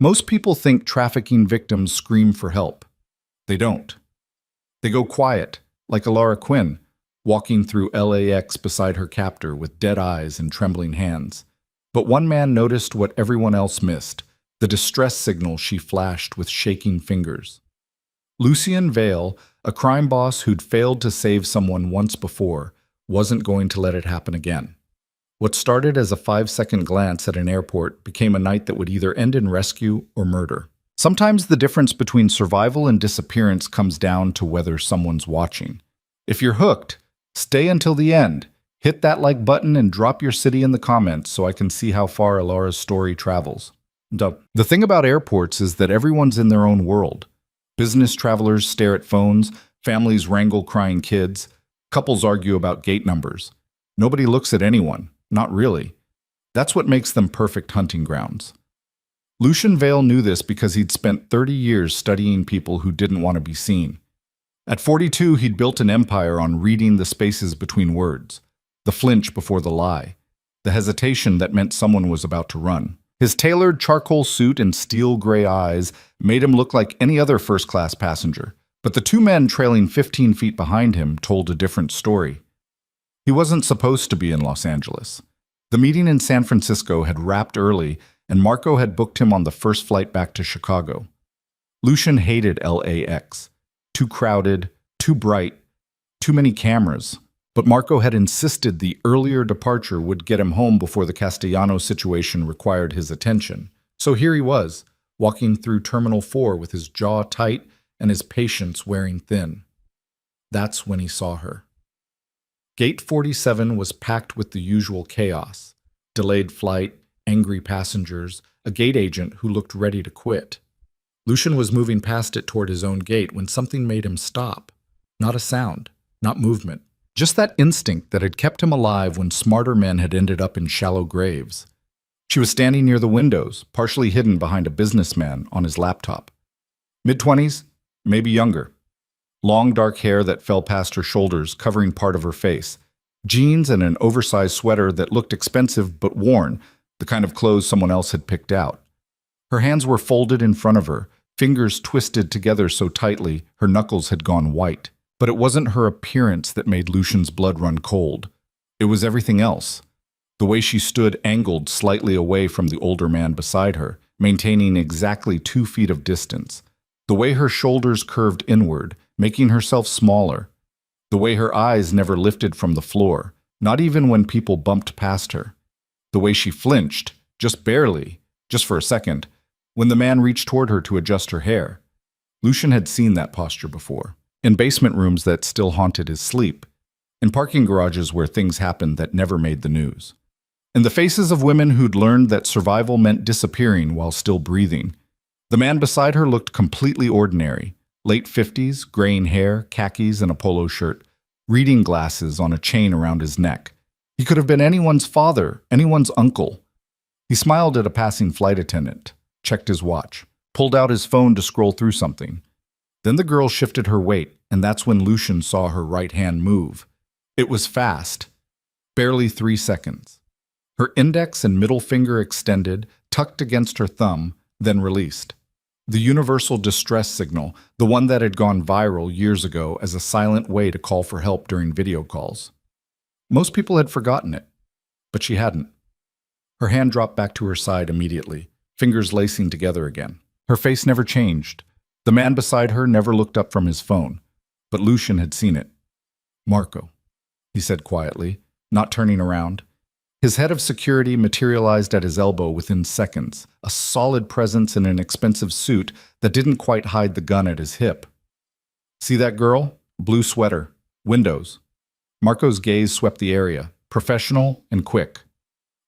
Most people think trafficking victims scream for help. They don't. They go quiet, like Alara Quinn, walking through LAX beside her captor with dead eyes and trembling hands. But one man noticed what everyone else missed, the distress signal she flashed with shaking fingers. Lucien Vale, a crime boss who'd failed to save someone once before, wasn't going to let it happen again. What started as a 5-second glance at an airport became a night that would either end in rescue or murder. Sometimes the difference between survival and disappearance comes down to whether someone's watching. If you're hooked, stay until the end. Hit that like button and drop your city in the comments so I can see how far Alara's story travels. The thing about airports is that everyone's in their own world. Business travelers stare at phones, families wrangle crying kids, couples argue about gate numbers. Nobody looks at anyone, not really. That's what makes them perfect hunting grounds. Lucien Vale knew this because he'd spent 30 years studying people who didn't want to be seen. At 42, he'd built an empire on reading the spaces between words, the flinch before the lie, the hesitation that meant someone was about to run. His tailored charcoal suit and steel gray eyes made him look like any other first-class passenger. But the two men trailing 15 feet behind him told a different story. He wasn't supposed to be in Los Angeles. The meeting in San Francisco had wrapped early, and Marco had booked him on the first flight back to Chicago. Lucien hated LAX. Too crowded, too bright, too many cameras. But Marco had insisted the earlier departure would get him home before the Castellanos situation required his attention. So here he was, walking through Terminal 4 with his jaw tight and his patience wearing thin. That's when he saw her. Gate 47 was packed with the usual chaos. Delayed flight, angry passengers, a gate agent who looked ready to quit. Lucien was moving past it toward his own gate when something made him stop. Not a sound, not movement. Just that instinct that had kept him alive when smarter men had ended up in shallow graves. She was standing near the windows, partially hidden behind a businessman on his laptop. Mid-20s, maybe younger. Long dark hair that fell past her shoulders, covering part of her face. Jeans and an oversized sweater that looked expensive but worn, the kind of clothes someone else had picked out. Her hands were folded in front of her, fingers twisted together so tightly her knuckles had gone white. But it wasn't her appearance that made Lucien's blood run cold. It was everything else. The way she stood angled slightly away from the older man beside her, maintaining exactly 2 feet of distance. The way her shoulders curved inward, making herself smaller. The way her eyes never lifted from the floor, not even when people bumped past her. The way she flinched, just barely, just for a second, when the man reached toward her to adjust her hair. Lucien had seen that posture before. In basement rooms that still haunted his sleep. In parking garages where things happened that never made the news. In the faces of women who'd learned that survival meant disappearing while still breathing. The man beside her looked completely ordinary. Late 50s, graying hair, khakis, and a polo shirt. Reading glasses on a chain around his neck. He could have been anyone's father, anyone's uncle. He smiled at a passing flight attendant, checked his watch, pulled out his phone to scroll through something. Then the girl shifted her weight, and that's when Lucien saw her right hand move. It was fast, barely 3 seconds. Her index and middle finger extended, tucked against her thumb, then released. The universal distress signal, the one that had gone viral years ago as a silent way to call for help during video calls. Most people had forgotten it, but she hadn't. Her hand dropped back to her side immediately, fingers lacing together again. Her face never changed. The man beside her never looked up from his phone, but Lucien had seen it. "Marco," he said quietly, not turning around. His head of security materialized at his elbow within seconds, a solid presence in an expensive suit that didn't quite hide the gun at his hip. "See that girl? Blue sweater. Windows." Marco's gaze swept the area, professional and quick.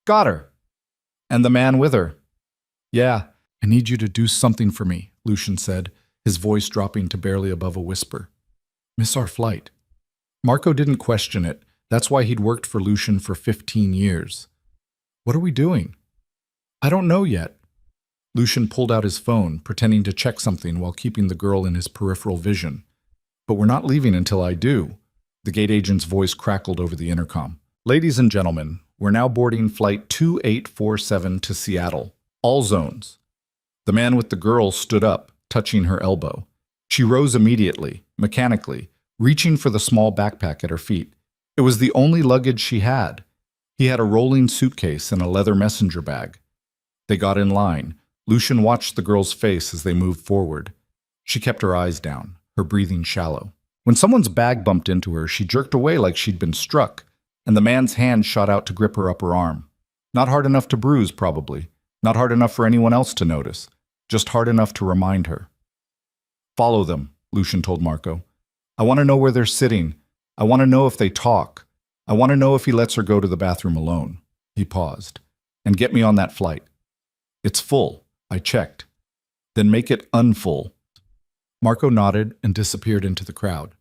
"Got her." "And the man with her." "Yeah, I need you to do something for me," Lucien said, his voice dropping to barely above a whisper. "Miss our flight." Marco didn't question it. That's why he'd worked for Lucien for 15 years. "What are we doing?" "I don't know yet." Lucien pulled out his phone, pretending to check something while keeping the girl in his peripheral vision. "But we're not leaving until I do." The gate agent's voice crackled over the intercom. "Ladies and gentlemen, we're now boarding Flight 2847 to Seattle. All zones. The man with the girl stood up, touching her elbow. She rose immediately, mechanically, reaching for the small backpack at her feet. It was the only luggage she had. He had a rolling suitcase and a leather messenger bag. They got in line. Lucian watched the girl's face as they moved forward. She kept her eyes down, her breathing shallow. When someone's bag bumped into her, she jerked away like she'd been struck, and the man's hand shot out to grip her upper arm. Not hard enough to bruise, probably. Not hard enough for anyone else to notice. Just hard enough to remind her. "Follow them," Lucian told Marco. "I want to know where they're sitting. I want to know if they talk. I want to know if he lets her go to the bathroom alone." He paused. "And get me on that flight." "It's full. I checked." "Then make it unfull." Marco nodded and disappeared into the crowd.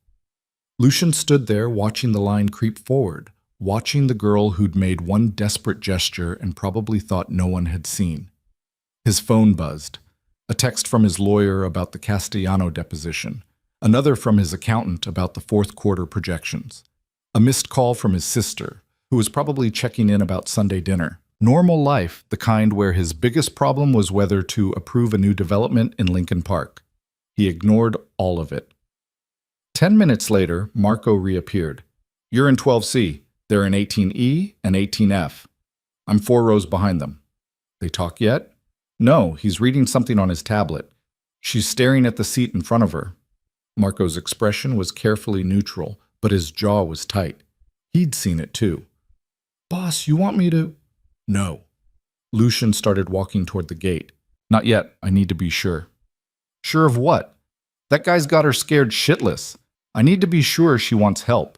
Lucian stood there watching the line creep forward, watching the girl who'd made one desperate gesture and probably thought no one had seen. His phone buzzed. A text from his lawyer about the Castellano deposition. Another from his accountant about the fourth quarter projections. A missed call from his sister, who was probably checking in about Sunday dinner. Normal life, the kind where his biggest problem was whether to approve a new development in Lincoln Park. He ignored all of it. 10 minutes later, Marco reappeared. "You're in 12C. They're in 18E and 18F. I'm 4 rows behind them." "They talk yet?" "No, he's reading something on his tablet. She's staring at the seat in front of her." Marco's expression was carefully neutral, but his jaw was tight. He'd seen it too. "Boss, you want me to—" "No." Lucian started walking toward the gate. "Not yet. I need to be sure." "Sure of what?" "That guy's got her scared shitless. I need to be sure she wants help."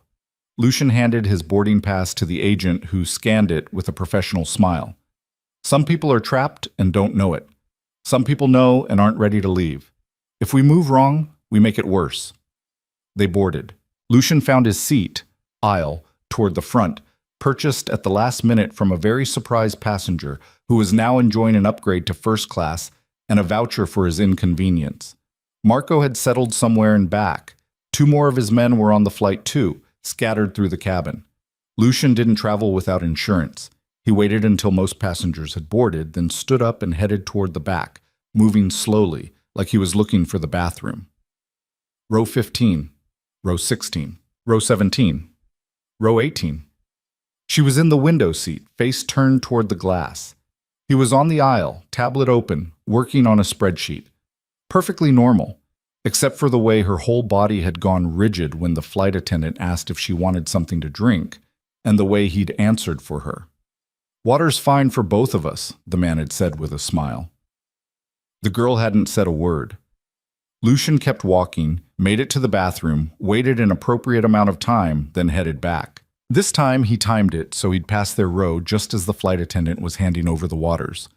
Lucian handed his boarding pass to the agent, who scanned it with a professional smile. "Some people are trapped and don't know it. Some people know and aren't ready to leave. If we move wrong, we make it worse." They boarded. Lucian found his seat, aisle, toward the front, purchased at the last minute from a very surprised passenger who was now enjoying an upgrade to first class and a voucher for his inconvenience. Marco had settled somewhere in back. 2 more of his men were on the flight too, scattered through the cabin. Lucian didn't travel without insurance. He waited until most passengers had boarded, then stood up and headed toward the back, moving slowly, like he was looking for the bathroom. Row 15, row 16, row 17, row 18. She was in the window seat, face turned toward the glass. He was on the aisle, tablet open, working on a spreadsheet. Perfectly normal, except for the way her whole body had gone rigid when the flight attendant asked if she wanted something to drink, and the way he'd answered for her. "Water's fine for both of us," the man had said with a smile. The girl hadn't said a word. Lucian kept walking, made it to the bathroom, waited an appropriate amount of time, then headed back. This time he timed it so he'd pass their row just as the flight attendant was handing over the waters.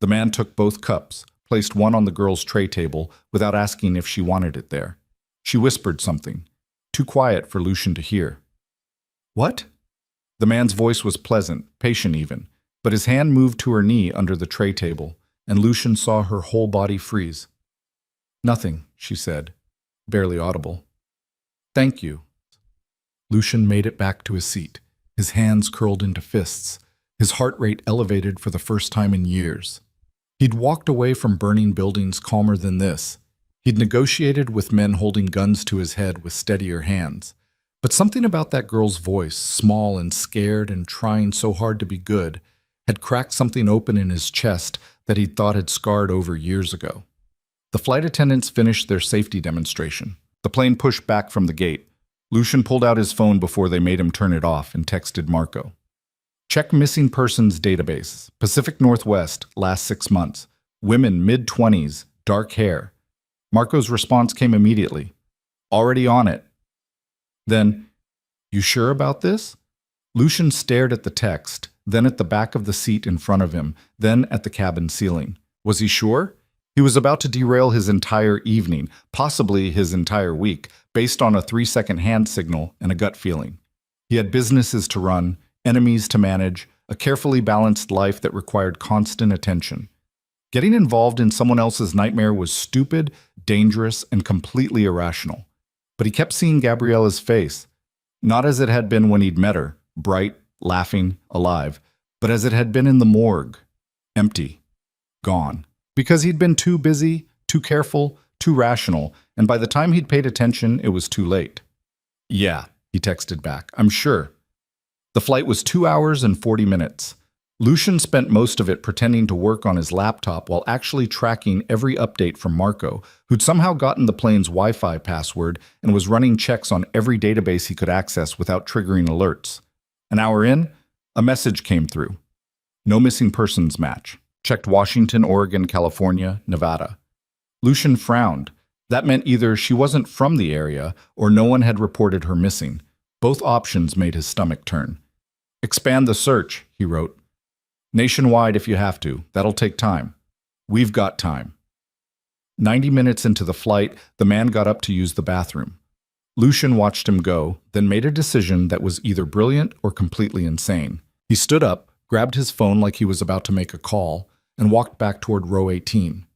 The man took both cups, placed one on the girl's tray table without asking if she wanted it there. She whispered something, too quiet for Lucian to hear. "What?" The man's voice was pleasant, patient even, but his hand moved to her knee under the tray table, and Lucian saw her whole body freeze. "Nothing," she said, barely audible. "Thank you." Lucian made it back to his seat, his hands curled into fists, his heart rate elevated for the first time in years. He'd walked away from burning buildings calmer than this. He'd negotiated with men holding guns to his head with steadier hands. But something about that girl's voice, small and scared and trying so hard to be good, had cracked something open in his chest that he'd thought had scarred over years ago. The flight attendants finished their safety demonstration. The plane pushed back from the gate. Lucian pulled out his phone before they made him turn it off and texted Marco. "Check missing persons database. Pacific Northwest, last 6 months. Women mid-20s, dark hair." Marco's response came immediately. "Already on it." Then, "You sure about this?" Lucian stared at the text, then at the back of the seat in front of him, then at the cabin ceiling. Was he sure? He was about to derail his entire evening, possibly his entire week, based on a 3-second hand signal and a gut feeling. He had businesses to run, enemies to manage, a carefully balanced life that required constant attention. Getting involved in someone else's nightmare was stupid, dangerous, and completely irrational. But he kept seeing Gabriella's face, not as it had been when he'd met her, bright, laughing, alive, but as it had been in the morgue, empty, gone. Because he'd been too busy, too careful, too rational, and by the time he'd paid attention, it was too late. Yeah, he texted back. I'm sure. The flight was 2 hours and 40 minutes. Lucian spent most of it pretending to work on his laptop while actually tracking every update from Marco, who'd somehow gotten the plane's Wi-Fi password and was running checks on every database he could access without triggering alerts. An hour in, a message came through. No missing persons match. Checked Washington, Oregon, California, Nevada. Lucian frowned. That meant either she wasn't from the area or no one had reported her missing. Both options made his stomach turn. Expand the search, he wrote. Nationwide if you have to. That'll take time. We've got time. 90 minutes into the flight, the man got up to use the bathroom. Lucian watched him go, then made a decision that was either brilliant or completely insane. He stood up, grabbed his phone like he was about to make a call, and walked back toward row 18.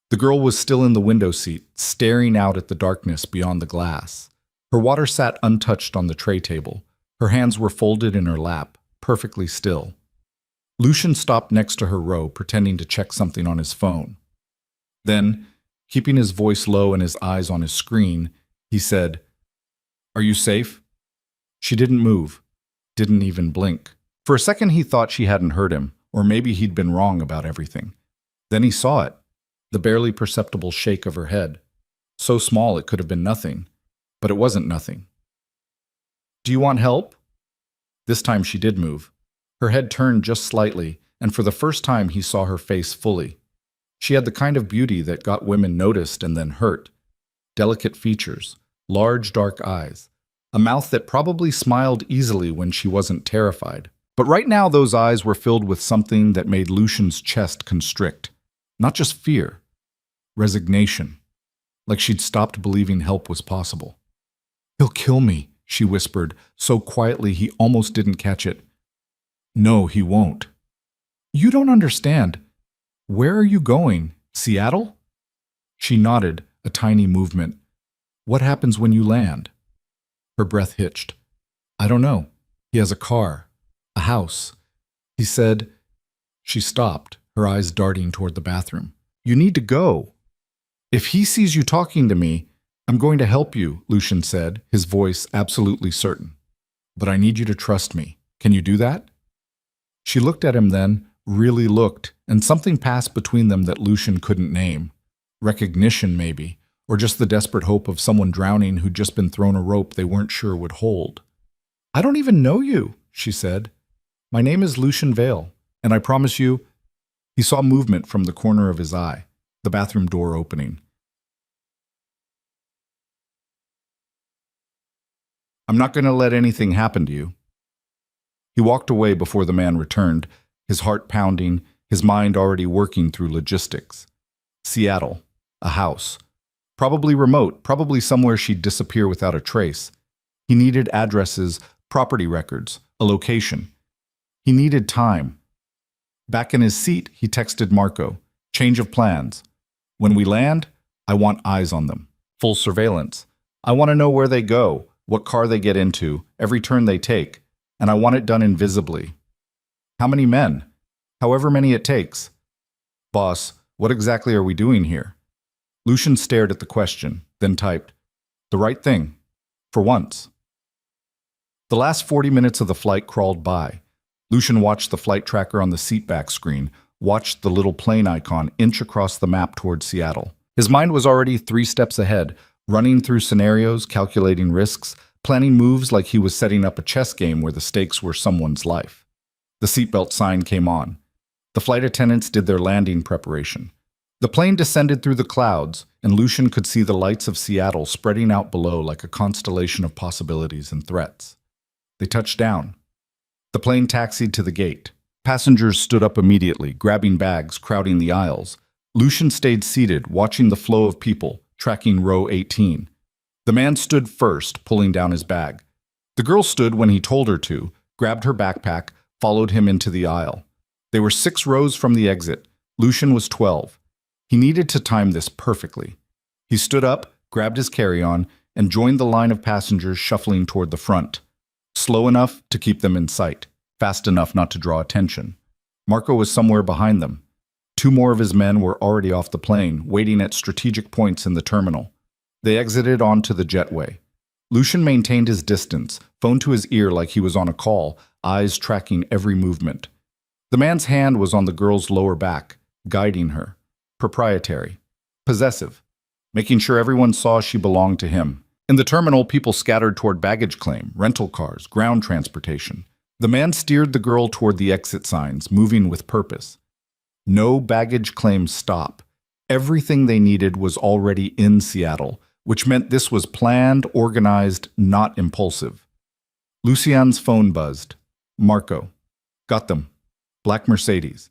The girl was still in the window seat, staring out at the darkness beyond the glass. Her water sat untouched on the tray table. Her hands were folded in her lap, perfectly still. Lucian stopped next to her row, pretending to check something on his phone. Then, keeping his voice low and his eyes on his screen, he said, "Are you safe?" She didn't move, didn't even blink. For a second he thought she hadn't heard him, or maybe he'd been wrong about everything. Then he saw it, the barely perceptible shake of her head. So small it could have been nothing, but it wasn't nothing. "Do you want help?" This time she did move. Her head turned just slightly, and for the first time he saw her face fully. She had the kind of beauty that got women noticed and then hurt. Delicate features, large dark eyes, a mouth that probably smiled easily when she wasn't terrified. But right now those eyes were filled with something that made Lucian's chest constrict. Not just fear, resignation, like she'd stopped believing help was possible. "He'll kill me," she whispered, so quietly he almost didn't catch it. "No, he won't." "You don't understand. Where are you going? Seattle?" She nodded, a tiny movement. "What happens when you land?" Her breath hitched. "I don't know. He has a car, a house." He said. She stopped, her eyes darting toward the bathroom. "You need to go." "If he sees you talking to me, I'm going to help you," Lucian said, his voice absolutely certain. "But I need you to trust me. Can you do that?" She looked at him then, really looked, and something passed between them that Lucian couldn't name. Recognition, maybe, or just the desperate hope of someone drowning who'd just been thrown a rope they weren't sure would hold. "I don't even know you," she said. "My name is Lucian Vale, and I promise you—" He saw movement from the corner of his eye, the bathroom door opening. "I'm not going to let anything happen to you." He walked away before the man returned, his heart pounding, his mind already working through logistics. Seattle, a house. Probably remote, probably somewhere she'd disappear without a trace. He needed addresses, property records, a location. He needed time. Back in his seat, he texted Marco, "Change of plans. When we land, I want eyes on them. Full surveillance. I want to know where they go, what car they get into, every turn they take. And I want it done invisibly. How many men? However many it takes. Boss, what exactly are we doing here?" Lucian stared at the question, then typed, "The right thing. For once." The last 40 minutes of the flight crawled by. Lucian watched the flight tracker on the seatback screen, watched the little plane icon inch across the map toward Seattle. His mind was already 3 steps ahead, running through scenarios, calculating risks, planning moves like he was setting up a chess game where the stakes were someone's life. The seatbelt sign came on. The flight attendants did their landing preparation. The plane descended through the clouds, and Lucian could see the lights of Seattle spreading out below like a constellation of possibilities and threats. They touched down. The plane taxied to the gate. Passengers stood up immediately, grabbing bags, crowding the aisles. Lucian stayed seated, watching the flow of people, tracking row 18. The man stood first, pulling down his bag. The girl stood when he told her to, grabbed her backpack, followed him into the aisle. They were 6 rows from the exit. Lucian was 12. He needed to time this perfectly. He stood up, grabbed his carry-on, and joined the line of passengers shuffling toward the front. Slow enough to keep them in sight, fast enough not to draw attention. Marco was somewhere behind them. Two more of his men were already off the plane, waiting at strategic points in the terminal. They exited onto the jetway. Lucian maintained his distance, phone to his ear like he was on a call, eyes tracking every movement. The man's hand was on the girl's lower back, guiding her. Proprietary. Possessive. Making sure everyone saw she belonged to him. In the terminal, people scattered toward baggage claim, rental cars, ground transportation. The man steered the girl toward the exit signs, moving with purpose. No baggage claim stop. Everything they needed was already in Seattle, which meant this was planned, organized, not impulsive. Lucian's phone buzzed. Marco. Got them. Black Mercedes.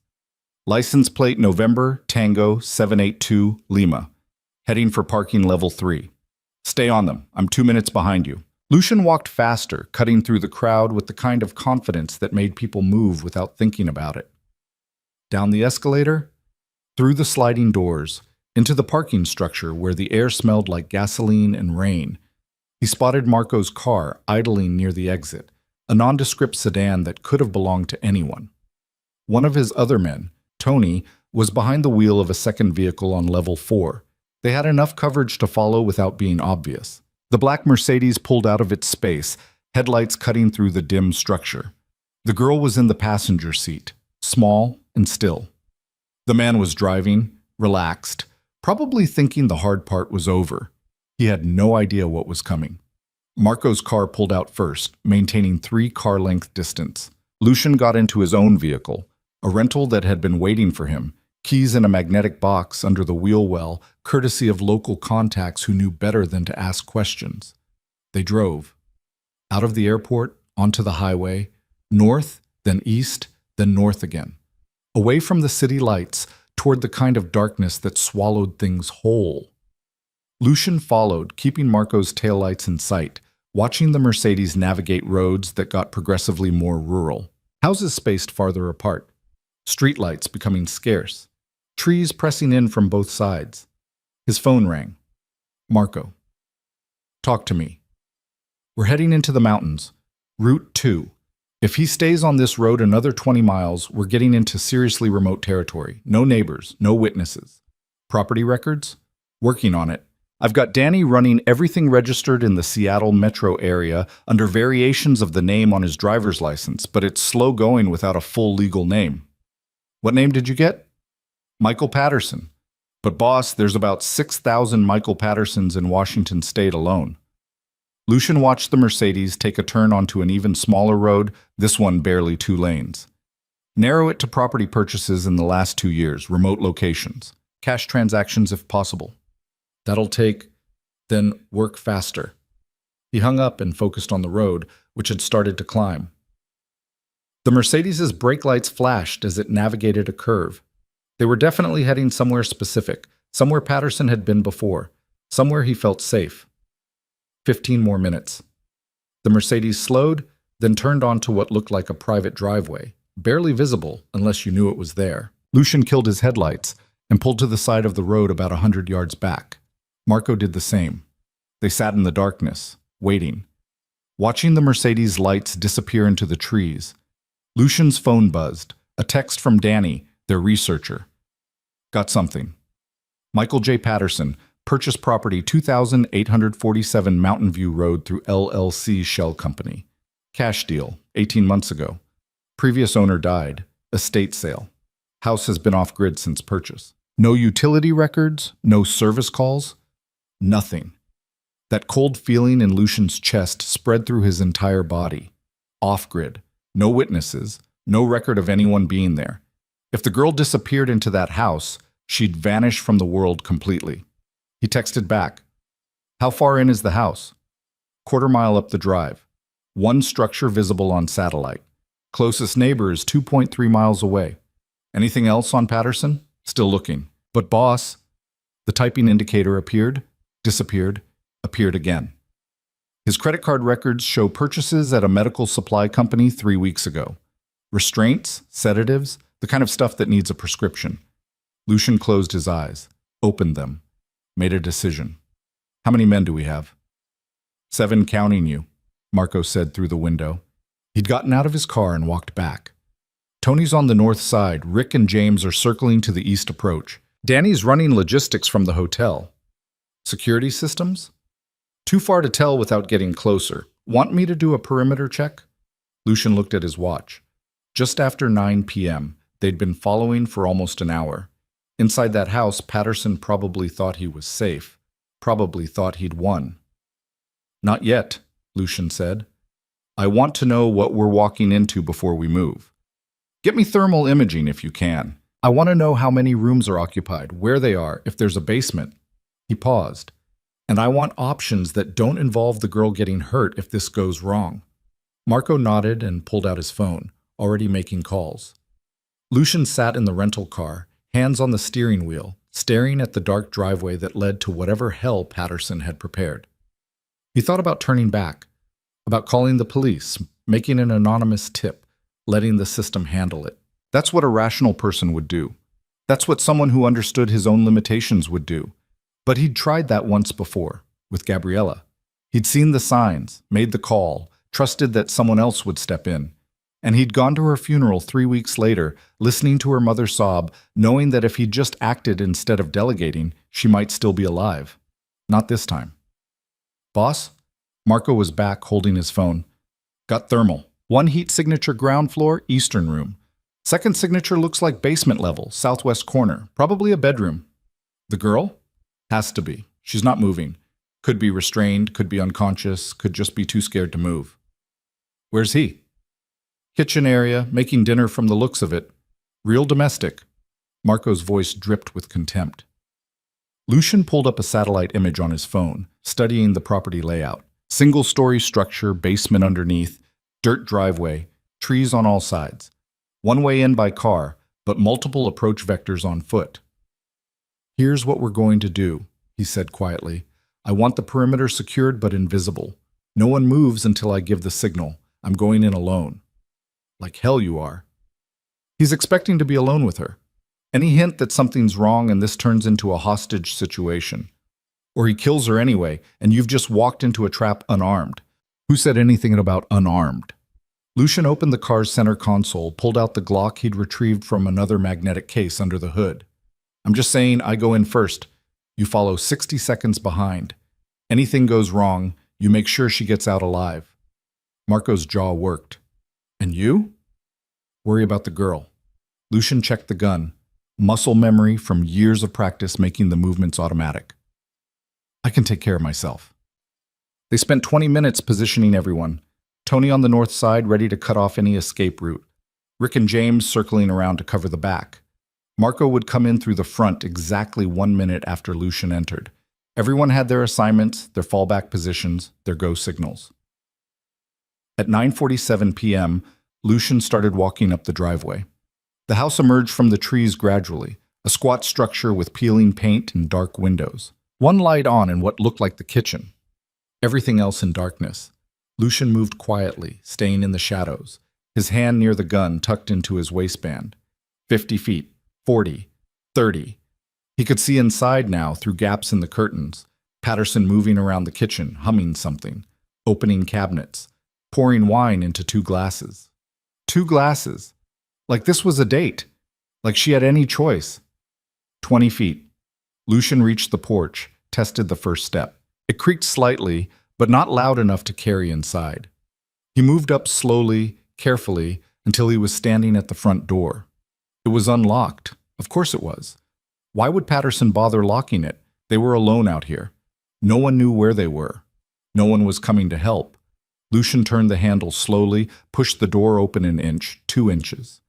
License plate November Tango 782 Lima. Heading for parking level 3. Stay on them. I'm 2 minutes behind you. Lucian walked faster, cutting through the crowd with the kind of confidence that made people move without thinking about it. Down the escalator, through the sliding doors, into the parking structure where the air smelled like gasoline and rain. He spotted Marco's car idling near the exit, a nondescript sedan that could have belonged to anyone. One of his other men, Tony, was behind the wheel of a second vehicle on level 4. They had enough coverage to follow without being obvious. The black Mercedes pulled out of its space, headlights cutting through the dim structure. The girl was in the passenger seat, small and still. The man was driving, relaxed, probably thinking the hard part was over. He had no idea what was coming. Marco's car pulled out first, maintaining 3 car-length distance. Lucian got into his own vehicle, a rental that had been waiting for him, keys in a magnetic box under the wheel well, courtesy of local contacts who knew better than to ask questions. They drove. Out of the airport, onto the highway, north, then east, then north again. Away from the city lights, toward the kind of darkness that swallowed things whole. Lucian followed, keeping Marco's taillights in sight, watching the Mercedes navigate roads that got progressively more rural. Houses spaced farther apart. Streetlights becoming scarce. Trees pressing in from both sides. His phone rang. Marco. Talk to me. We're heading into the mountains. Route 2. If he stays on this road another 20 miles, we're getting into seriously remote territory. No neighbors, no witnesses. Property records? Working on it. I've got Danny running everything registered in the Seattle metro area under variations of the name on his driver's license, but it's slow going without a full legal name. What name did you get? Michael Patterson. But boss, there's about 6,000 Michael Pattersons in Washington state alone. Lucian watched the Mercedes take a turn onto an even smaller road, this one barely 2 lanes. Narrow it to property purchases in the last 2 years, remote locations. Cash transactions if possible. That'll take, then work faster. He hung up and focused on the road, which had started to climb. The Mercedes's brake lights flashed as it navigated a curve. They were definitely heading somewhere specific, somewhere Patterson had been before, somewhere he felt safe. 15 more minutes. The Mercedes slowed, then turned onto what looked like a private driveway, barely visible unless you knew it was there. Lucian killed his headlights and pulled to the side of the road about 100 yards back. Marco did the same. They sat in the darkness, waiting, watching the Mercedes lights disappear into the trees. Lucian's phone buzzed, a text from Danny, their researcher. Got something. Michael J. Patterson, purchased property 2847 Mountain View Road through LLC Shell Company. Cash deal, 18 months ago. Previous owner died. Estate sale. House has been off-grid since purchase. No utility records, no service calls, nothing. That cold feeling in Lucian's chest spread through his entire body. Off-grid. No witnesses, no record of anyone being there. If the girl disappeared into that house, she'd vanish from the world completely. He texted back. How far in is the house? Quarter mile up the drive. One structure visible on satellite. Closest neighbor is 2.3 miles away. Anything else on Patterson? Still looking. But boss, the typing indicator appeared, disappeared, appeared again. His credit card records show purchases at a medical supply company 3 weeks ago. Restraints, sedatives, the kind of stuff that needs a prescription. Lucian closed his eyes, opened them, made a decision. How many men do we have? 7 counting you, Marco said through the window. He'd gotten out of his car and walked back. Tony's on the north side. Rick and James are circling to the east approach. Danny's running logistics from the hotel. Security systems? Too far to tell without getting closer. Want me to do a perimeter check? Lucian looked at his watch. Just after 9 p.m., they'd been following for almost an hour. Inside that house, Patterson probably thought he was safe. Probably thought he'd won. Not yet, Lucian said. I want to know what we're walking into before we move. Get me thermal imaging if you can. I want to know how many rooms are occupied, where they are, if there's a basement. He paused. And I want options that don't involve the girl getting hurt if this goes wrong. Marco nodded and pulled out his phone, already making calls. Lucian sat in the rental car, hands on the steering wheel, staring at the dark driveway that led to whatever hell Patterson had prepared. He thought about turning back, about calling the police, making an anonymous tip, letting the system handle it. That's what a rational person would do. That's what someone who understood his own limitations would do. But he'd tried that once before, with Gabriella. He'd seen the signs, made the call, trusted that someone else would step in. And he'd gone to her funeral 3 weeks later, listening to her mother sob, knowing that if he'd just acted instead of delegating, she might still be alive. Not this time. Boss? Marco was back, holding his phone. Got thermal. One heat signature ground floor, eastern room. Second signature looks like basement level, southwest corner. Probably a bedroom. The girl? Has to be. She's not moving. Could be restrained, could be unconscious, could just be too scared to move. Where's he? Kitchen area, making dinner from the looks of it. Real domestic. Marco's voice dripped with contempt. Lucian pulled up a satellite image on his phone, studying the property layout. Single-story structure, basement underneath, dirt driveway, trees on all sides. One way in by car, but multiple approach vectors on foot. Here's what we're going to do, he said quietly. I want the perimeter secured but invisible. No one moves until I give the signal. I'm going in alone. Like hell you are. He's expecting to be alone with her. Any hint that something's wrong and this turns into a hostage situation. Or he kills her anyway, and you've just walked into a trap unarmed. Who said anything about unarmed? Lucian opened the car's center console, pulled out the Glock he'd retrieved from another magnetic case under the hood. I'm just saying I go in first. You follow 60 seconds behind. Anything goes wrong, you make sure she gets out alive. Marco's jaw worked. And you? Worry about the girl. Lucian checked the gun. Muscle memory from years of practice making the movements automatic. I can take care of myself. They spent 20 minutes positioning everyone. Tony on the north side ready to cut off any escape route. Rick and James circling around to cover the back. Marco would come in through the front exactly 1 minute after Lucian entered. Everyone had their assignments, their fallback positions, their go signals. At 9:47 p.m., Lucian started walking up the driveway. The house emerged from the trees gradually, a squat structure with peeling paint and dark windows. One light on in what looked like the kitchen. Everything else in darkness. Lucian moved quietly, staying in the shadows, his hand near the gun tucked into his waistband. 50 feet, 40, 30. He could see inside now through gaps in the curtains. Patterson moving around the kitchen, humming something, opening cabinets, pouring wine into 2 glasses. 2 glasses. Like this was a date. Like she had any choice. 20 feet. Lucian reached the porch, tested the first step. It creaked slightly, but not loud enough to carry inside. He moved up slowly, carefully, until he was standing at the front door. It was unlocked. Of course it was. Why would Patterson bother locking it? They were alone out here. No one knew where they were. No one was coming to help. Lucian turned the handle slowly, pushed the door open an inch, 2 inches.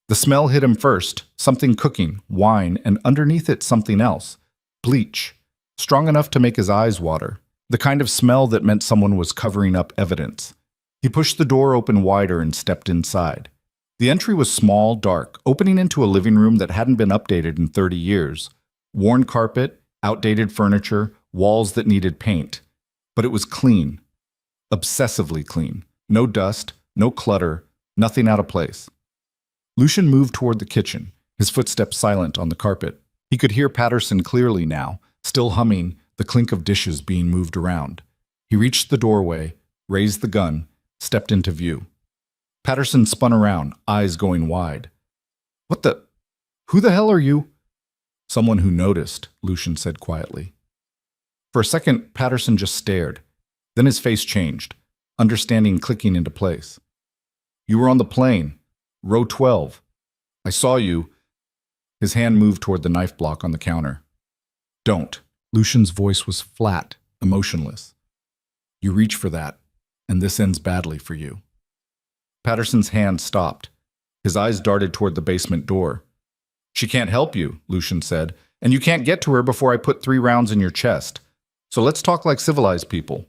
The smell hit him first, something cooking, wine, and underneath it something else. Bleach. Strong enough to make his eyes water. The kind of smell that meant someone was covering up evidence. He pushed the door open wider and stepped inside. The entry was small, dark, opening into a living room that hadn't been updated in 30 years. Worn carpet, outdated furniture, walls that needed paint. But it was clean. Obsessively clean. No dust, no clutter, nothing out of place. Lucian moved toward the kitchen, his footsteps silent on the carpet. He could hear Patterson clearly now, still humming, the clink of dishes being moved around. He reached the doorway, raised the gun, stepped into view. Patterson spun around, eyes going wide. What the? Who the hell are you? Someone who noticed, Lucian said quietly. For a second, Patterson just stared. Then his face changed, understanding clicking into place. You were on the plane, row 12. I saw you. His hand moved toward the knife block on the counter. Don't. Lucian's voice was flat, emotionless. You reach for that, and this ends badly for you. Patterson's hand stopped. His eyes darted toward the basement door. She can't help you, Lucian said, and you can't get to her before I put 3 rounds in your chest. So let's talk like civilized people.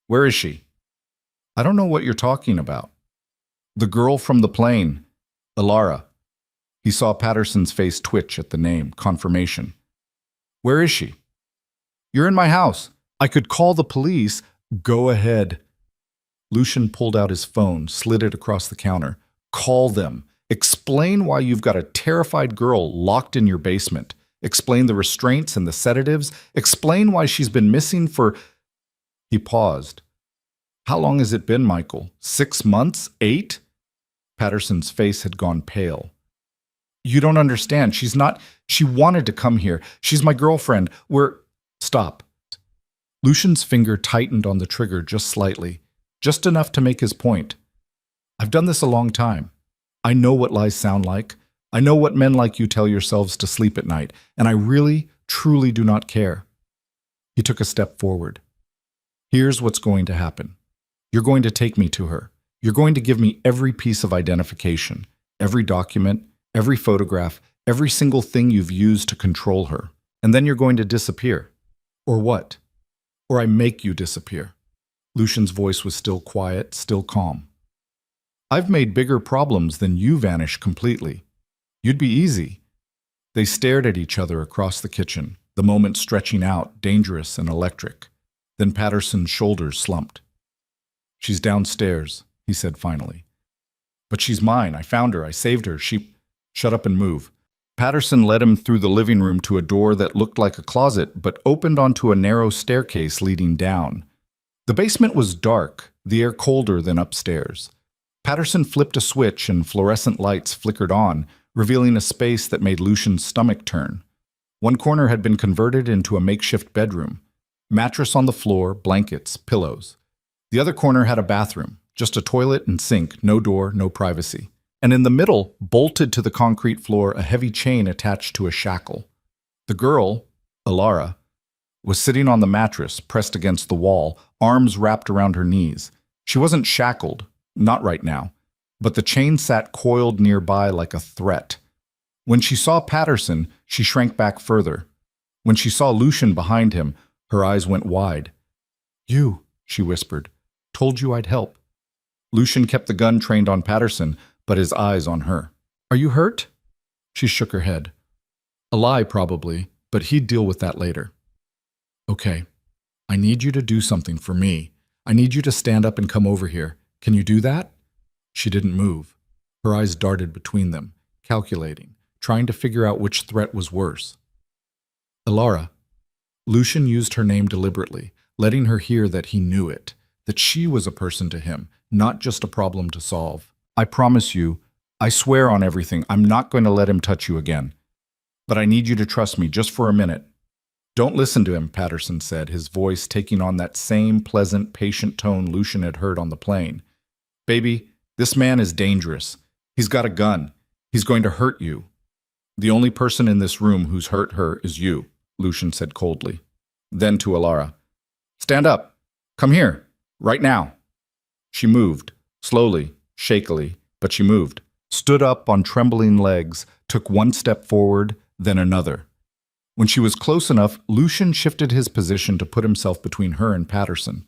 Where is she? I don't know what you're talking about. The girl from the plane, Ilara. He saw Patterson's face twitch at the name, confirmation. Where is she? You're in my house. I could call the police. Go ahead. Lucian pulled out his phone, slid it across the counter. Call them. Explain why you've got a terrified girl locked in your basement. Explain the restraints and the sedatives. Explain why she's been missing for... He paused. How long has it been, Michael? 6 months? 8? Patterson's face had gone pale. You don't understand. She wanted to come here. She's my girlfriend. Stop. Lucian's finger tightened on the trigger just slightly, just enough to make his point. I've done this a long time. I know what lies sound like. I know what men like you tell yourselves to sleep at night, and I really, truly do not care. He took a step forward. Here's what's going to happen. You're going to take me to her. You're going to give me every piece of identification, every document, every photograph, every single thing you've used to control her. And then you're going to disappear. Or what? Or I make you disappear. Lucian's voice was still quiet, still calm. I've made bigger problems than you vanish completely. You'd be easy. They stared at each other across the kitchen, the moment stretching out, dangerous and electric. Then Patterson's shoulders slumped. She's downstairs, he said finally. But she's mine. I found her. I saved her. Shut up and move. Patterson led him through the living room to a door that looked like a closet but opened onto a narrow staircase leading down. The basement was dark, the air colder than upstairs. Patterson flipped a switch and fluorescent lights flickered on, revealing a space that made Lucian's stomach turn. One corner had been converted into a makeshift bedroom. Mattress on the floor, blankets, pillows. The other corner had a bathroom, just a toilet and sink, no door, no privacy. And in the middle, bolted to the concrete floor, a heavy chain attached to a shackle. The girl, Ilara, was sitting on the mattress, pressed against the wall, arms wrapped around her knees. She wasn't shackled, not right now, but the chain sat coiled nearby like a threat. When she saw Patterson, she shrank back further. When she saw Lucian behind him, her eyes went wide. You, she whispered, told you I'd help. Lucian kept the gun trained on Patterson, but his eyes on her. Are you hurt? She shook her head. A lie, probably, but he'd deal with that later. Okay, I need you to do something for me. I need you to stand up and come over here. Can you do that? She didn't move. Her eyes darted between them, calculating, trying to figure out which threat was worse. Ilara. Lucian used her name deliberately, letting her hear that he knew it, that she was a person to him, not just a problem to solve. I promise you, I swear on everything, I'm not going to let him touch you again. But I need you to trust me just for a minute. Don't listen to him, Patterson said, his voice taking on that same pleasant, patient tone Lucian had heard on the plane. Baby, this man is dangerous. He's got a gun. He's going to hurt you. The only person in this room who's hurt her is you, Lucian said coldly. Then to Ilara. Stand up. Come here. Right now. She moved, slowly, shakily, but she moved. Stood up on trembling legs, took one step forward, then another. When she was close enough, Lucian shifted his position to put himself between her and Patterson.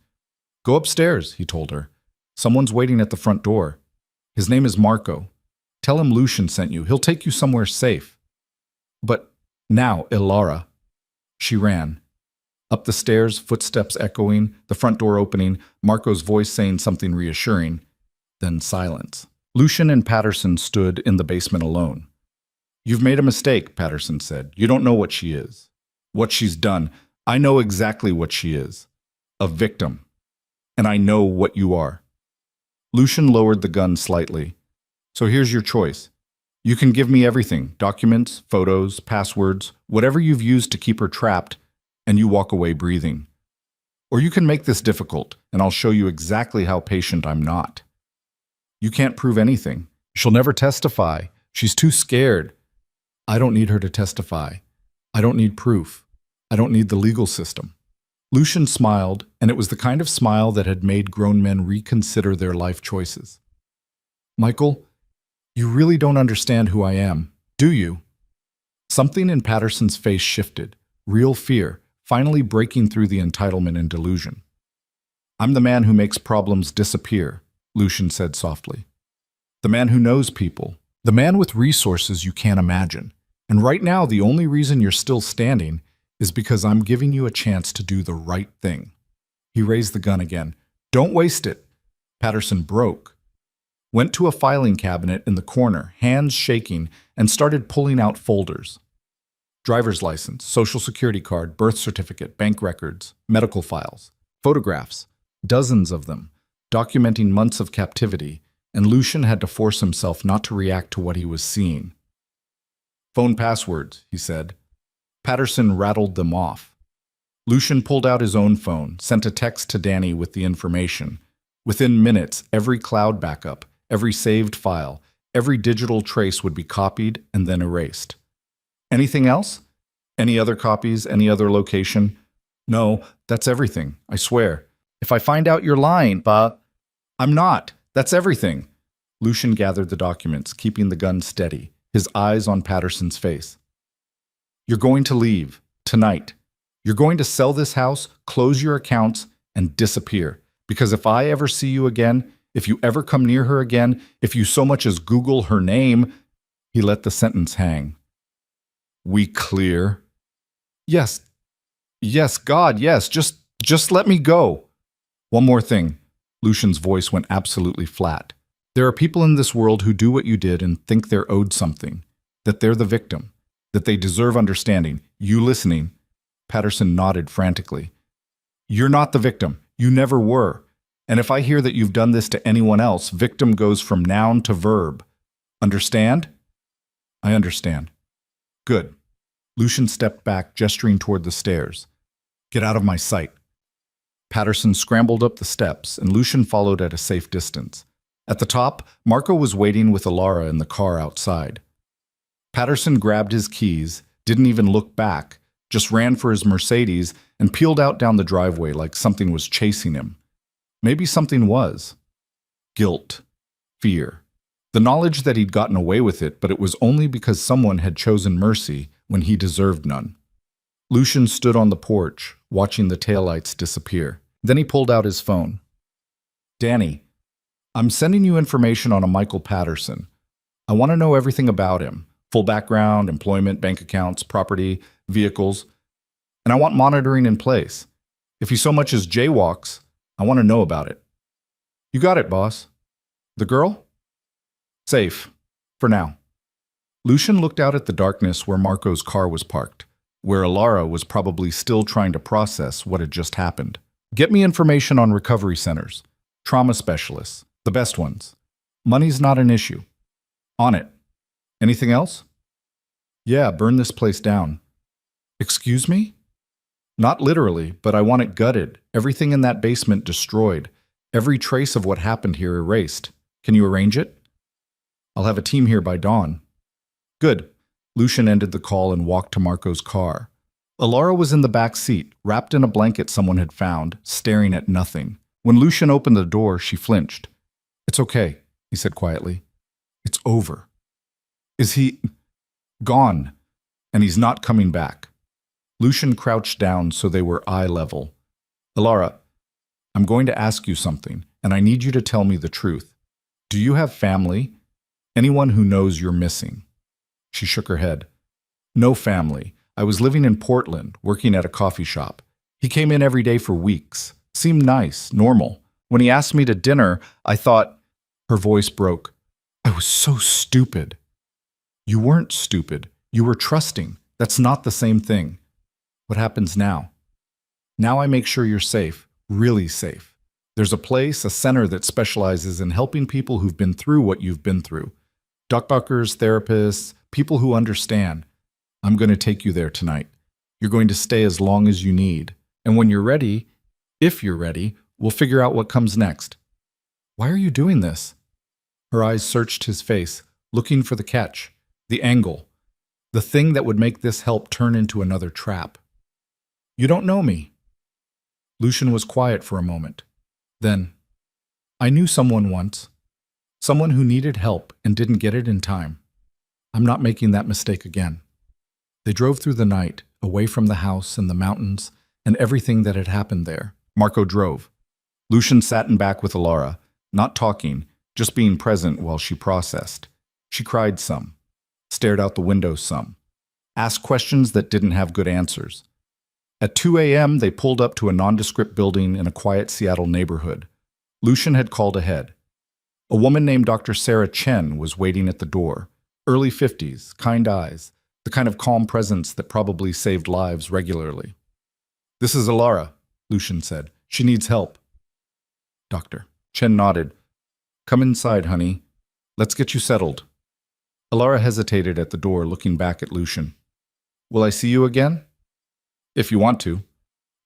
Go upstairs, he told her. Someone's waiting at the front door. His name is Marco. Tell him Lucian sent you. He'll take you somewhere safe. But now, Ilara. She ran. Up the stairs, footsteps echoing, the front door opening, Marco's voice saying something reassuring. Then silence. Lucian and Patterson stood in the basement alone. You've made a mistake, Patterson said. You don't know what she is. What she's done. I know exactly what she is. A victim. And I know what you are. Lucian lowered the gun slightly. So here's your choice. You can give me everything, documents, photos, passwords, whatever you've used to keep her trapped, and you walk away breathing. Or you can make this difficult, and I'll show you exactly how patient I'm not. You can't prove anything. She'll never testify. She's too scared. I don't need her to testify. I don't need proof. I don't need the legal system. Lucian smiled, and it was the kind of smile that had made grown men reconsider their life choices. Michael, you really don't understand who I am, do you? Something in Patterson's face shifted, real fear, finally breaking through the entitlement and delusion. I'm the man who makes problems disappear, Lucian said softly. The man who knows people, the man with resources you can't imagine. And right now, the only reason you're still standing is because I'm giving you a chance to do the right thing. He raised the gun again. Don't waste it. Patterson broke, went to a filing cabinet in the corner, hands shaking, and started pulling out folders. Driver's license, social security card, birth certificate, bank records, medical files, photographs, dozens of them, documenting months of captivity, and Lucian had to force himself not to react to what he was seeing. Phone passwords, he said. Patterson rattled them off. Lucian pulled out his own phone, sent a text to Danny with the information. Within minutes, every cloud backup, every saved file, every digital trace would be copied and then erased. Anything else? Any other copies, any other location? No, that's everything, I swear. If I find out you're lying, I'm not. That's everything. Lucian gathered the documents, keeping the gun steady, his eyes on Patterson's face. You're going to leave, tonight. You're going to sell this house, close your accounts, and disappear. Because if I ever see you again, if you ever come near her again, if you so much as Google her name, he let the sentence hang. We clear? Yes, God, yes, just let me go. One more thing. Lucian's voice went absolutely flat. There are people in this world who do what you did and think they're owed something, that they're the victim, that they deserve understanding. You listening? Patterson nodded frantically. You're not the victim. You never were. And if I hear that you've done this to anyone else, victim goes from noun to verb. Understand? I understand. Good. Lucian stepped back, gesturing toward the stairs. Get out of my sight. Patterson scrambled up the steps, and Lucian followed at a safe distance. At the top, Marco was waiting with Alara in the car outside. Patterson grabbed his keys, didn't even look back, just ran for his Mercedes and peeled out down the driveway like something was chasing him. Maybe something was. Guilt. Fear. The knowledge that he'd gotten away with it, but it was only because someone had chosen mercy when he deserved none. Lucian stood on the porch, watching the taillights disappear. Then he pulled out his phone. Danny, I'm sending you information on a Michael Patterson. I want to know everything about him. Full background, employment, bank accounts, property, vehicles. And I want monitoring in place. If he so much as jaywalks, I want to know about it. You got it, boss. The girl? Safe. For now. Lucian looked out at the darkness where Marco's car was parked, where Alara was probably still trying to process what had just happened. Get me information on recovery centers, trauma specialists, the best ones. Money's not an issue. On it. Anything else? Yeah, burn this place down. Excuse me? Not literally, but I want it gutted, everything in that basement destroyed, every trace of what happened here erased. Can you arrange it? I'll have a team here by dawn. Good. Lucian ended the call and walked to Marco's car. Alara was in the back seat, wrapped in a blanket someone had found, staring at nothing. When Lucian opened the door, she flinched. It's okay, he said quietly. It's over. Is he gone? And he's not coming back. Lucian crouched down so they were eye level. Alara, I'm going to ask you something, and I need you to tell me the truth. Do you have family? Anyone who knows you're missing? She shook her head. No family. I was living in Portland, working at a coffee shop. He came in every day for weeks. Seemed nice, normal. When he asked me to dinner, I thought... Her voice broke. I was so stupid. You weren't stupid. You were trusting. That's not the same thing. What happens now? Now I make sure you're safe, really safe. There's a place, a center that specializes in helping people who've been through what you've been through. Doctors, therapists, people who understand. I'm going to take you there tonight. You're going to stay as long as you need. And when you're ready, if you're ready, we'll figure out what comes next. Why are you doing this? Her eyes searched his face, looking for the catch, the angle, the thing that would make this help turn into another trap. You don't know me. Lucian was quiet for a moment. Then, I knew someone once. Someone who needed help and didn't get it in time. I'm not making that mistake again. They drove through the night, away from the house and the mountains and everything that had happened there. Marco drove. Lucian sat in back with Alara, not talking, just being present while she processed. She cried some, stared out the window some, asked questions that didn't have good answers. At 2 a.m., they pulled up to a nondescript building in a quiet Seattle neighborhood. Lucian had called ahead. A woman named Dr. Sarah Chen was waiting at the door. Early 50s, kind eyes, the kind of calm presence that probably saved lives regularly. This is Alara, Lucian said. She needs help. Doctor. Chen nodded. Come inside, honey. Let's get you settled. Alara hesitated at the door, looking back at Lucian. Will I see you again? If you want to.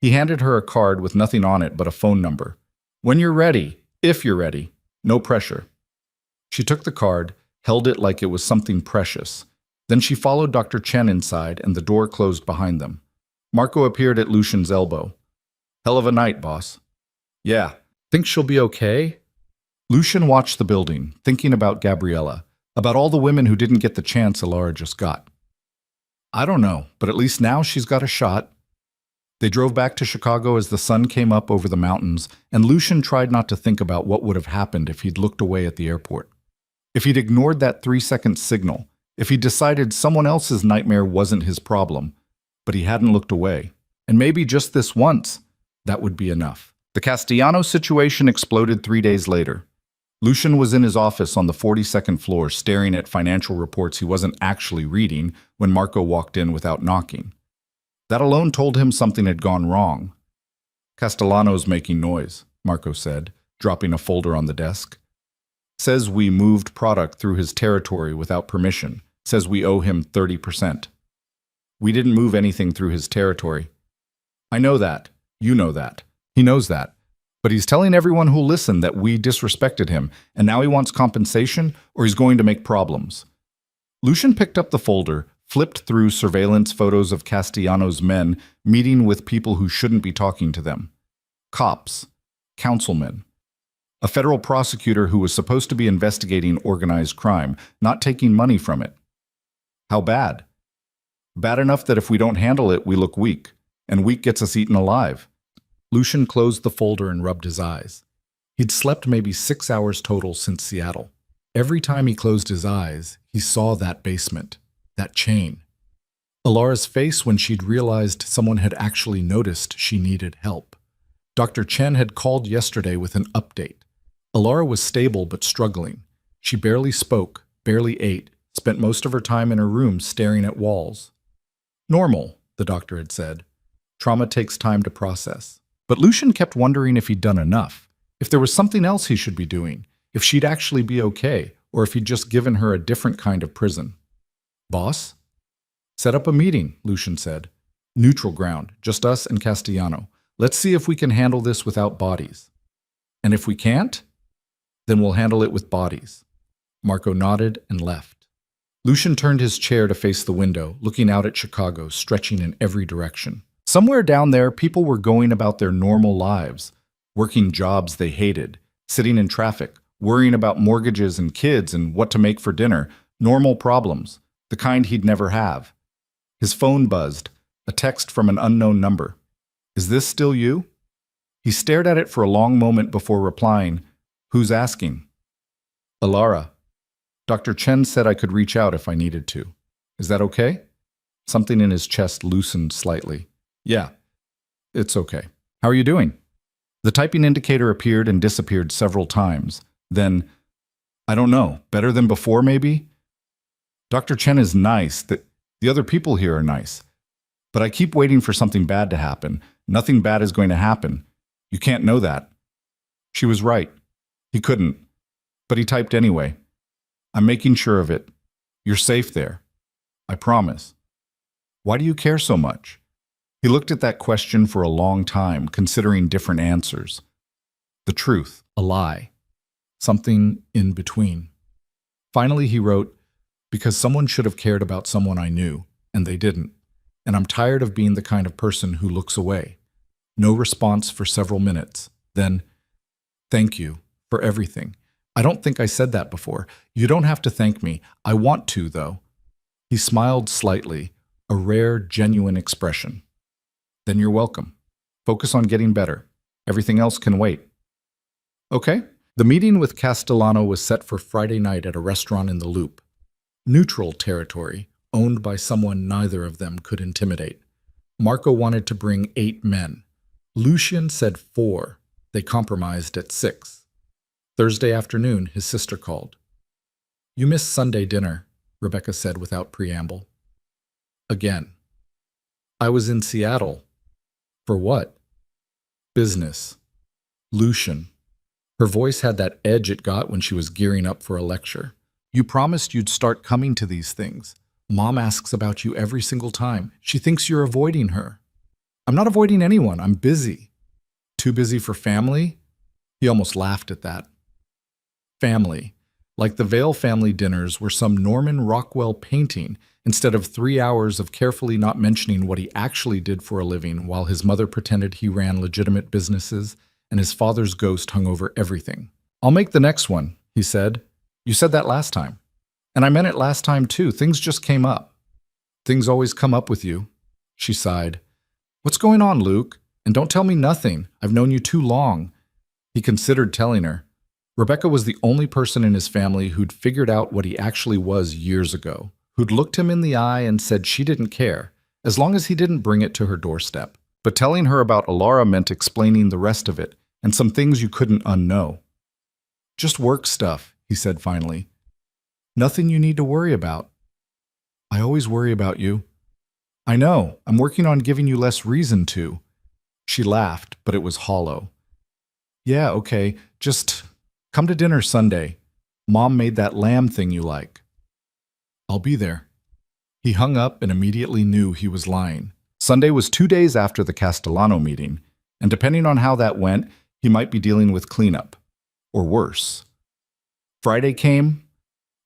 He handed her a card with nothing on it but a phone number. When you're ready, if you're ready, no pressure. She took the card, held it like it was something precious. Then she followed Dr. Chen inside and the door closed behind them. Marco appeared at Lucian's elbow. Hell of a night, boss. Yeah. Think she'll be okay? Lucian watched the building, thinking about Gabriella, about all the women who didn't get the chance Alara just got. I don't know, but at least now she's got a shot. They drove back to Chicago as the sun came up over the mountains, and Lucian tried not to think about what would have happened if he'd looked away at the airport. If he'd ignored that 3-second signal, if he'd decided someone else's nightmare wasn't his problem, but he hadn't looked away. And maybe just this once, that would be enough. The Castellano situation exploded 3 days later. Lucian was in his office on the 42nd floor staring at financial reports he wasn't actually reading when Marco walked in without knocking. That alone told him something had gone wrong. Castellano's making noise, Marco said, dropping a folder on the desk. Says we moved product through his territory without permission. Says we owe him 30%. We didn't move anything through his territory. I know that. You know that. He knows that. But he's telling everyone who'll listen that we disrespected him, and now he wants compensation, or he's going to make problems. Lucian picked up the folder, flipped through surveillance photos of Castellano's men meeting with people who shouldn't be talking to them. Cops. Councilmen. A federal prosecutor who was supposed to be investigating organized crime, not taking money from it. How bad? Bad enough that if we don't handle it, we look weak, and weak gets us eaten alive. Lucian closed the folder and rubbed his eyes. He'd slept maybe 6 hours total since Seattle. Every time he closed his eyes, he saw that basement, that chain. Alara's face when she'd realized someone had actually noticed she needed help. Dr. Chen had called yesterday with an update. Alara was stable but struggling. She barely spoke, barely ate, spent most of her time in her room staring at walls. Normal, the doctor had said. Trauma takes time to process. But Lucian kept wondering if he'd done enough, if there was something else he should be doing, if she'd actually be okay, or if he'd just given her a different kind of prison. Boss? Set up a meeting, Lucian said. Neutral ground, just us and Castellano. Let's see if we can handle this without bodies. And if we can't, then we'll handle it with bodies. Marco nodded and left. Lucian turned his chair to face the window, looking out at Chicago, stretching in every direction. Somewhere down there, people were going about their normal lives, working jobs they hated, sitting in traffic, worrying about mortgages and kids and what to make for dinner, normal problems, the kind he'd never have. His phone buzzed, a text from an unknown number. Is this still you? He stared at it for a long moment before replying, Who's asking? Alara. Dr. Chen said I could reach out if I needed to. Is that okay? Something in his chest loosened slightly. Yeah, it's okay. How are you doing? The typing indicator appeared and disappeared several times. Then, I don't know, better than before maybe? Dr. Chen is nice. The other people here are nice. But I keep waiting for something bad to happen. Nothing bad is going to happen. You can't know that. She was right. He couldn't. But he typed anyway. I'm making sure of it. You're safe there. I promise. Why do you care so much? He looked at that question for a long time, considering different answers. The truth, a lie, something in between. Finally, he wrote, because someone should have cared about someone I knew, and they didn't. And I'm tired of being the kind of person who looks away. No response for several minutes. Then, thank you for everything. I don't think I said that before. You don't have to thank me. I want to, though. He smiled slightly, a rare, genuine expression. Then you're welcome. Focus on getting better. Everything else can wait. Okay? The meeting with Castellano was set for Friday night at a restaurant in the Loop. Neutral territory, owned by someone neither of them could intimidate. Marco wanted to bring 8 men. Lucian said 4. They compromised at 6. Thursday afternoon, his sister called. You missed Sunday dinner, Rebecca said without preamble. Again. I was in Seattle. For what? Business. Lucian. Her voice had that edge it got when she was gearing up for a lecture. You promised you'd start coming to these things. Mom asks about you every single time. She thinks you're avoiding her. I'm not avoiding anyone. I'm busy. Too busy for family? He almost laughed at that. Family. Like the Vale family dinners were some Norman Rockwell painting instead of 3 hours of carefully not mentioning what he actually did for a living while his mother pretended he ran legitimate businesses and his father's ghost hung over everything. I'll make the next one, he said. You said that last time. And I meant it last time too. Things just came up. Things always come up with you. She sighed. What's going on, Luke? And don't tell me nothing. I've known you too long. He considered telling her. Rebecca was the only person in his family who'd figured out what he actually was years ago, who'd looked him in the eye and said she didn't care, as long as he didn't bring it to her doorstep. But telling her about Alara meant explaining the rest of it, and some things you couldn't unknow. Just work stuff, he said finally. Nothing you need to worry about. I always worry about you. I know, I'm working on giving you less reason to. She laughed, but it was hollow. Yeah, okay, just come to dinner Sunday. Mom made that lamb thing you like. I'll be there. He hung up and immediately knew he was lying. Sunday was 2 days after the Castellano meeting, and depending on how that went, he might be dealing with cleanup. Or worse. Friday came.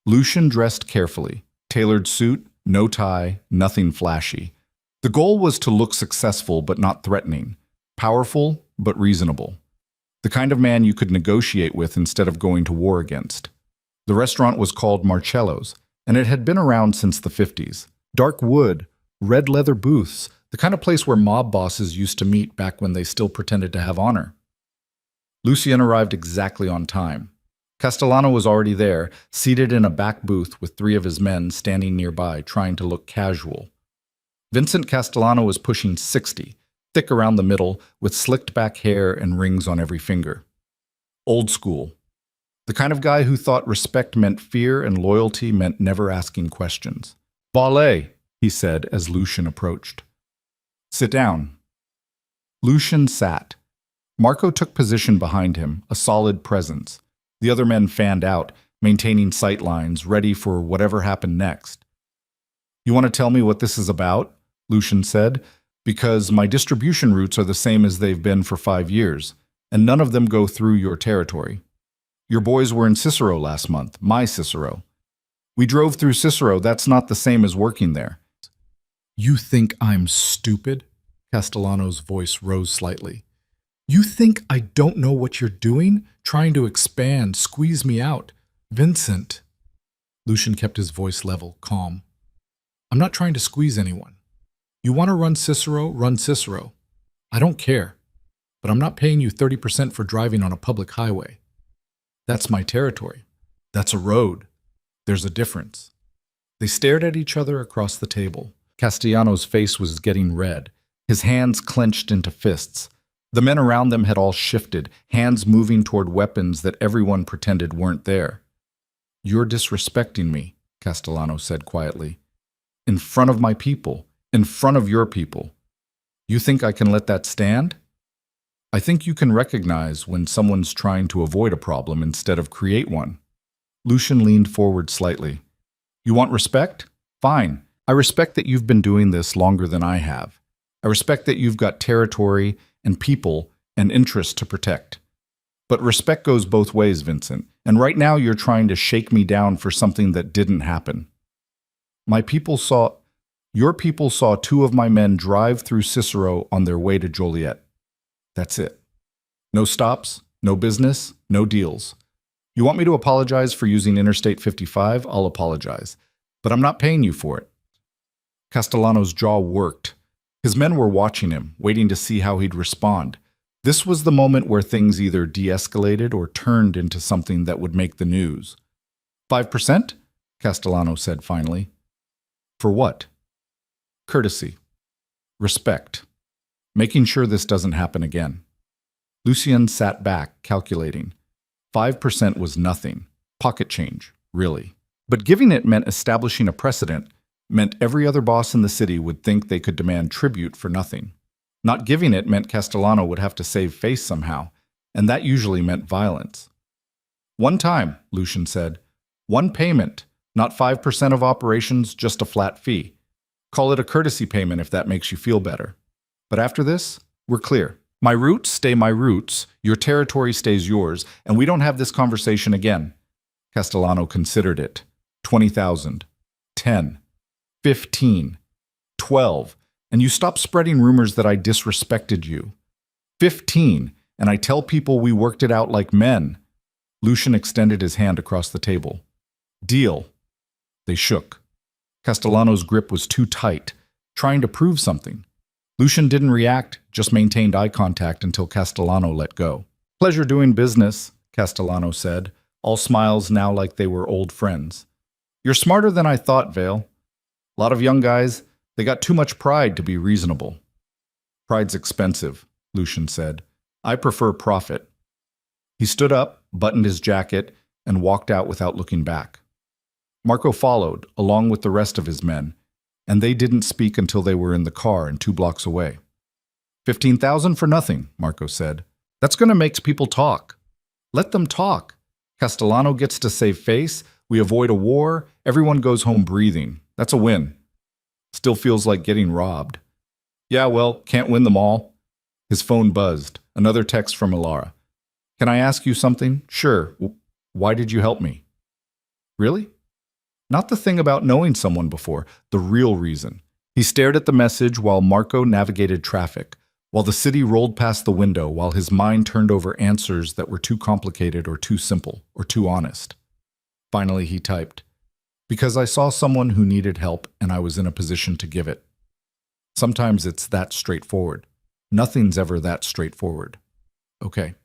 Lucian dressed carefully. Tailored suit, no tie, nothing flashy. The goal was to look successful but not threatening. Powerful but reasonable. The kind of man you could negotiate with instead of going to war against. The restaurant was called Marcello's, and it had been around since the 50s. Dark wood, red leather booths, the kind of place where mob bosses used to meet back when they still pretended to have honor. Lucien arrived exactly on time. Castellano was already there, seated in a back booth with 3 of his men standing nearby, trying to look casual. Vincent Castellano was pushing 60, thick around the middle, with slicked back hair and rings on every finger. Old school. The kind of guy who thought respect meant fear and loyalty meant never asking questions. Valet, he said as Lucian approached. Sit down. Lucian sat. Marco took position behind him, a solid presence. The other men fanned out, maintaining sight lines, ready for whatever happened next. You want to tell me what this is about? Lucian said. Because my distribution routes are the same as they've been for 5 years, and none of them go through your territory. Your boys were in Cicero last month, my Cicero. We drove through Cicero, that's not the same as working there. You think I'm stupid? Castellano's voice rose slightly. You think I don't know what you're doing? Trying to expand, squeeze me out. Vincent. Lucian kept his voice level, calm. I'm not trying to squeeze anyone. You want to run Cicero, run Cicero. I don't care. But I'm not paying you 30% for driving on a public highway. That's my territory. That's a road. There's a difference. They stared at each other across the table. Castellano's face was getting red, his hands clenched into fists. The men around them had all shifted, hands moving toward weapons that everyone pretended weren't there. You're disrespecting me, Castellano said quietly. In front of my people, in front of your people. You think I can let that stand? I think you can recognize when someone's trying to avoid a problem instead of create one. Lucian leaned forward slightly. You want respect? Fine. I respect that you've been doing this longer than I have. I respect that you've got territory and people and interests to protect. But respect goes both ways, Vincent, and right now you're trying to shake me down for something that didn't happen. Your people saw two of my men drive through Cicero on their way to Joliet. That's it. No stops, no business, no deals. You want me to apologize for using Interstate 55? I'll apologize. But I'm not paying you for it. Castellano's jaw worked. His men were watching him, waiting to see how he'd respond. This was the moment where things either de-escalated or turned into something that would make the news. 5%? Castellano said finally. For what? Courtesy. Respect. Making sure this doesn't happen again. Lucien sat back, calculating. 5% was nothing. Pocket change, really. But giving it meant establishing a precedent, meant every other boss in the city would think they could demand tribute for nothing. Not giving it meant Castellano would have to save face somehow, and that usually meant violence. One time, Lucian said. One payment, not 5% of operations, just a flat fee. Call it a courtesy payment if that makes you feel better. But after this, we're clear. My roots stay my roots, your territory stays yours, and we don't have this conversation again. Castellano considered it. 20,000. 10. 15. 12. And you stop spreading rumors that I disrespected you. 15. And I tell people we worked it out like men. Lucian extended his hand across the table. Deal. They shook. Castellano's grip was too tight, trying to prove something. Lucian didn't react, just maintained eye contact until Castellano let go. Pleasure doing business, Castellano said, all smiles now like they were old friends. You're smarter than I thought, Vale. A lot of young guys, they got too much pride to be reasonable. Pride's expensive, Lucian said. I prefer profit. He stood up, buttoned his jacket, and walked out without looking back. Marco followed, along with the rest of his men, and they didn't speak until they were in the car and 2 blocks away. 15,000 for nothing, Marco said. That's going to make people talk. Let them talk. Castellano gets to save face, we avoid a war, everyone goes home breathing. That's a win. Still feels like getting robbed. Yeah, well, can't win them all. His phone buzzed. Another text from Ilara. Can I ask you something? Sure. Why did you help me? Really? Not the thing about knowing someone before, the real reason. He stared at the message while Marco navigated traffic, while the city rolled past the window, while his mind turned over answers that were too complicated or too simple or too honest. Finally, he typed, because I saw someone who needed help and I was in a position to give it. Sometimes it's that straightforward. Nothing's ever that straightforward. Okay.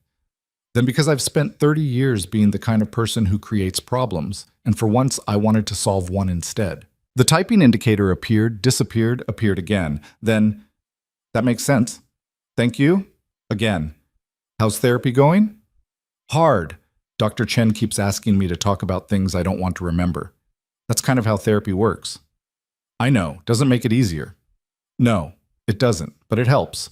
Then because I've spent 30 years being the kind of person who creates problems, and for once I wanted to solve one instead. The typing indicator appeared, disappeared, appeared again. Then, that makes sense. Thank you. Again. How's therapy going? Hard. Dr. Chen keeps asking me to talk about things I don't want to remember. That's kind of how therapy works. I know. Doesn't make it easier. No, it doesn't, but it helps.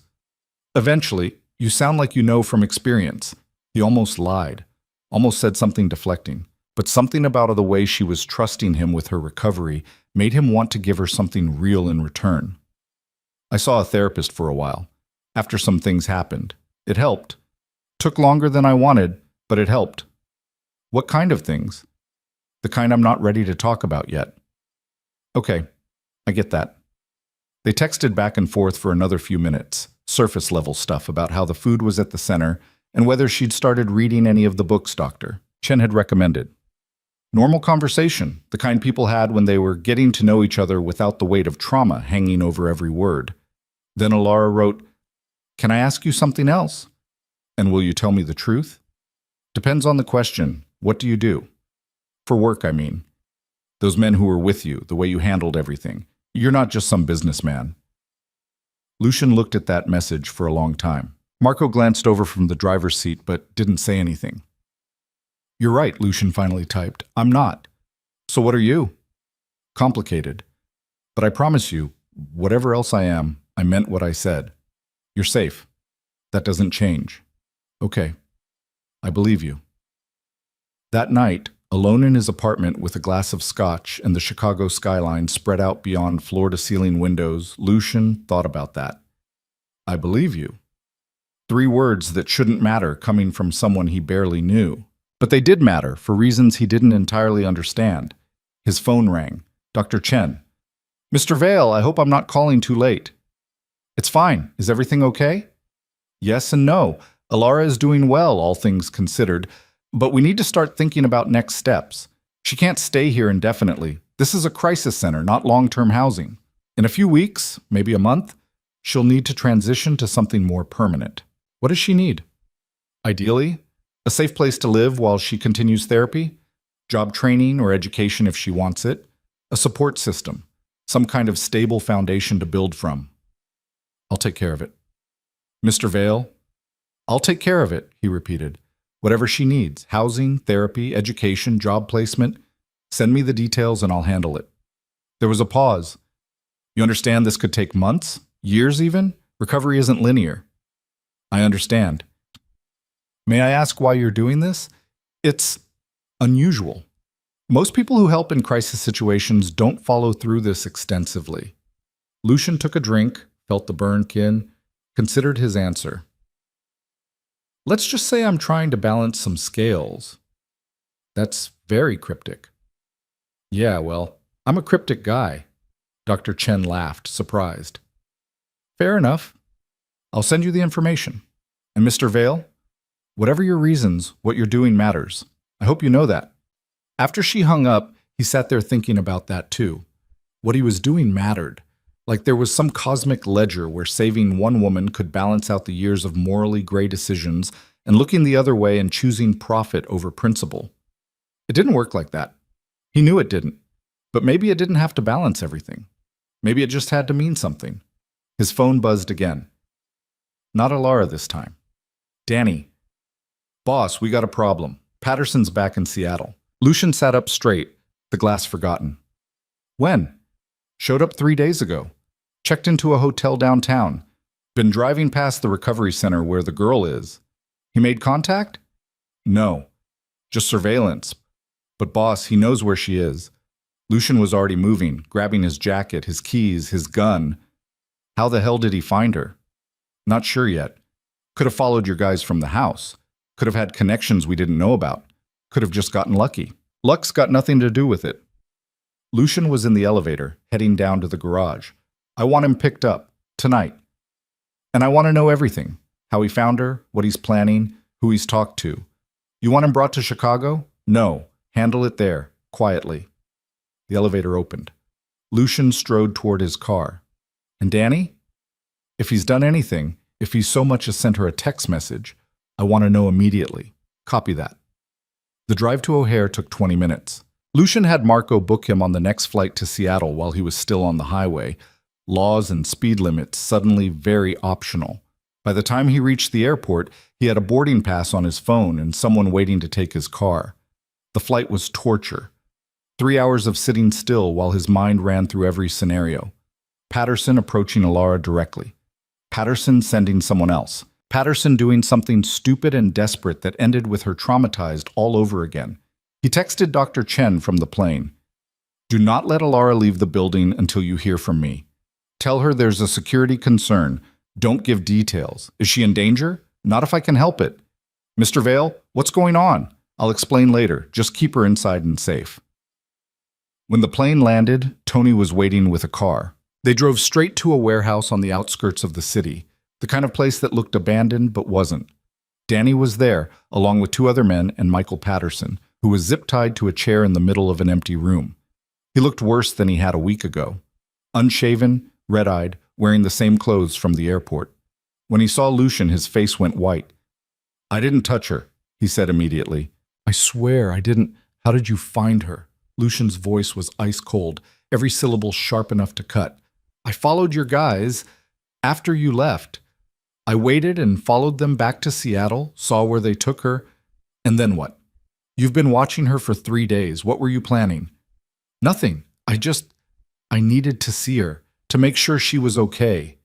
Eventually, you sound like you know from experience. He almost lied, almost said something deflecting, but something about the way she was trusting him with her recovery made him want to give her something real in return. I saw a therapist for a while. After some things happened. It helped. Took longer than I wanted, but it helped. What kind of things? The kind I'm not ready to talk about yet. Okay, I get that. They texted back and forth for another few minutes, surface-level stuff about how the food was at the center and whether she'd started reading any of the books Dr. Chen had recommended. Normal conversation, the kind people had when they were getting to know each other without the weight of trauma hanging over every word. Then Ilara wrote, Can I ask you something else? And will you tell me the truth? Depends on the question. What do you do? For work, I mean. Those men who were with you, the way you handled everything. You're not just some businessman. Lucian looked at that message for a long time. Marco glanced over from the driver's seat but didn't say anything. You're right, Lucian finally typed. I'm not. So what are you? Complicated. But I promise you, whatever else I am, I meant what I said. You're safe. That doesn't change. Okay, I believe you. That night, alone in his apartment with a glass of scotch and the Chicago skyline spread out beyond floor-to-ceiling windows, Lucian thought about that. I believe you. 3 words that shouldn't matter coming from someone he barely knew. But they did matter for reasons he didn't entirely understand. His phone rang. Dr. Chen. Mr. Vale, I hope I'm not calling too late. It's fine. Is everything okay? Yes and no. Alara is doing well, all things considered, but we need to start thinking about next steps. She can't stay here indefinitely. This is a crisis center, not long-term housing. In a few weeks, maybe a month, she'll need to transition to something more permanent. What does she need? Ideally, a safe place to live while she continues therapy, job training or education if she wants it, a support system, some kind of stable foundation to build from. I'll take care of it. Mr. Vale, I'll take care of it, he repeated. Whatever she needs, housing, therapy, education, job placement, send me the details and I'll handle it. There was a pause. You understand this could take months, years even? Recovery isn't linear. I understand. May I ask why you're doing this? It's unusual. Most people who help in crisis situations don't follow through this extensively. Lucian took a drink, felt the burn kin, considered his answer. Let's just say I'm trying to balance some scales. That's very cryptic. Yeah, well, I'm a cryptic guy. Dr. Chen laughed, surprised. Fair enough. I'll send you the information. And Mr. Vale, whatever your reasons, what you're doing matters. I hope you know that. After she hung up, he sat there thinking about that too. What he was doing mattered. Like there was some cosmic ledger where saving one woman could balance out the years of morally gray decisions and looking the other way and choosing profit over principle. It didn't work like that. He knew it didn't. But maybe it didn't have to balance everything. Maybe it just had to mean something. His phone buzzed again. Not Alara this time. Danny. Boss, we got a problem. Patterson's back in Seattle. Lucian sat up straight, the glass forgotten. When? Showed up 3 days ago. Checked into a hotel downtown. Been driving past the recovery center where the girl is. He made contact? No. Just surveillance. But boss, he knows where she is. Lucian was already moving, grabbing his jacket, his keys, his gun. How the hell did he find her? Not sure yet. Could have followed your guys from the house. Could have had connections we didn't know about. Could have just gotten lucky. Luck's got nothing to do with it. Lucian was in the elevator, heading down to the garage. I want him picked up, tonight. And I want to know everything. How he found her, what he's planning, who he's talked to. You want him brought to Chicago? No. Handle it there, quietly. The elevator opened. Lucian strode toward his car. And Danny? If he's done anything, if he's so much as sent her a text message, I want to know immediately. Copy that. The drive to O'Hare took 20 minutes. Lucian had Marco book him on the next flight to Seattle while he was still on the highway. Laws and speed limits suddenly very optional. By the time he reached the airport, he had a boarding pass on his phone and someone waiting to take his car. The flight was torture. 3 hours of sitting still while his mind ran through every scenario. Patterson approaching Alara directly. Patterson sending someone else. Patterson doing something stupid and desperate that ended with her traumatized all over again. He texted Dr. Chen from the plane. Do not let Alara leave the building until you hear from me. Tell her there's a security concern. Don't give details. Is she in danger? Not if I can help it. Mr. Vale, what's going on? I'll explain later. Just keep her inside and safe. When the plane landed, Tony was waiting with a car. They drove straight to a warehouse on the outskirts of the city, the kind of place that looked abandoned but wasn't. Danny was there, along with 2 other men and Michael Patterson, who was zip-tied to a chair in the middle of an empty room. He looked worse than he had a week ago. Unshaven, red-eyed, wearing the same clothes from the airport. When he saw Lucian, his face went white. I didn't touch her, he said immediately. I swear I didn't. How did you find her? Lucian's voice was ice cold, every syllable sharp enough to cut. I followed your guys after you left. I waited and followed them back to Seattle, saw where they took her, and then what? You've been watching her for 3 days. What were you planning? Nothing. I needed to see her, to make sure she was okay.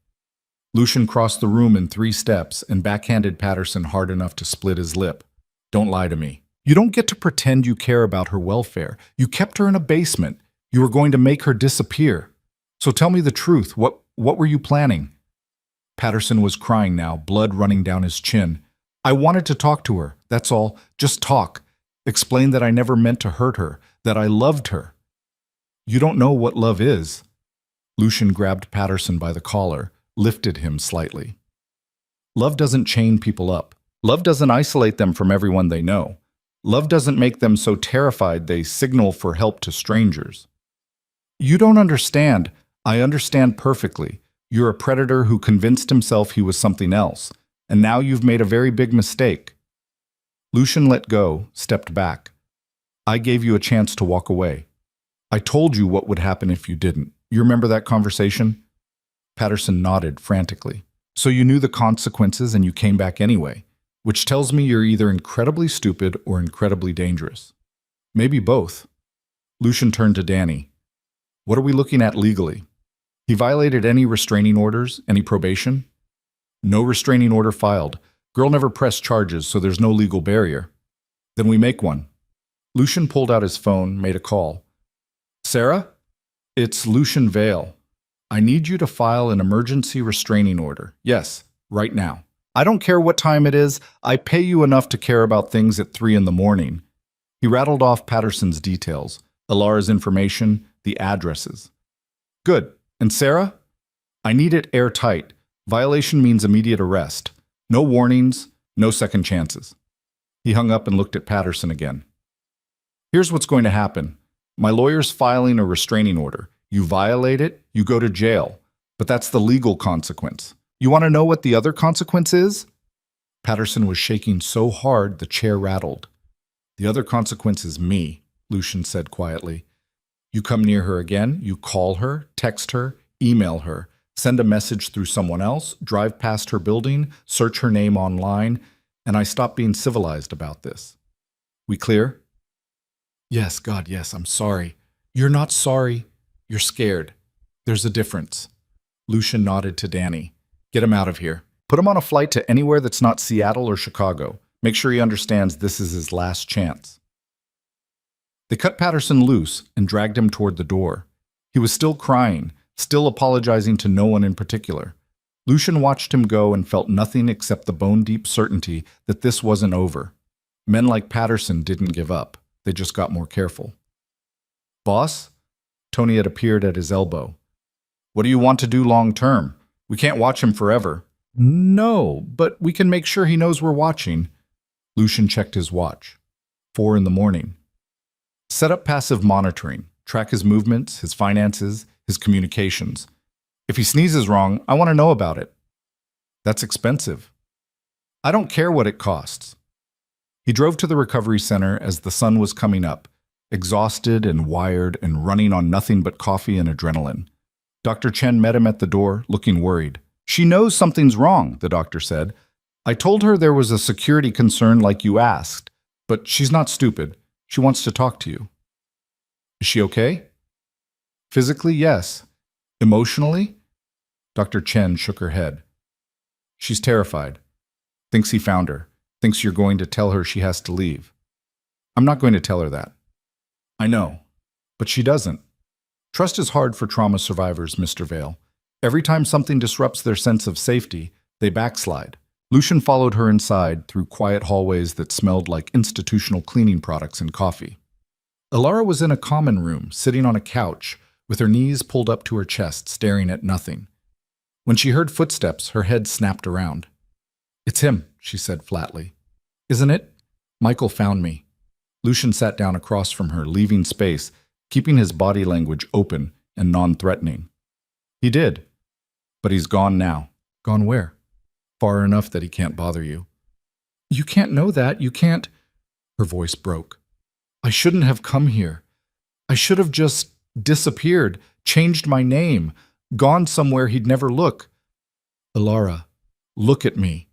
Lucian crossed the room in 3 steps and backhanded Patterson hard enough to split his lip. Don't lie to me. You don't get to pretend you care about her welfare. You kept her in a basement. You were going to make her disappear. So tell me the truth. What were you planning? Patterson was crying now, blood running down his chin. I wanted to talk to her, that's all. Just talk. Explain that I never meant to hurt her, that I loved her. You don't know what love is. Lucian grabbed Patterson by the collar, lifted him slightly. Love doesn't chain people up. Love doesn't isolate them from everyone they know. Love doesn't make them so terrified they signal for help to strangers. You don't understand. I understand perfectly. You're a predator who convinced himself he was something else, and now you've made a very big mistake. Lucian let go, stepped back. I gave you a chance to walk away. I told you what would happen if you didn't. You remember that conversation? Patterson nodded frantically. So you knew the consequences and you came back anyway, which tells me you're either incredibly stupid or incredibly dangerous. Maybe both. Lucian turned to Danny. What are we looking at legally? He violated any restraining orders, any probation? No restraining order filed. Girl never pressed charges, so there's no legal barrier. Then we make one. Lucian pulled out his phone, made a call. Sarah? It's Lucian Vale. I need you to file an emergency restraining order. Yes, right now. I don't care what time it is. I pay you enough to care about things at 3 in the morning. He rattled off Patterson's details, Alara's information, the addresses. Good. And Sarah? I need it airtight. Violation means immediate arrest. No warnings, no second chances. He hung up and looked at Patterson again. Here's what's going to happen. My lawyer's filing a restraining order. You violate it, you go to jail. But that's the legal consequence. You want to know what the other consequence is? Patterson was shaking so hard the chair rattled. The other consequence is me, Lucian said quietly. You come near her again, you call her, text her, email her, send a message through someone else, drive past her building, search her name online, and I stop being civilized about this. We clear? Yes, God, yes, I'm sorry. You're not sorry. You're scared. There's a difference. Lucian nodded to Danny. Get him out of here. Put him on a flight to anywhere that's not Seattle or Chicago. Make sure he understands this is his last chance. They cut Patterson loose and dragged him toward the door. He was still crying, still apologizing to no one in particular. Lucian watched him go and felt nothing except the bone-deep certainty that this wasn't over. Men like Patterson didn't give up. They just got more careful. Boss? Tony had appeared at his elbow. What do you want to do long-term? We can't watch him forever. No, but we can make sure he knows we're watching. Lucian checked his watch. 4 in the morning. Set up passive monitoring. Track his movements, his finances, his communications. If he sneezes wrong, I want to know about it. That's expensive. I don't care what it costs. He drove to the recovery center as the sun was coming up, exhausted and wired and running on nothing but coffee and adrenaline. Dr. Chen met him at the door, looking worried. She knows something's wrong, the doctor said. I told her there was a security concern like you asked, but she's not stupid. She wants to talk to you. Is she okay? Physically, yes. Emotionally? Dr. Chen shook her head. She's terrified. Thinks he found her. Thinks you're going to tell her she has to leave. I'm not going to tell her that. I know, but she doesn't. Trust is hard for trauma survivors, Mr. Vale. Every time something disrupts their sense of safety, they backslide. Lucian followed her inside through quiet hallways that smelled like institutional cleaning products and coffee. Alara was in a common room, sitting on a couch, with her knees pulled up to her chest, staring at nothing. When she heard footsteps, her head snapped around. It's him, she said flatly. Isn't it? Michael found me. Lucian sat down across from her, leaving space, keeping his body language open and non-threatening. He did. But he's gone now. Gone where? Far enough that he can't bother you. You can't know that. You can't. Her voice broke. I shouldn't have come here. I should have just disappeared, changed my name, gone somewhere he'd never look. Alara, look at me.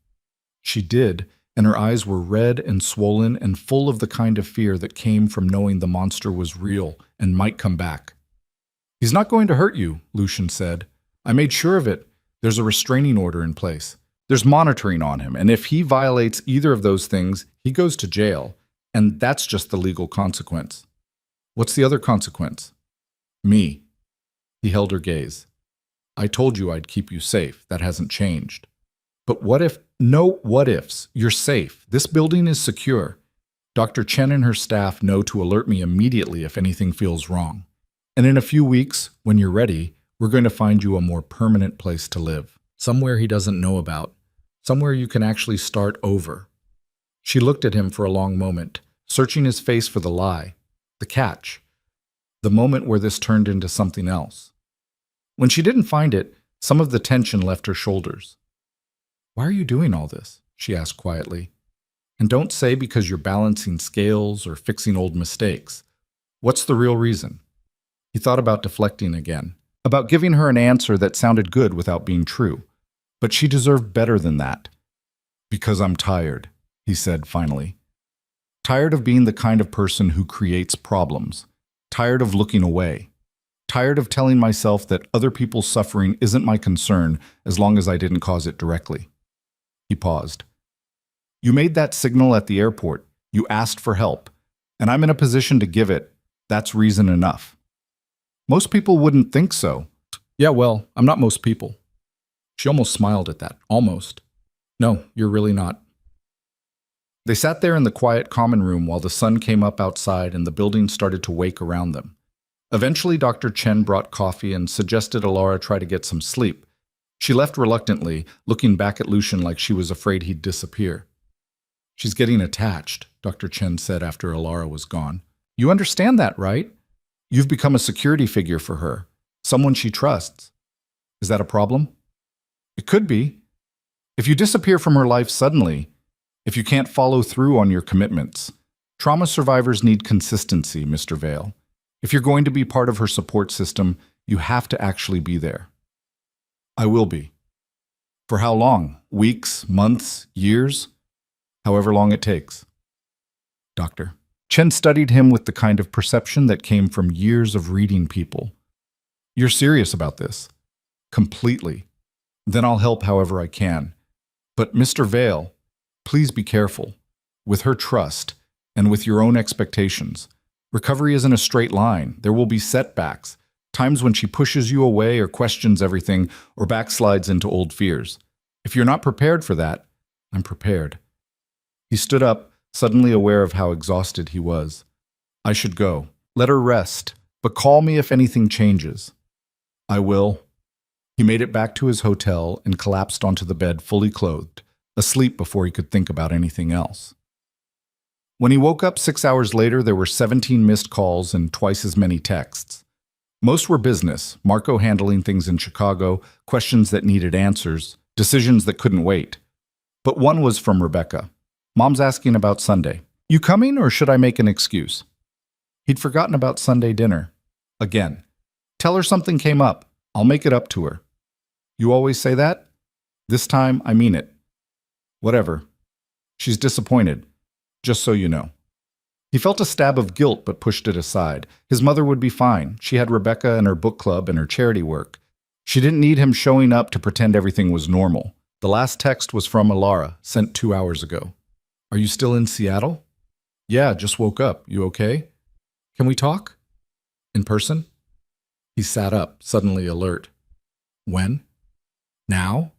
She did, and her eyes were red and swollen and full of the kind of fear that came from knowing the monster was real and might come back. He's not going to hurt you, Lucian said. I made sure of it. There's a restraining order in place. There's monitoring on him, and if he violates either of those things, he goes to jail, and that's just the legal consequence. What's the other consequence? Me. He held her gaze. I told you I'd keep you safe. That hasn't changed. But what if? No what ifs. You're safe. This building is secure. Dr. Chen and her staff know to alert me immediately if anything feels wrong. And in a few weeks, when you're ready, we're going to find you a more permanent place to live. Somewhere he doesn't know about. Somewhere you can actually start over. She looked at him for a long moment, searching his face for the lie, the catch, the moment where this turned into something else. When she didn't find it, some of the tension left her shoulders. Why are you doing all this? She asked quietly. And don't say because you're balancing scales or fixing old mistakes. What's the real reason? He thought about deflecting again, about giving her an answer that sounded good without being true. But she deserved better than that. Because I'm tired, he said finally. Tired of being the kind of person who creates problems. Tired of looking away. Tired of telling myself that other people's suffering isn't my concern as long as I didn't cause it directly. He paused. You made that signal at the airport. You asked for help. And I'm in a position to give it. That's reason enough. Most people wouldn't think so. Yeah, well, I'm not most people. She almost smiled at that. Almost. No, you're really not. They sat there in the quiet common room while the sun came up outside and the building started to wake around them. Eventually, Dr. Chen brought coffee and suggested Alara try to get some sleep. She left reluctantly, looking back at Lucian like she was afraid he'd disappear. She's getting attached, Dr. Chen said after Alara was gone. You understand that, right? You've become a security figure for her, someone she trusts. Is that a problem? It could be. If you disappear from her life suddenly, if you can't follow through on your commitments, trauma survivors need consistency, Mr. Vale. If you're going to be part of her support system, you have to actually be there. I will be. For how long? Weeks, months, years? However long it takes. Doctor. Chen studied him with the kind of perception that came from years of reading people. You're serious about this? Completely. Then I'll help however I can. But Mr. Vale, please be careful. With her trust, and with your own expectations. Recovery isn't a straight line. There will be setbacks, times when she pushes you away or questions everything or backslides into old fears. If you're not prepared for that, I'm prepared. He stood up, suddenly aware of how exhausted he was. I should go. Let her rest, but call me if anything changes. I will. He made it back to his hotel and collapsed onto the bed fully clothed, asleep before he could think about anything else. When he woke up 6 hours later, there were 17 missed calls and twice as many texts. Most were business, Marco handling things in Chicago, questions that needed answers, decisions that couldn't wait. But one was from Rebecca. Mom's asking about Sunday. You coming or should I make an excuse? He'd forgotten about Sunday dinner. Again. Tell her something came up. I'll make it up to her. You always say that? This time, I mean it. Whatever. She's disappointed. Just so you know. He felt a stab of guilt but pushed it aside. His mother would be fine. She had Rebecca and her book club and her charity work. She didn't need him showing up to pretend everything was normal. The last text was from Alara, sent 2 hours ago. Are you still in Seattle? Yeah, just woke up. You okay? Can we talk? In person? He sat up, suddenly alert. When? Now?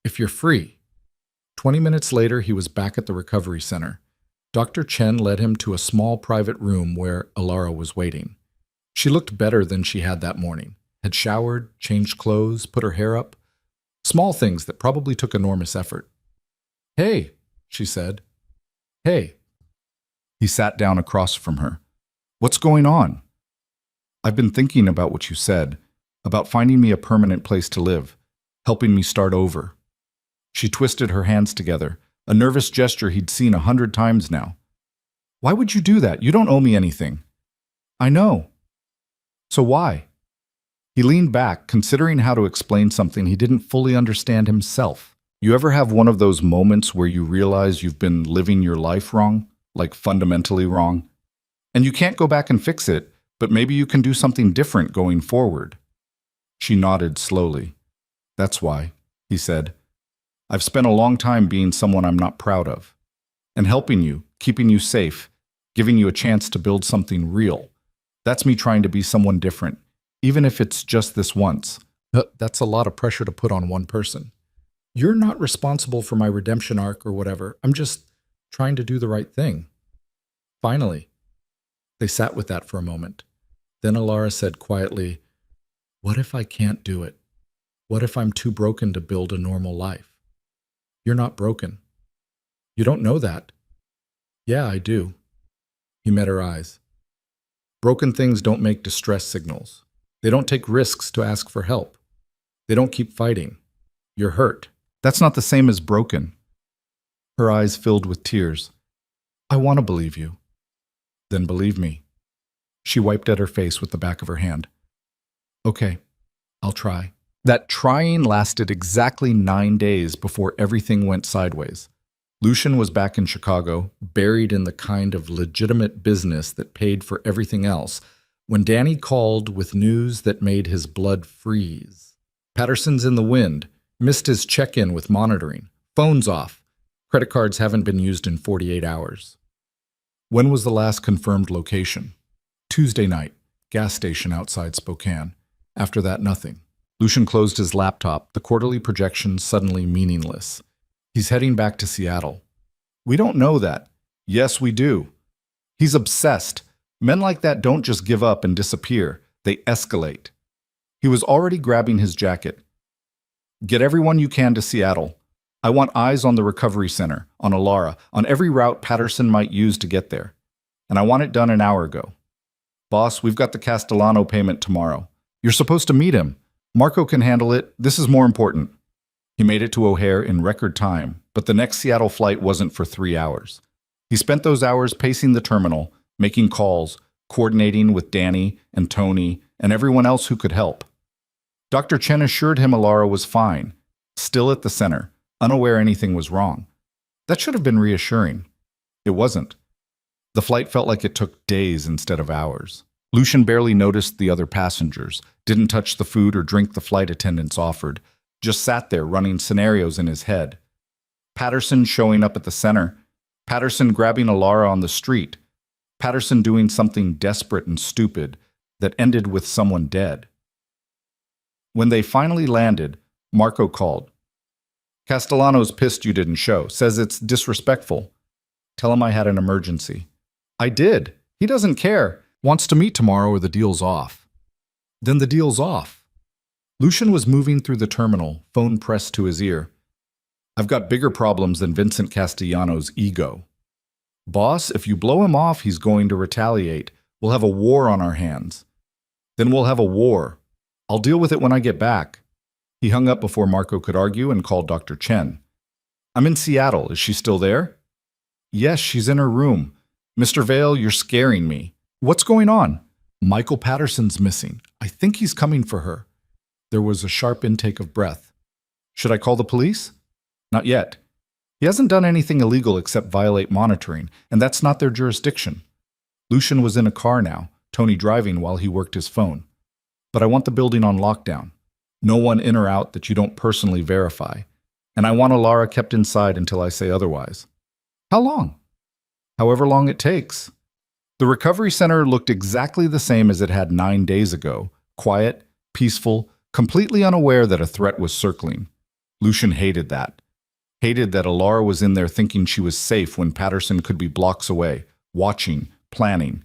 If you're free. 20 minutes later, he was back at the recovery center. Dr. Chen led him to a small private room where Alara was waiting. She looked better than she had that morning. Had showered, changed clothes, put her hair up. Small things that probably took enormous effort. Hey, she said. Hey. He sat down across from her. What's going on? I've been thinking about what you said, about finding me a permanent place to live, helping me start over. She twisted her hands together, a nervous gesture he'd seen 100 times now. Why would you do that? You don't owe me anything. I know. So why? He leaned back, considering how to explain something he didn't fully understand himself. You ever have one of those moments where you realize you've been living your life wrong, like fundamentally wrong? And you can't go back and fix it, but maybe you can do something different going forward. She nodded slowly. That's why, he said. I've spent a long time being someone I'm not proud of. And helping you, keeping you safe, giving you a chance to build something real. That's me trying to be someone different, even if it's just this once. That's a lot of pressure to put on one person. You're not responsible for my redemption arc or whatever. I'm just trying to do the right thing. Finally, they sat with that for a moment. Then Alara said quietly, "What if I can't do it? What if I'm too broken to build a normal life?" "You're not broken." "You don't know that." "Yeah, I do." He met her eyes. Broken things don't make distress signals. They don't take risks to ask for help. They don't keep fighting. You're hurt. That's not the same as broken. Her eyes filled with tears. "I want to believe you." "Then believe me." She wiped at her face with the back of her hand. "Okay, I'll try." That trying lasted exactly 9 days before everything went sideways. Lucian was back in Chicago, buried in the kind of legitimate business that paid for everything else, when Danny called with news that made his blood freeze. Patterson's in the wind, missed his check-in with monitoring, phone's off, credit cards haven't been used in 48 hours. When was the last confirmed location? Tuesday night, gas station outside Spokane. After that, nothing. Lucian closed his laptop, the quarterly projection suddenly meaningless. He's heading back to Seattle. We don't know that. Yes, we do. He's obsessed. Men like that don't just give up and disappear. They escalate. He was already grabbing his jacket. Get everyone you can to Seattle. I want eyes on the recovery center, on Alara, on every route Patterson might use to get there. And I want it done an hour ago. Boss, we've got the Castellano payment tomorrow. You're supposed to meet him. Marco can handle it. This is more important. He made it to O'Hare in record time, but the next Seattle flight wasn't for 3 hours. He spent those hours pacing the terminal, making calls, coordinating with Danny and Tony and everyone else who could help. Dr. Chen assured him Alara was fine, still at the center, unaware anything was wrong. That should have been reassuring. It wasn't. The flight felt like it took days instead of hours. Lucian barely noticed the other passengers, didn't touch the food or drink the flight attendants offered, just sat there running scenarios in his head. Patterson showing up at the center, Patterson grabbing Alara on the street, Patterson doing something desperate and stupid that ended with someone dead. When they finally landed, Marco called. Castellano's pissed you didn't show, says it's disrespectful. Tell him I had an emergency. I did. He doesn't care. Wants to meet tomorrow or the deal's off. Then the deal's off. Lucian was moving through the terminal, phone pressed to his ear. I've got bigger problems than Vincent Castellano's ego. Boss, if you blow him off, he's going to retaliate. We'll have a war on our hands. Then we'll have a war. I'll deal with it when I get back. He hung up before Marco could argue and called Dr. Chen. I'm in Seattle. Is she still there? Yes, she's in her room. Mr. Vale, you're scaring me. What's going on? Michael Patterson's missing. I think he's coming for her. There was a sharp intake of breath. Should I call the police? Not yet. He hasn't done anything illegal except violate monitoring, and that's not their jurisdiction. Lucian was in a car now, Tony driving while he worked his phone. But I want the building on lockdown. No one in or out that you don't personally verify. And I want Alara kept inside until I say otherwise. How long? However long it takes. The recovery center looked exactly the same as it had 9 days ago. Quiet, peaceful, completely unaware that a threat was circling. Lucian hated that. Hated that Alara was in there thinking she was safe when Patterson could be blocks away, watching, planning.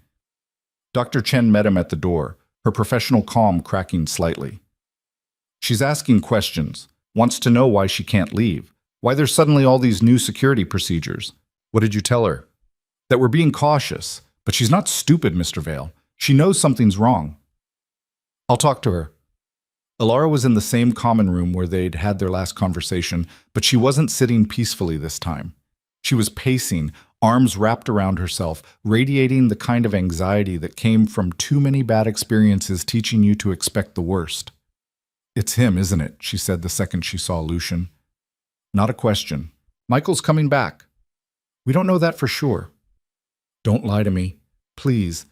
Dr. Chen met him at the door, her professional calm cracking slightly. She's asking questions, wants to know why she can't leave, why there's suddenly all these new security procedures. What did you tell her? That we're being cautious, but she's not stupid, Mr. Vale. She knows something's wrong. I'll talk to her. Alara was in the same common room where they'd had their last conversation, but she wasn't sitting peacefully this time. She was pacing, arms wrapped around herself, radiating the kind of anxiety that came from too many bad experiences teaching you to expect the worst. It's him, isn't it? She said the second she saw Lucian. Not a question. Michael's coming back. We don't know that for sure. Don't lie to me. Please.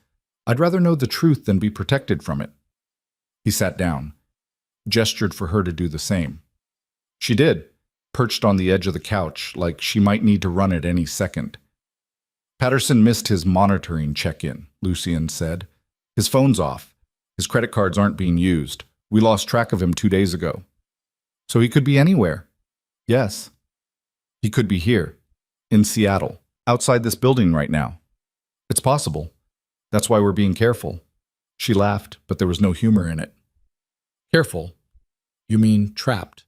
I'd rather know the truth than be protected from it. He sat down, gestured for her to do the same. She did, perched on the edge of the couch, like she might need to run at any second. Patterson missed his monitoring check-in, Lucian said. His phone's off. His credit cards aren't being used. We lost track of him 2 days ago. So he could be anywhere. Yes. He could be here, in Seattle, outside this building right now. It's possible. That's why we're being careful. She laughed, but there was no humor in it. Careful? You mean trapped?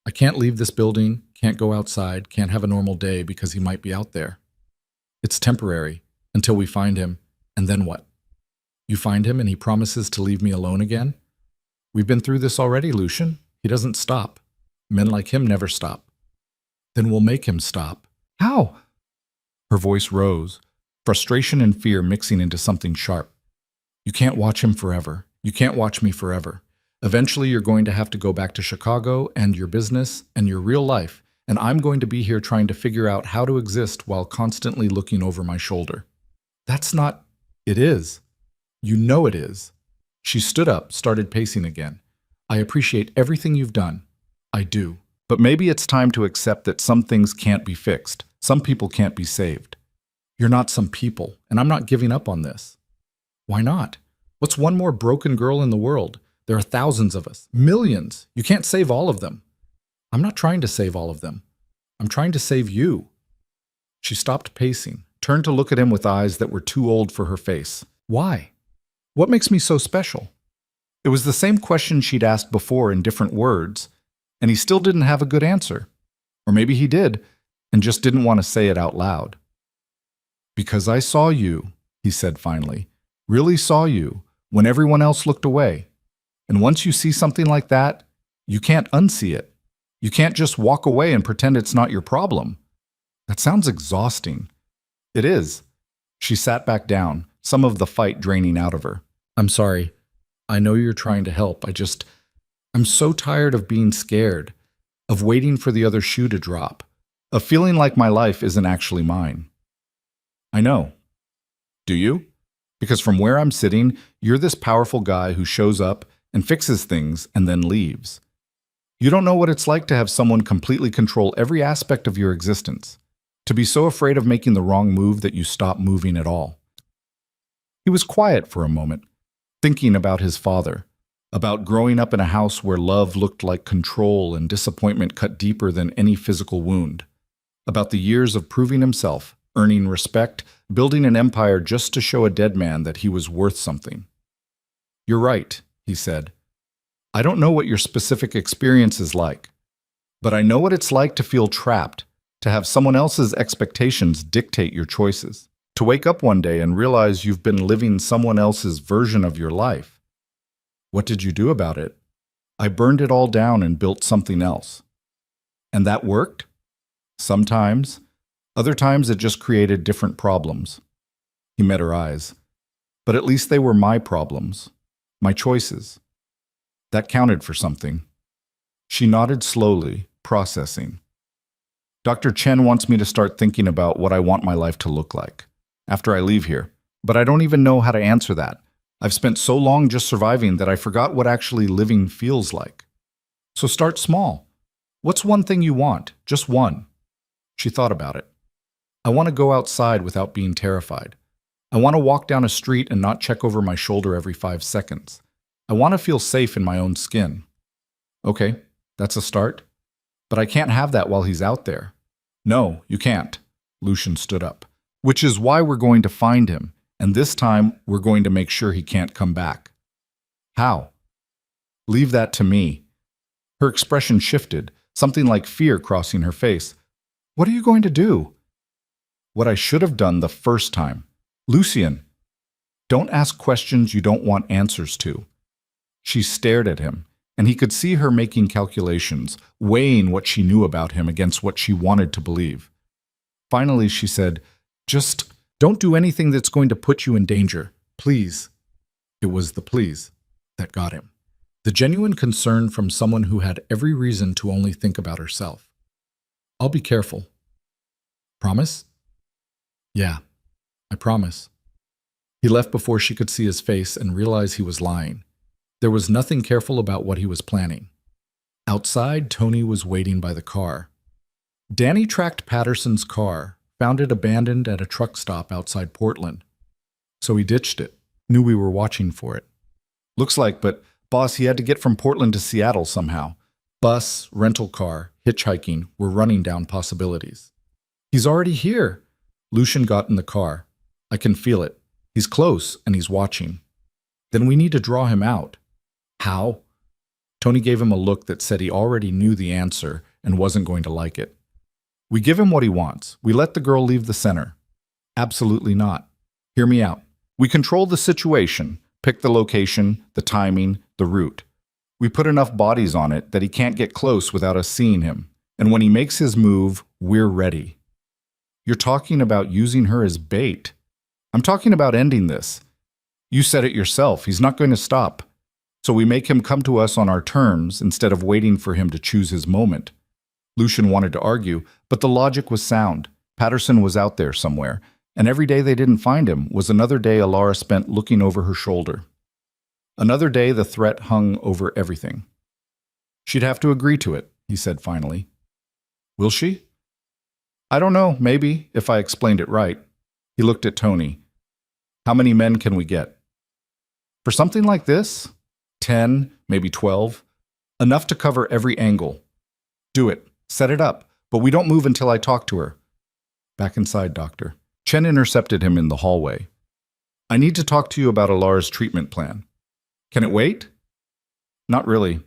I can't leave this building, can't go outside, can't have a normal day because he might be out there. It's temporary, until we find him, and then what? You find him and he promises to leave me alone again? We've been through this already, Lucian. He doesn't stop. Men like him never stop. Then we'll make him stop. How? Her voice rose, frustration and fear mixing into something sharp. You can't watch him forever. You can't watch me forever. Eventually you're going to have to go back to Chicago and your business and your real life, and I'm going to be here trying to figure out how to exist while constantly looking over my shoulder. That's not... It is. You know it is. She stood up, started pacing again. I appreciate everything you've done. I do. But maybe it's time to accept that some things can't be fixed. Some people can't be saved. You're not some people, and I'm not giving up on this. Why not? What's one more broken girl in the world? There are thousands of us. Millions. You can't save all of them. I'm not trying to save all of them. I'm trying to save you. She stopped pacing, turned to look at him with eyes that were too old for her face. Why? What makes me so special? It was the same question she'd asked before in different words, and he still didn't have a good answer. Or maybe he did, and just didn't want to say it out loud. Because I saw you, he said finally, really saw you, when everyone else looked away. And once you see something like that, you can't unsee it. You can't just walk away and pretend it's not your problem. That sounds exhausting. It is. She sat back down, some of the fight draining out of her. I'm sorry. I know you're trying to help. I'm so tired of being scared, of waiting for the other shoe to drop, of feeling like my life isn't actually mine. I know. Do you? Because from where I'm sitting, you're this powerful guy who shows up and fixes things and then leaves. You don't know what it's like to have someone completely control every aspect of your existence, to be so afraid of making the wrong move that you stop moving at all. He was quiet for a moment, thinking about his father, about growing up in a house where love looked like control and disappointment cut deeper than any physical wound, about the years of proving himself, earning respect, building an empire just to show a dead man that he was worth something. You're right, he said. I don't know what your specific experience is like, but I know what it's like to feel trapped, to have someone else's expectations dictate your choices, to wake up one day and realize you've been living someone else's version of your life. What did you do about it? I burned it all down and built something else. And that worked? Sometimes. Other times it just created different problems. He met her eyes. But at least they were my problems, my choices. That counted for something. She nodded slowly, processing. Dr. Chen wants me to start thinking about what I want my life to look like after I leave here, but I don't even know how to answer that. I've spent so long just surviving that I forgot what actually living feels like. So start small. What's one thing you want? Just one. She thought about it. I want to go outside without being terrified. I want to walk down a street and not check over my shoulder every 5 seconds. I want to feel safe in my own skin. Okay, that's a start. But I can't have that while he's out there. No, you can't. Lucian stood up. Which is why we're going to find him, and this time we're going to make sure he can't come back. How? Leave that to me. Her expression shifted, something like fear crossing her face. What are you going to do? What I should have done the first time. Lucian, don't ask questions you don't want answers to. She stared at him, and he could see her making calculations, weighing what she knew about him against what she wanted to believe. Finally, she said, just don't do anything that's going to put you in danger. Please. It was the please that got him. The genuine concern from someone who had every reason to only think about herself. I'll be careful. Promise? Yeah, I promise. He left before she could see his face and realize he was lying. There was nothing careful about what he was planning. Outside, Tony was waiting by the car. Danny tracked Patterson's car, found it abandoned at a truck stop outside Portland. So he ditched it, knew we were watching for it. Looks like, but boss, he had to get from Portland to Seattle somehow. Bus, rental car, hitchhiking were running down possibilities. He's already here. Lucian got in the car. I can feel it. He's close and he's watching. Then we need to draw him out. How? Tony gave him a look that said he already knew the answer and wasn't going to like it. We give him what he wants. We let the girl leave the center. Absolutely not. Hear me out. We control the situation, pick the location, the timing, the route. We put enough bodies on it that he can't get close without us seeing him. And when he makes his move, we're ready. You're talking about using her as bait. I'm talking about ending this. You said it yourself. He's not going to stop. So we make him come to us on our terms instead of waiting for him to choose his moment. Lucian wanted to argue, but the logic was sound. Patterson was out there somewhere, and every day they didn't find him was another day Alara spent looking over her shoulder. Another day the threat hung over everything. She'd have to agree to it, he said finally. Will she? I don't know, maybe, if I explained it right. He looked at Tony. How many men can we get? For something like this? 10, maybe 12. Enough to cover every angle. Do it. Set it up. But we don't move until I talk to her. Back inside, Doctor. Chen intercepted him in the hallway. I need to talk to you about Alara's treatment plan. Can it wait? Not really.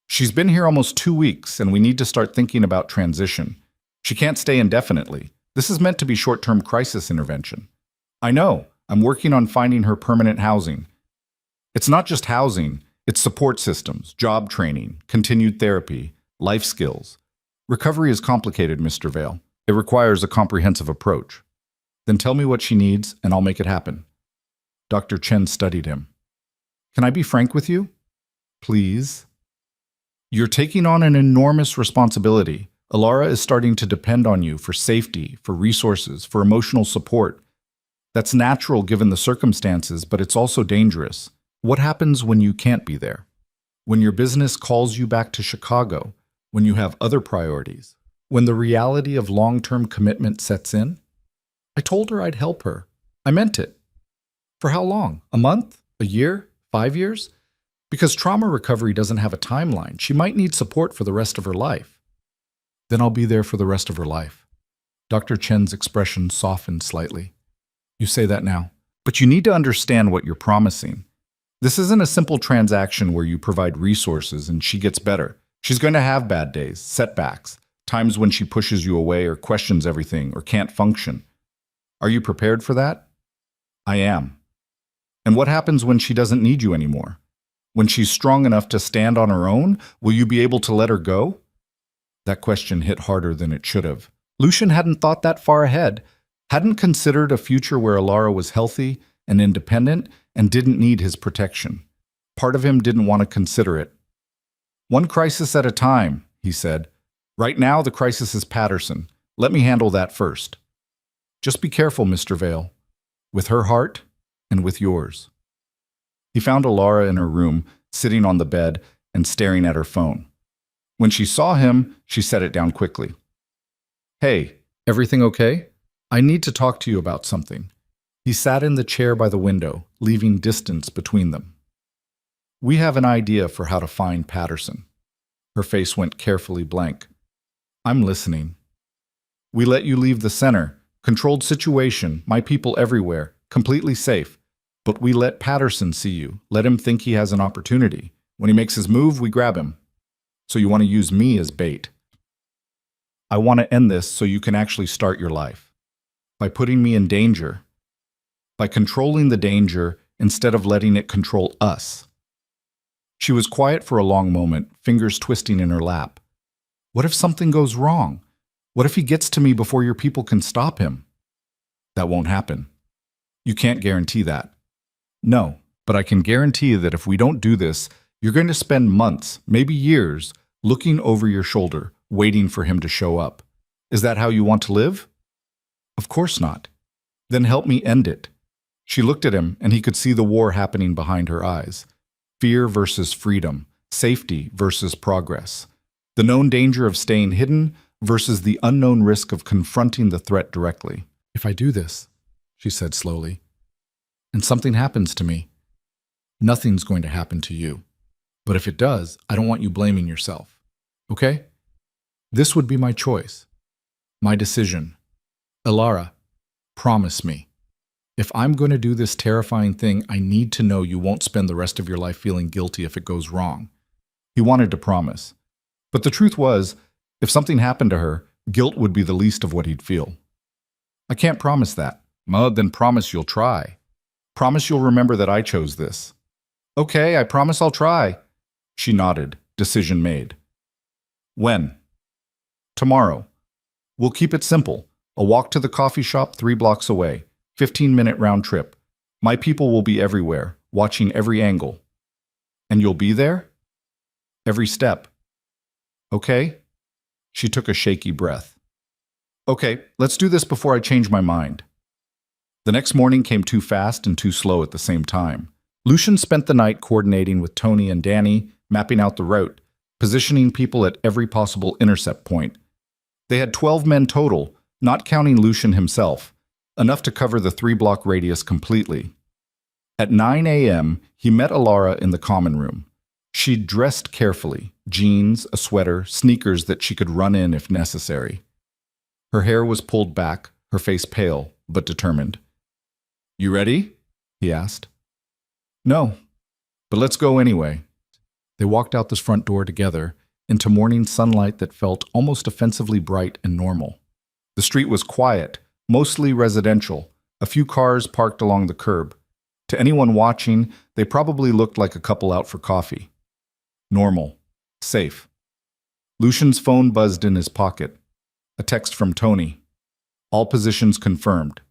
She's been here almost 2 weeks, and we need to start thinking about transition. She can't stay indefinitely. This is meant to be short-term crisis intervention. I know. I'm working on finding her permanent housing. It's not just housing. It's support systems, job training, continued therapy, life skills. Recovery is complicated, Mr. Vale. It requires a comprehensive approach. Then tell me what she needs, and I'll make it happen. Dr. Chen studied him. Can I be frank with you? Please. You're taking on an enormous responsibility. Alara is starting to depend on you for safety, for resources, for emotional support. That's natural given the circumstances, but it's also dangerous. What happens when you can't be there? When your business calls you back to Chicago? When you have other priorities? When the reality of long-term commitment sets in? I told her I'd help her. I meant it. For how long? A month? A year? 5 years? Because trauma recovery doesn't have a timeline. She might need support for the rest of her life. Then I'll be there for the rest of her life. Dr. Chen's expression softened slightly. You say that now. But you need to understand what you're promising. This isn't a simple transaction where you provide resources and she gets better. She's going to have bad days, setbacks, times when she pushes you away or questions everything or can't function. Are you prepared for that? I am. And what happens when she doesn't need you anymore? When she's strong enough to stand on her own, will you be able to let her go? That question hit harder than it should have. Lucian hadn't thought that far ahead, hadn't considered a future where Alara was healthy and independent and didn't need his protection. Part of him didn't want to consider it. One crisis at a time, he said. Right now, the crisis is Patterson. Let me handle that first. Just be careful, Mr. Vale. With her heart and with yours. He found Alara in her room, sitting on the bed and staring at her phone. When she saw him, she set it down quickly. Hey, everything okay? I need to talk to you about something. He sat in the chair by the window, leaving distance between them. We have an idea for how to find Patterson. Her face went carefully blank. I'm listening. We let you leave the center. Controlled situation, my people everywhere, completely safe. But we let Patterson see you, let him think he has an opportunity. When he makes his move, we grab him. So you want to use me as bait. I want to end this so you can actually start your life. By putting me in danger. By controlling the danger instead of letting it control us. She was quiet for a long moment, fingers twisting in her lap. What if something goes wrong? What if he gets to me before your people can stop him? That won't happen. You can't guarantee that. No, but I can guarantee that if we don't do this, you're going to spend months, maybe years, looking over your shoulder, waiting for him to show up. Is that how you want to live? Of course not. Then help me end it. She looked at him, and he could see the war happening behind her eyes. Fear versus freedom, safety versus progress. The known danger of staying hidden versus the unknown risk of confronting the threat directly. If I do this, she said slowly, and something happens to me, nothing's going to happen to you. But if it does, I don't want you blaming yourself. Okay? This would be my choice. My decision. Elara, promise me. If I'm going to do this terrifying thing, I need to know you won't spend the rest of your life feeling guilty if it goes wrong. He wanted to promise. But the truth was, if something happened to her, guilt would be the least of what he'd feel. I can't promise that. Then promise you'll try. Promise you'll remember that I chose this. Okay, I promise I'll try. She nodded. Decision made. When? Tomorrow. We'll keep it simple. A walk to the coffee shop 3 blocks away. 15-minute round trip. My people will be everywhere, watching every angle. And you'll be there? Every step. Okay? She took a shaky breath. Okay, let's do this before I change my mind. The next morning came too fast and too slow at the same time. Lucian spent the night coordinating with Tony and Danny, mapping out the route, positioning people at every possible intercept point. They had 12 men total, not counting Lucian himself, enough to cover the 3-block radius completely. At 9 a.m., he met Elara in the common room. She'd dressed carefully, jeans, a sweater, sneakers that she could run in if necessary. Her hair was pulled back, her face pale, but determined. You ready? He asked. No, but let's go anyway. They walked out the front door together, into morning sunlight that felt almost offensively bright and normal. The street was quiet, mostly residential, a few cars parked along the curb. To anyone watching, they probably looked like a couple out for coffee. Normal. Safe. Lucian's phone buzzed in his pocket. A text from Tony. All positions confirmed.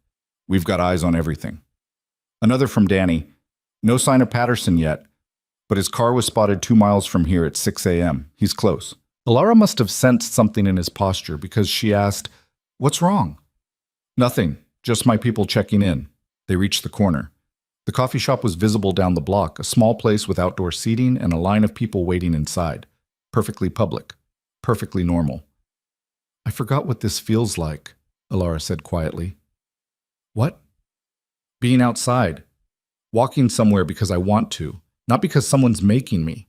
We've got eyes on everything. Another from Danny. No sign of Patterson yet, but his car was spotted 2 miles from here at 6 a.m. He's close. Elara must have sensed something in his posture because she asked, "What's wrong?" Nothing, just my people checking in. They reached the corner. The coffee shop was visible down the block, a small place with outdoor seating and a line of people waiting inside. Perfectly public. Perfectly normal. I forgot what this feels like, Elara said quietly. What? Being outside. Walking somewhere because I want to, not because someone's making me.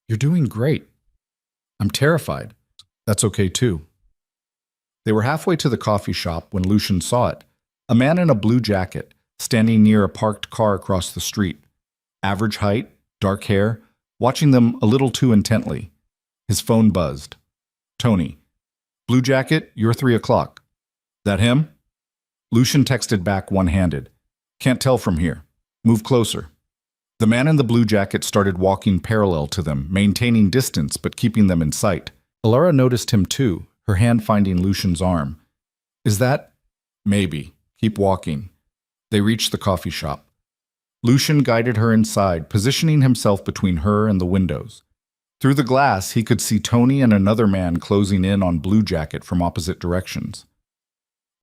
You're doing great. I'm terrified. That's okay too. They were halfway to the coffee shop when Lucian saw it. A man in a blue jacket, standing near a parked car across the street. Average height, dark hair, watching them a little too intently. His phone buzzed. Tony. Blue jacket, you're 3 o'clock. That him? Lucian texted back one-handed. Can't tell from here. Move closer. The man in the blue jacket started walking parallel to them, maintaining distance but keeping them in sight. Elara noticed him too, her hand finding Lucian's arm. Is that? Maybe. Keep walking. They reached the coffee shop. Lucian guided her inside, positioning himself between her and the windows. Through the glass, he could see Tony and another man closing in on Blue Jacket from opposite directions.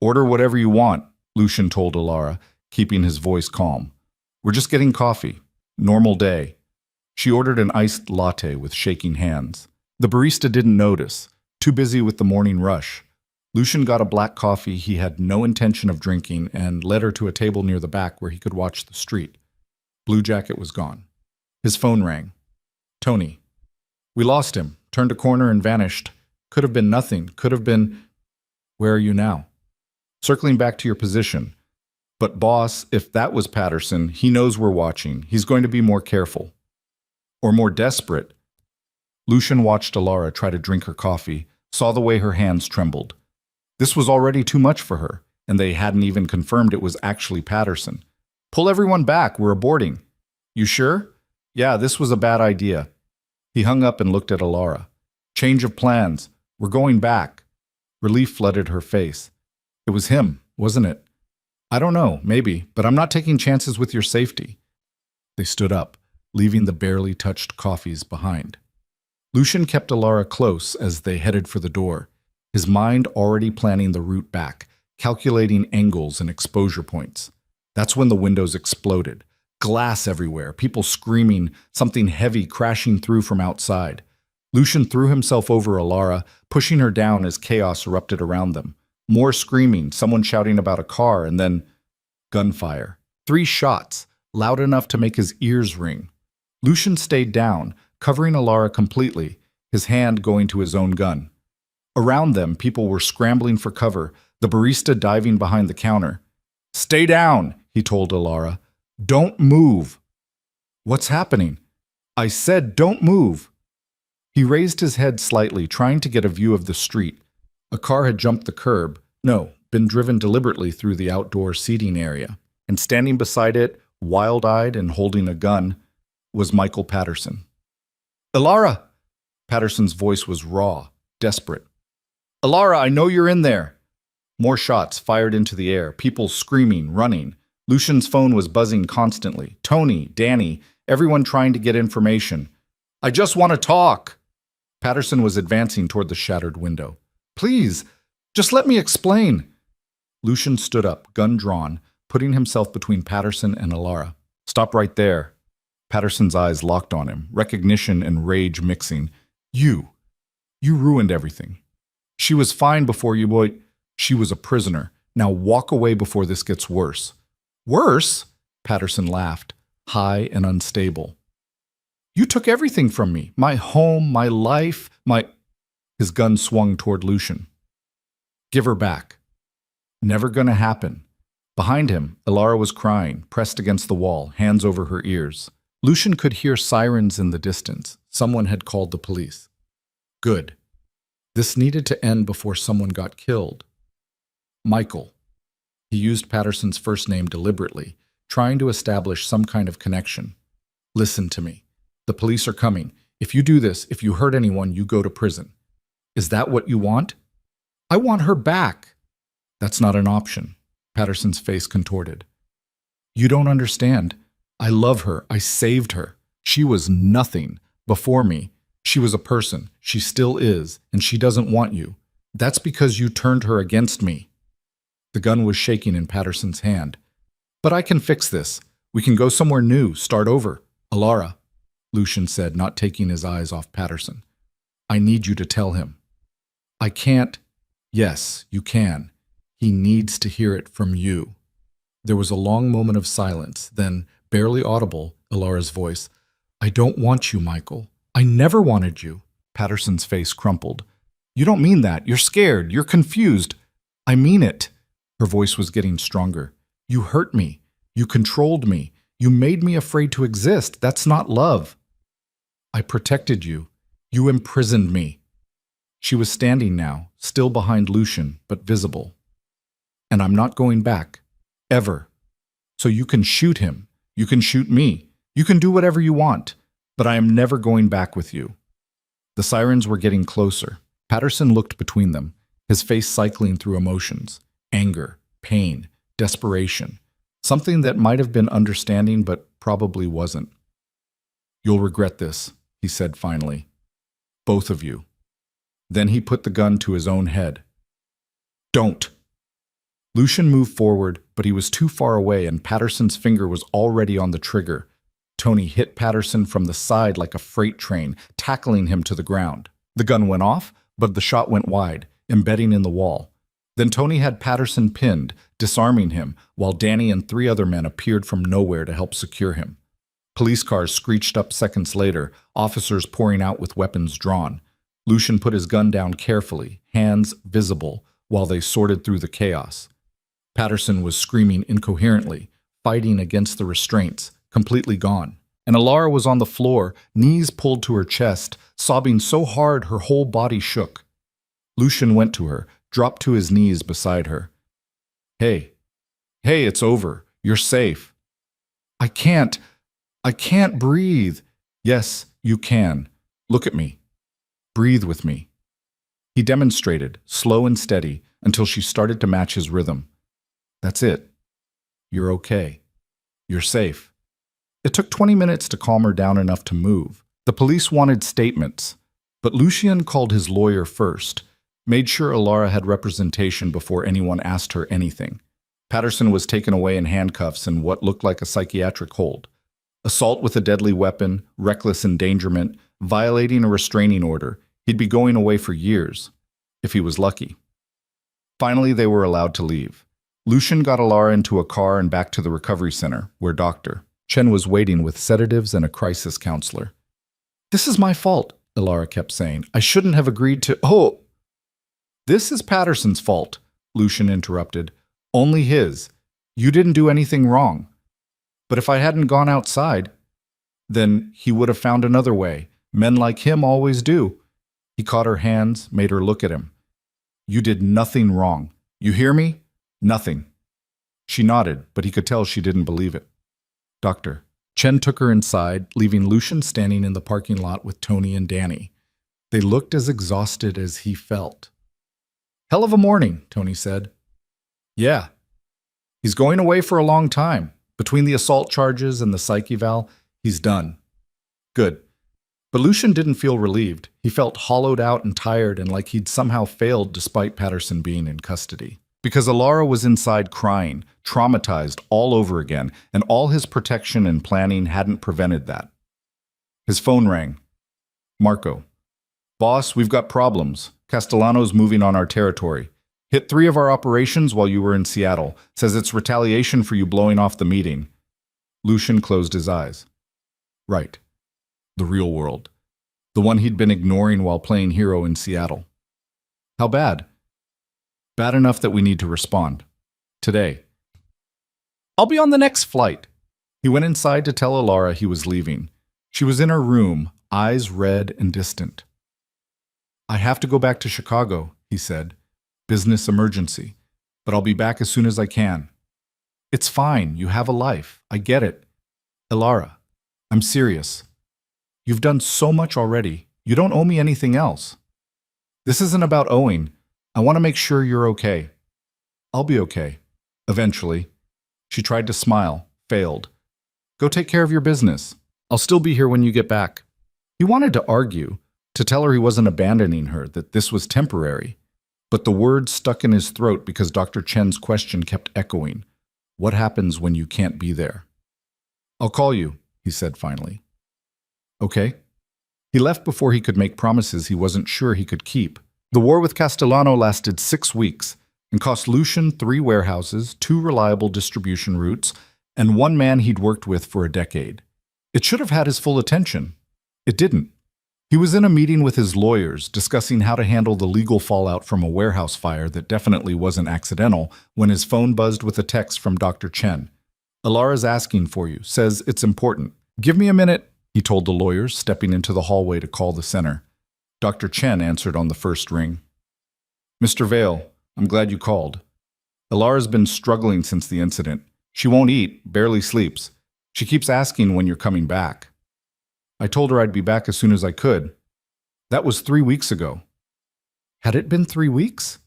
Order whatever you want, Lucian told Elara, keeping his voice calm. We're just getting coffee. Normal day. She ordered an iced latte with shaking hands. The barista didn't notice, too busy with the morning rush. Lucian got a black coffee he had no intention of drinking and led her to a table near the back where he could watch the street. Blue Jacket was gone. His phone rang. Tony. We lost him. Turned a corner and vanished. Could have been nothing. Could have been... Where are you now? Circling back to your position. But boss, if that was Patterson, he knows we're watching. He's going to be more careful. Or more desperate. Lucian watched Elara try to drink her coffee, saw the way her hands trembled. This was already too much for her, and they hadn't even confirmed it was actually Patterson. Pull everyone back, we're aborting. You sure? Yeah, this was a bad idea. He hung up and looked at Elara. Change of plans. We're going back. Relief flooded her face. It was him, wasn't it? I don't know, maybe, but I'm not taking chances with your safety. They stood up, leaving the barely touched coffees behind. Lucian kept Elara close as they headed for the door, his mind already planning the route back, calculating angles and exposure points. That's when the windows exploded. Glass everywhere, people screaming, something heavy crashing through from outside. Lucian threw himself over Alara, pushing her down as chaos erupted around them. More screaming, someone shouting about a car, and then gunfire. 3 shots, loud enough to make his ears ring. Lucian stayed down, covering Alara completely, his hand going to his own gun. Around them, people were scrambling for cover, the barista diving behind the counter. "Stay down," he told Alara. "Don't move." "What's happening?" "I said don't move." He raised his head slightly, trying to get a view of the street. A car had jumped the curb, been driven deliberately through the outdoor seating area, and standing beside it, wild-eyed and holding a gun, was Michael Patterson. "Alara!" Patterson's voice was raw, desperate. "Alara, I know you're in there!" More shots fired into the air, people screaming, running. Lucian's phone was buzzing constantly. Tony, Danny, everyone trying to get information. "I just want to talk!" Patterson was advancing toward the shattered window. "Please, just let me explain." Lucian stood up, gun drawn, putting himself between Patterson and Alara. "Stop right there." Patterson's eyes locked on him, recognition and rage mixing. You ruined everything. She was fine before you, boy. She was a prisoner. Now walk away before this gets worse." "Worse?" Patterson laughed, high and unstable. "You took everything from me. My home, my life, my—" His gun swung toward Lucian. "Give her back." "Never gonna happen." Behind him, Alara was crying, pressed against the wall, hands over her ears. Lucian could hear sirens in the distance. Someone had called the police. Good. This needed to end before someone got killed. Michael. He used Patterson's first name deliberately, trying to establish some kind of connection. "Listen to me. The police are coming. If you do this, if you hurt anyone, you go to prison. Is that what you want?" "I want her back." "That's not an option." Patterson's face contorted. "You don't understand. I love her. I saved her. She was nothing before me. She was a person. She still is, and she doesn't want you. That's because you turned her against me." The gun was shaking in Patterson's hand. "But I can fix this. We can go somewhere new, start over." "Alara," Lucian said, not taking his eyes off Patterson. "I need you to tell him." "I can't." "Yes, you can. He needs to hear it from you." There was a long moment of silence, then, barely audible, Alara's voice. "I don't want you, Michael. I never wanted you." Patterson's face crumpled. "You don't mean that. You're scared. You're confused." "I mean it." Her voice was getting stronger. "You hurt me. You controlled me. You made me afraid to exist. That's not love." "I protected you. You imprisoned me." She was standing now, still behind Lucian, but visible. "And I'm not going back. Ever. So you can shoot him. You can shoot me. You can do whatever you want. But I am never going back with you." The sirens were getting closer. Patterson looked between them, his face cycling through emotions. Anger, pain, desperation. Something that might have been understanding but probably wasn't. "You'll regret this," he said finally. "Both of you." Then he put the gun to his own head. "Don't." Lucian moved forward, but he was too far away and Patterson's finger was already on the trigger. Tony hit Patterson from the side like a freight train, tackling him to the ground. The gun went off, but the shot went wide, embedding in the wall. Then Tony had Patterson pinned, disarming him, while Danny and 3 other men appeared from nowhere to help secure him. Police cars screeched up seconds later, officers pouring out with weapons drawn. Lucian put his gun down carefully, hands visible, while they sorted through the chaos. Patterson was screaming incoherently, fighting against the restraints, completely gone. And Alara was on the floor, knees pulled to her chest, sobbing so hard her whole body shook. Lucian went to her, dropped to his knees beside her. Hey, it's over. You're safe." I can't breathe." "Yes, you can. Look at me. Breathe with me." He demonstrated, slow and steady, until she started to match his rhythm. "That's it. You're okay. You're safe." It took 20 minutes to calm her down enough to move. The police wanted statements, but Lucian called his lawyer first, made sure Alara had representation before anyone asked her anything. Patterson was taken away in handcuffs and what looked like a psychiatric hold. Assault with a deadly weapon, reckless endangerment, violating a restraining order. He'd be going away for years, if he was lucky. Finally, they were allowed to leave. Lucian got Alara into a car and back to the recovery center, where Dr. Chen was waiting with sedatives and a crisis counselor. "This is my fault," Alara kept saying. "I shouldn't have agreed to— Oh! This is Patterson's fault," Lucian interrupted. "Only his. You didn't do anything wrong. But if I hadn't gone outside, then he would have found another way. Men like him always do." He caught her hands, made her look at him. "You did nothing wrong. You hear me? Nothing." She nodded, but he could tell she didn't believe it. Dr. Chen took her inside, leaving Lucian standing in the parking lot with Tony and Danny. They looked as exhausted as he felt. "Hell of a morning," Tony said. "Yeah. He's going away for a long time. Between the assault charges and the psych eval, he's done." "Good." But Lucian didn't feel relieved. He felt hollowed out and tired and like he'd somehow failed despite Patterson being in custody. Because Alara was inside crying, traumatized all over again, and all his protection and planning hadn't prevented that. His phone rang. "Marco. Boss, we've got problems. Castellano's moving on our territory. Hit 3 of our operations while you were in Seattle. Says it's retaliation for you blowing off the meeting." Lucian closed his eyes. Right. The real world. The one he'd been ignoring while playing hero in Seattle. "How bad?" "Bad enough that we need to respond. Today." "I'll be on the next flight." He went inside to tell Alara he was leaving. She was in her room, eyes red and distant. "I have to go back to Chicago," he said. "Business emergency. But I'll be back as soon as I can." "It's fine. You have a life. I get it." "Alara, I'm serious. You've done so much already. You don't owe me anything else." "This isn't about owing. I want to make sure you're okay." "I'll be okay. Eventually." She tried to smile, failed. "Go take care of your business. I'll still be here when you get back." He wanted to argue, to tell her he wasn't abandoning her, that this was temporary. But the words stuck in his throat because Dr. Chen's question kept echoing. What happens when you can't be there? "I'll call you," he said finally. "Okay." He left before he could make promises he wasn't sure he could keep. The war with Castellano lasted 6 weeks and cost Lucian 3 warehouses, 2 reliable distribution routes, and 1 man he'd worked with for a decade. It should have had his full attention. It didn't. He was in a meeting with his lawyers discussing how to handle the legal fallout from a warehouse fire that definitely wasn't accidental when his phone buzzed with a text from Dr. Chen. "Alara's asking for you, says it's important. Give me a minute," he told the lawyers, stepping into the hallway to call the center. Dr. Chen answered on the first ring. "Mr. Vale, I'm glad you called. Alara's been struggling since the incident. She won't eat, barely sleeps. She keeps asking when you're coming back. I told her I'd be back as soon as I could. That was 3 weeks ago." Had it been 3 weeks?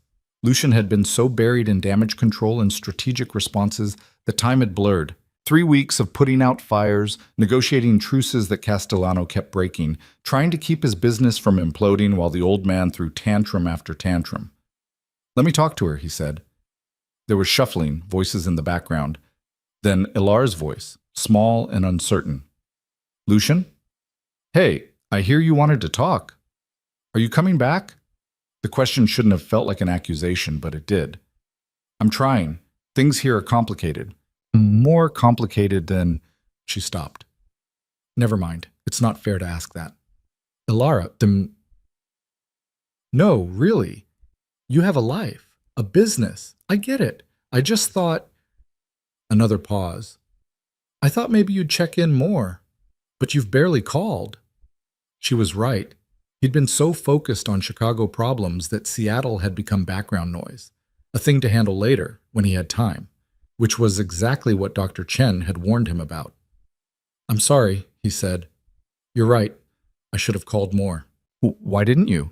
Lucian had been so buried in damage control and strategic responses that time had blurred. 3 weeks of putting out fires, negotiating truces that Castellano kept breaking, trying to keep his business from imploding while the old man threw tantrum after tantrum. "Let me talk to her," he said. There was shuffling, voices in the background. Then Ilar's voice, small and uncertain. "Lucian? Hey, I hear you wanted to talk. Are you coming back?" The question shouldn't have felt like an accusation, but it did. "I'm trying. Things here are complicated. More complicated than—" She stopped. "Never mind. It's not fair to ask that." "Alara, No, really. You have a life, a business. I get it. I just thought—" Another pause. "I thought maybe you'd check in more. But you've barely called." She was right. He'd been so focused on Chicago problems that Seattle had become background noise, a thing to handle later, when he had time, which was exactly what Dr. Chen had warned him about. "I'm sorry," he said. "You're right. I should have called more." "Why didn't you?"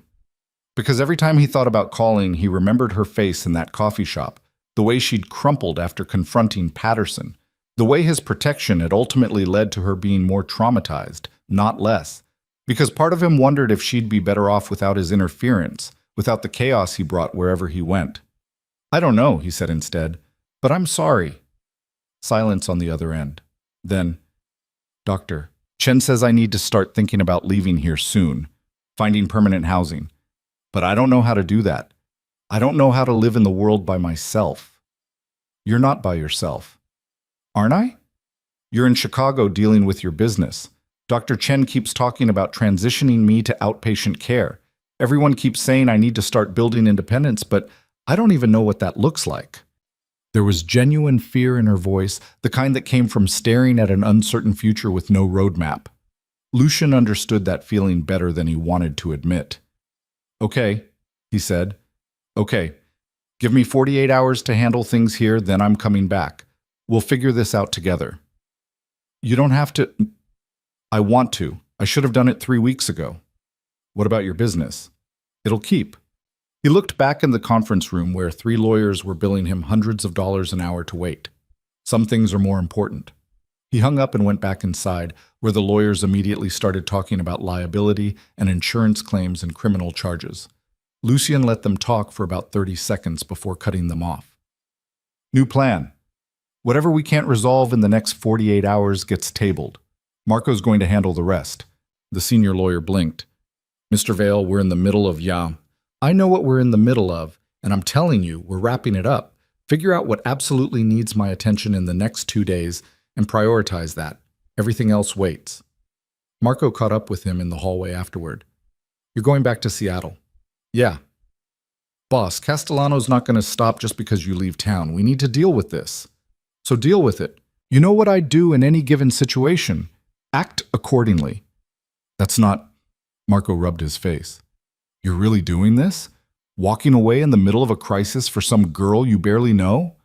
Because every time he thought about calling, he remembered her face in that coffee shop, the way she'd crumpled after confronting Patterson, the way his protection had ultimately led to her being more traumatized, not less. Because part of him wondered if she'd be better off without his interference, without the chaos he brought wherever he went. "I don't know," he said instead, "but I'm sorry." Silence on the other end. Then, Doctor, Chen says I need to start thinking about leaving here soon, finding permanent housing. But I don't know how to do that. I don't know how to live in the world by myself. You're not by yourself. Aren't I? You're in Chicago dealing with your business. Dr. Chen keeps talking about transitioning me to outpatient care. Everyone keeps saying I need to start building independence, but I don't even know what that looks like. There was genuine fear in her voice, the kind that came from staring at an uncertain future with no roadmap. Lucian understood that feeling better than he wanted to admit. Okay, he said. Okay, give me 48 hours to handle things here, then I'm coming back. We'll figure this out together. You don't have to. I want to. I should have done it 3 weeks ago. What about your business? It'll keep. He looked back in the conference room where 3 lawyers were billing him hundreds of dollars an hour to wait. Some things are more important. He hung up and went back inside, where the lawyers immediately started talking about liability and insurance claims and criminal charges. Lucien let them talk for about 30 seconds before cutting them off. New plan. Whatever we can't resolve in the next 48 hours gets tabled. Marco's going to handle the rest. The senior lawyer blinked. Mr. Vale, we're in the middle of I know what we're in the middle of, and I'm telling you, we're wrapping it up. Figure out what absolutely needs my attention in the next 2 days and prioritize that. Everything else waits. Marco caught up with him in the hallway afterward. You're going back to Seattle. Yeah. Boss, Castellano's not going to stop just because you leave town. We need to deal with this. So deal with it. You know what I'd do in any given situation. Act accordingly. That's not... Marco rubbed his face. You're really doing this? Walking away in the middle of a crisis for some girl you barely know?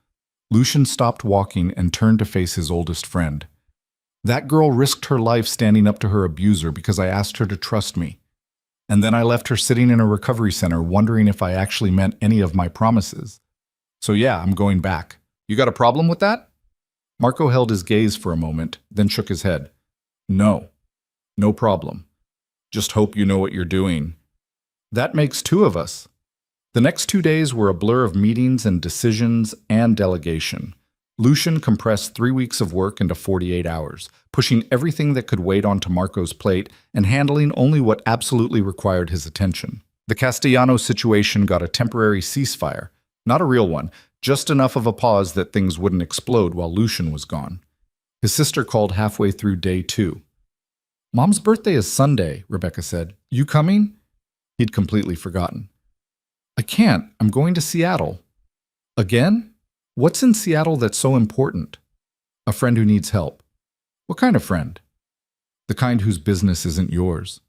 Lucien stopped walking and turned to face his oldest friend. That girl risked her life standing up to her abuser because I asked her to trust me. And then I left her sitting in a recovery center wondering if I actually meant any of my promises. So yeah, I'm going back. You got a problem with that? Marco held his gaze for a moment, then shook his head. No. No problem. Just hope you know what you're doing. That makes 2 of us. The next 2 days were a blur of meetings and decisions and delegation. Lucien compressed 3 weeks of work into 48 hours, pushing everything that could wait onto Marco's plate and handling only what absolutely required his attention. The Castellano situation got a temporary ceasefire, not a real one, just enough of a pause that things wouldn't explode while Lucien was gone. His sister called halfway through day 2. Mom's birthday is Sunday, Rebecca said. You coming? He'd completely forgotten. I can't. I'm going to Seattle. Again? What's in Seattle that's so important? A friend who needs help. What kind of friend? The kind whose business isn't yours.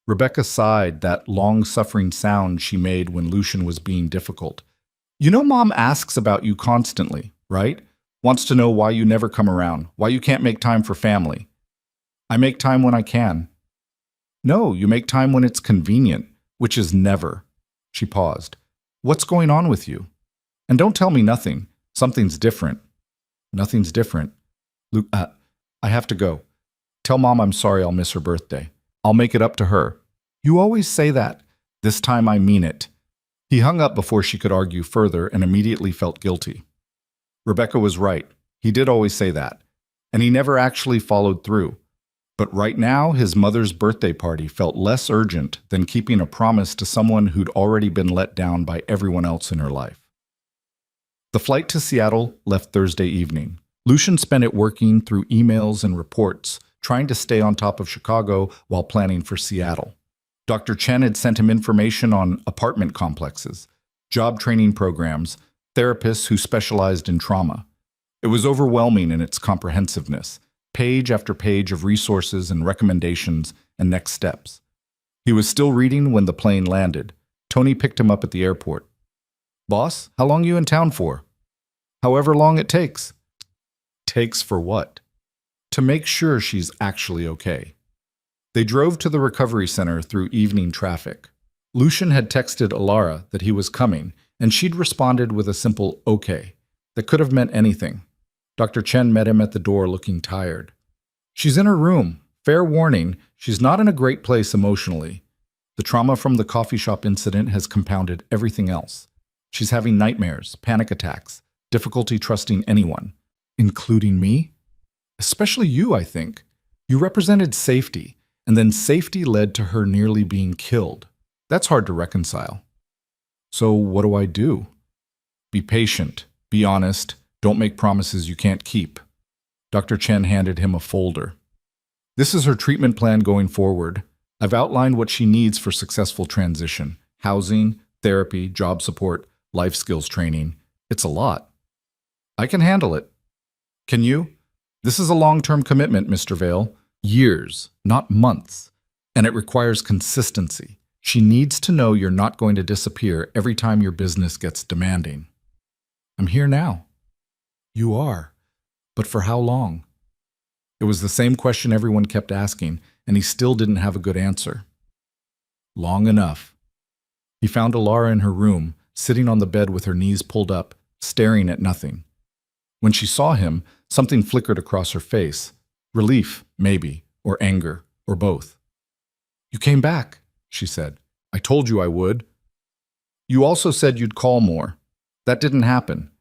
Rebecca sighed, that long-suffering sound she made when Lucien was being difficult. You know Mom asks about you constantly, right? Wants to know why you never come around, why you can't make time for family. I make time when I can. No, you make time when it's convenient, which is never. She paused. What's going on with you? And don't tell me nothing. Something's different. Nothing's different. I have to go. Tell Mom I'm sorry I'll miss her birthday. I'll make it up to her. You always say that. This time I mean it. He hung up before she could argue further and immediately felt guilty. Rebecca was right. He did always say that. And he never actually followed through. But right now, his mother's birthday party felt less urgent than keeping a promise to someone who'd already been let down by everyone else in her life. The flight to Seattle left Thursday evening. Lucien spent it working through emails and reports, trying to stay on top of Chicago while planning for Seattle. Dr. Chen had sent him information on apartment complexes, job training programs, therapists who specialized in trauma. It was overwhelming in its comprehensiveness, page after page of resources and recommendations and next steps. He was still reading when the plane landed. Tony picked him up at the airport. Boss, how long you in town for? However long it takes. Takes for what? To make sure she's actually okay. They drove to the recovery center through evening traffic. Lucien had texted Alara that he was coming, and she'd responded with a simple okay that could have meant anything. Dr. Chen met him at the door looking tired. She's in her room. Fair warning, she's not in a great place emotionally. The trauma from the coffee shop incident has compounded everything else. She's having nightmares, panic attacks, difficulty trusting anyone, including me. Especially you, I think. You represented safety, and then safety led to her nearly being killed. That's hard to reconcile. So what do I do? Be patient, be honest, don't make promises you can't keep. Dr. Chen handed him a folder. This is her treatment plan going forward. I've outlined what she needs for successful transition: housing, therapy, job support, life skills training. It's a lot. I can handle it. Can you? This is a long-term commitment, Mr. Vale. Years, not months. And it requires consistency. She needs to know you're not going to disappear every time your business gets demanding. I'm here now. You are. But for how long? It was the same question everyone kept asking, and he still didn't have a good answer. Long enough. He found Alara in her room, sitting on the bed with her knees pulled up, staring at nothing. When she saw him, something flickered across her face. Relief, maybe, or anger, or both. You came back, she said. I told you I would. You also said you'd call more. That didn't happen.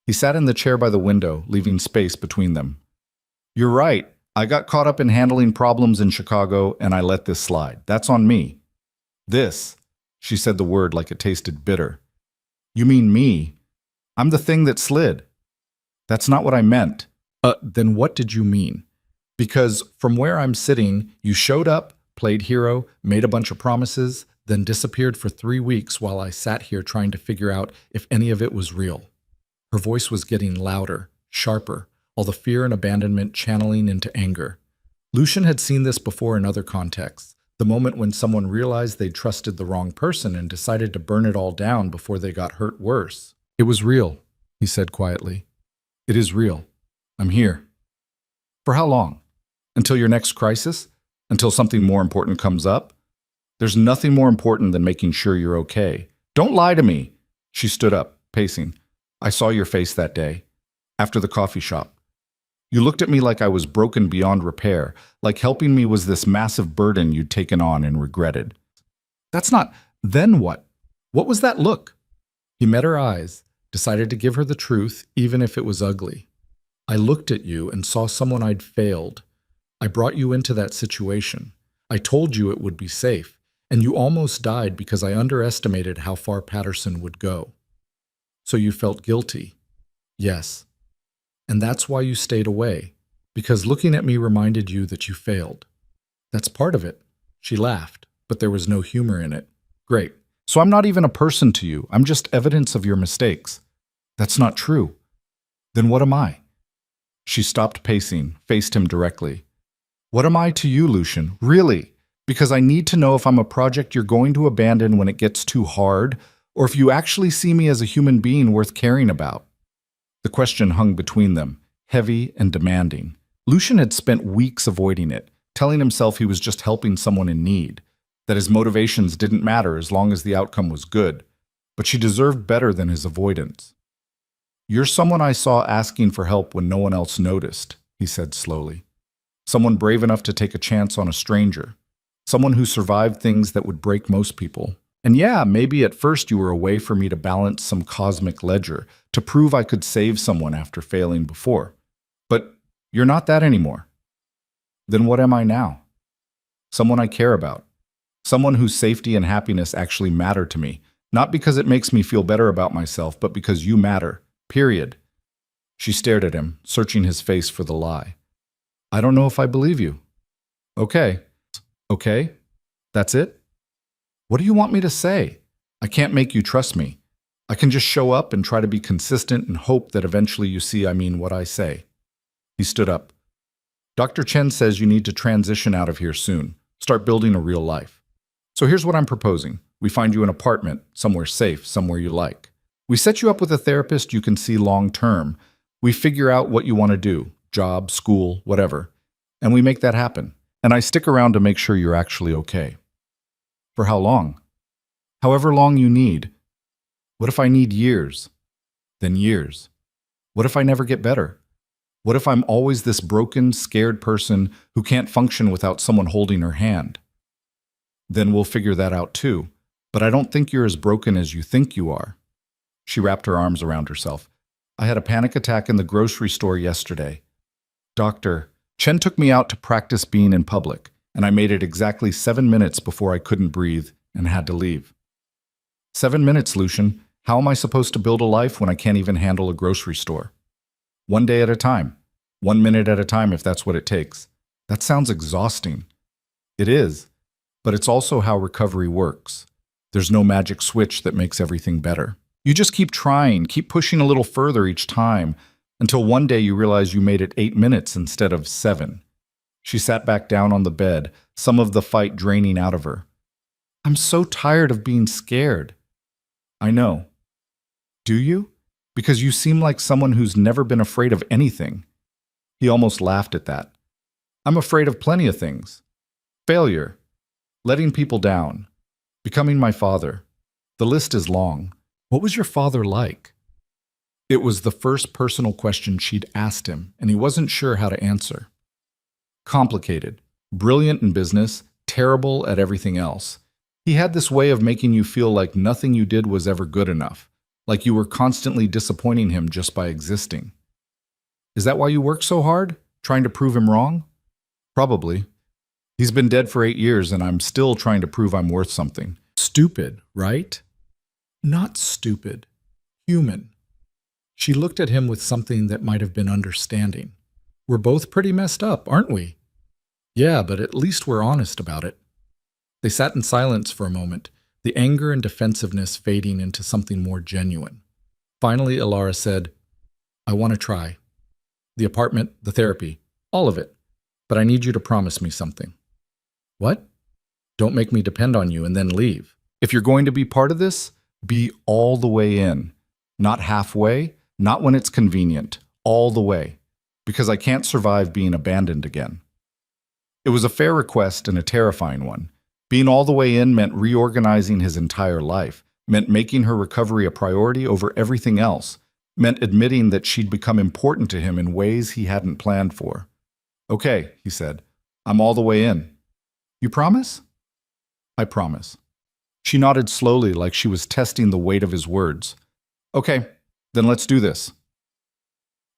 He sat in the chair by the window, leaving space between them. You're right. I got caught up in handling problems in Chicago, and I let this slide. That's on me. This, she said the word like it tasted bitter. You mean me? I'm the thing that slid. That's not what I meant. Then what did you mean? Because from where I'm sitting, you showed up, played hero, made a bunch of promises, then disappeared for 3 weeks while I sat here trying to figure out if any of it was real. Her voice was getting louder, sharper, all the fear and abandonment channeling into anger. Lucian had seen this before in other contexts, the moment when someone realized they'd trusted the wrong person and decided to burn it all down before they got hurt worse. It was real, he said quietly. It is real. I'm here. For how long? Until your next crisis? Until something more important comes up? There's nothing more important than making sure you're okay. Don't lie to me. She stood up, pacing. I saw your face that day, after the coffee shop. You looked at me like I was broken beyond repair, like helping me was this massive burden you'd taken on and regretted. That's not... Then what? What was that look? He met her eyes, decided to give her the truth, even if it was ugly. I looked at you and saw someone I'd failed. I brought you into that situation. I told you it would be safe, and you almost died because I underestimated how far Patterson would go. So you felt guilty. Yes. And that's why you stayed away, because looking at me reminded you that you failed. That's part of it. She laughed, but there was no humor in it. Great. So I'm not even a person to you. I'm just evidence of your mistakes. That's not true. Then what am I? She stopped pacing, faced him directly. What am I to you, Lucian? Really? Because I need to know if I'm a project you're going to abandon when it gets too hard, or if you actually see me as a human being worth caring about. The question hung between them, heavy and demanding. Lucian had spent weeks avoiding it, telling himself he was just helping someone in need, that his motivations didn't matter as long as the outcome was good. But she deserved better than his avoidance. You're someone I saw asking for help when no one else noticed, he said slowly. Someone brave enough to take a chance on a stranger. Someone who survived things that would break most people. And yeah, maybe at first you were a way for me to balance some cosmic ledger, to prove I could save someone after failing before. But you're not that anymore. Then what am I now? Someone I care about. Someone whose safety and happiness actually matter to me. Not because it makes me feel better about myself, but because you matter. Period. She stared at him, searching his face for the lie. I don't know if I believe you. Okay. Okay? That's it? What do you want me to say? I can't make you trust me. I can just show up and try to be consistent and hope that eventually you see I mean what I say. He stood up. Dr. Chen says you need to transition out of here soon. Start building a real life. So here's what I'm proposing. We find you an apartment, somewhere safe, somewhere you like. We set you up with a therapist you can see long term. We figure out what you want to do, job, school, whatever. And we make that happen. And I stick around to make sure you're actually okay. For how long? However long you need. What if I need years? Then years. What if I never get better? What if I'm always this broken, scared person who can't function without someone holding her hand? Then we'll figure that out too. But I don't think you're as broken as you think you are. She wrapped her arms around herself. I had a panic attack in the grocery store yesterday. Doctor, Chen took me out to practice being in public, and I made it exactly 7 minutes before I couldn't breathe and had to leave. 7 minutes, Lucian. How am I supposed to build a life when I can't even handle a grocery store? 1 day at a time. 1 minute at a time if that's what it takes. That sounds exhausting. It is, but it's also how recovery works. There's no magic switch that makes everything better. You just keep trying, keep pushing a little further each time, until one day you realize you made it 8 minutes instead of 7. She sat back down on the bed, some of the fight draining out of her. I'm so tired of being scared. I know. Do you? Because you seem like someone who's never been afraid of anything. He almost laughed at that. I'm afraid of plenty of things. Failure. Letting people down. Becoming my father. The list is long. What was your father like? It was the first personal question she'd asked him, and he wasn't sure how to answer. Complicated. Brilliant in business, terrible at everything else. He had this way of making you feel like nothing you did was ever good enough, like you were constantly disappointing him just by existing. Is that why you work so hard? Trying to prove him wrong? Probably. He's been dead for 8 years and I'm still trying to prove I'm worth something. Stupid, right? Not stupid. Human. She looked at him with something that might have been understanding. We're both pretty messed up, aren't we? Yeah, but at least we're honest about it. They sat in silence for a moment, the anger and defensiveness fading into something more genuine. Finally, Alara said, I want to try. The apartment, the therapy, all of it. But I need you to promise me something. What? Don't make me depend on you and then leave. If you're going to be part of this, be all the way in. Not halfway, not when it's convenient, all the way. Because I can't survive being abandoned again. It was a fair request and a terrifying one. Being all the way in meant reorganizing his entire life, meant making her recovery a priority over everything else, meant admitting that she'd become important to him in ways he hadn't planned for. Okay, he said, I'm all the way in. You promise? I promise. She nodded slowly like she was testing the weight of his words. Okay, then let's do this.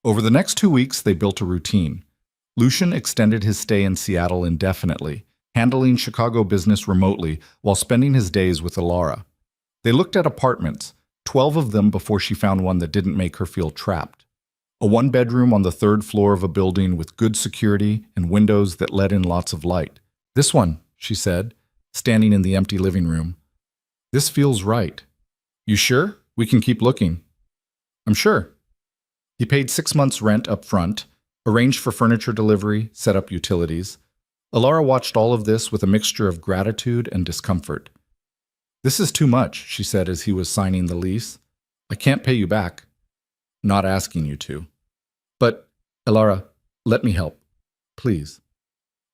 Over the next 2 weeks, they built a routine. Lucian extended his stay in Seattle indefinitely, handling Chicago business remotely while spending his days with Alara. They looked at apartments, 12 of them before she found one that didn't make her feel trapped. A one-bedroom on the 3rd floor of a building with good security and windows that let in lots of light. This one, she said, standing in the empty living room. This feels right. You sure? We can keep looking. I'm sure. He paid 6 months' rent up front, arranged for furniture delivery, set up utilities. Alara watched all of this with a mixture of gratitude and discomfort. This is too much, she said as he was signing the lease. I can't pay you back. Not asking you to. But, Alara, let me help. Please.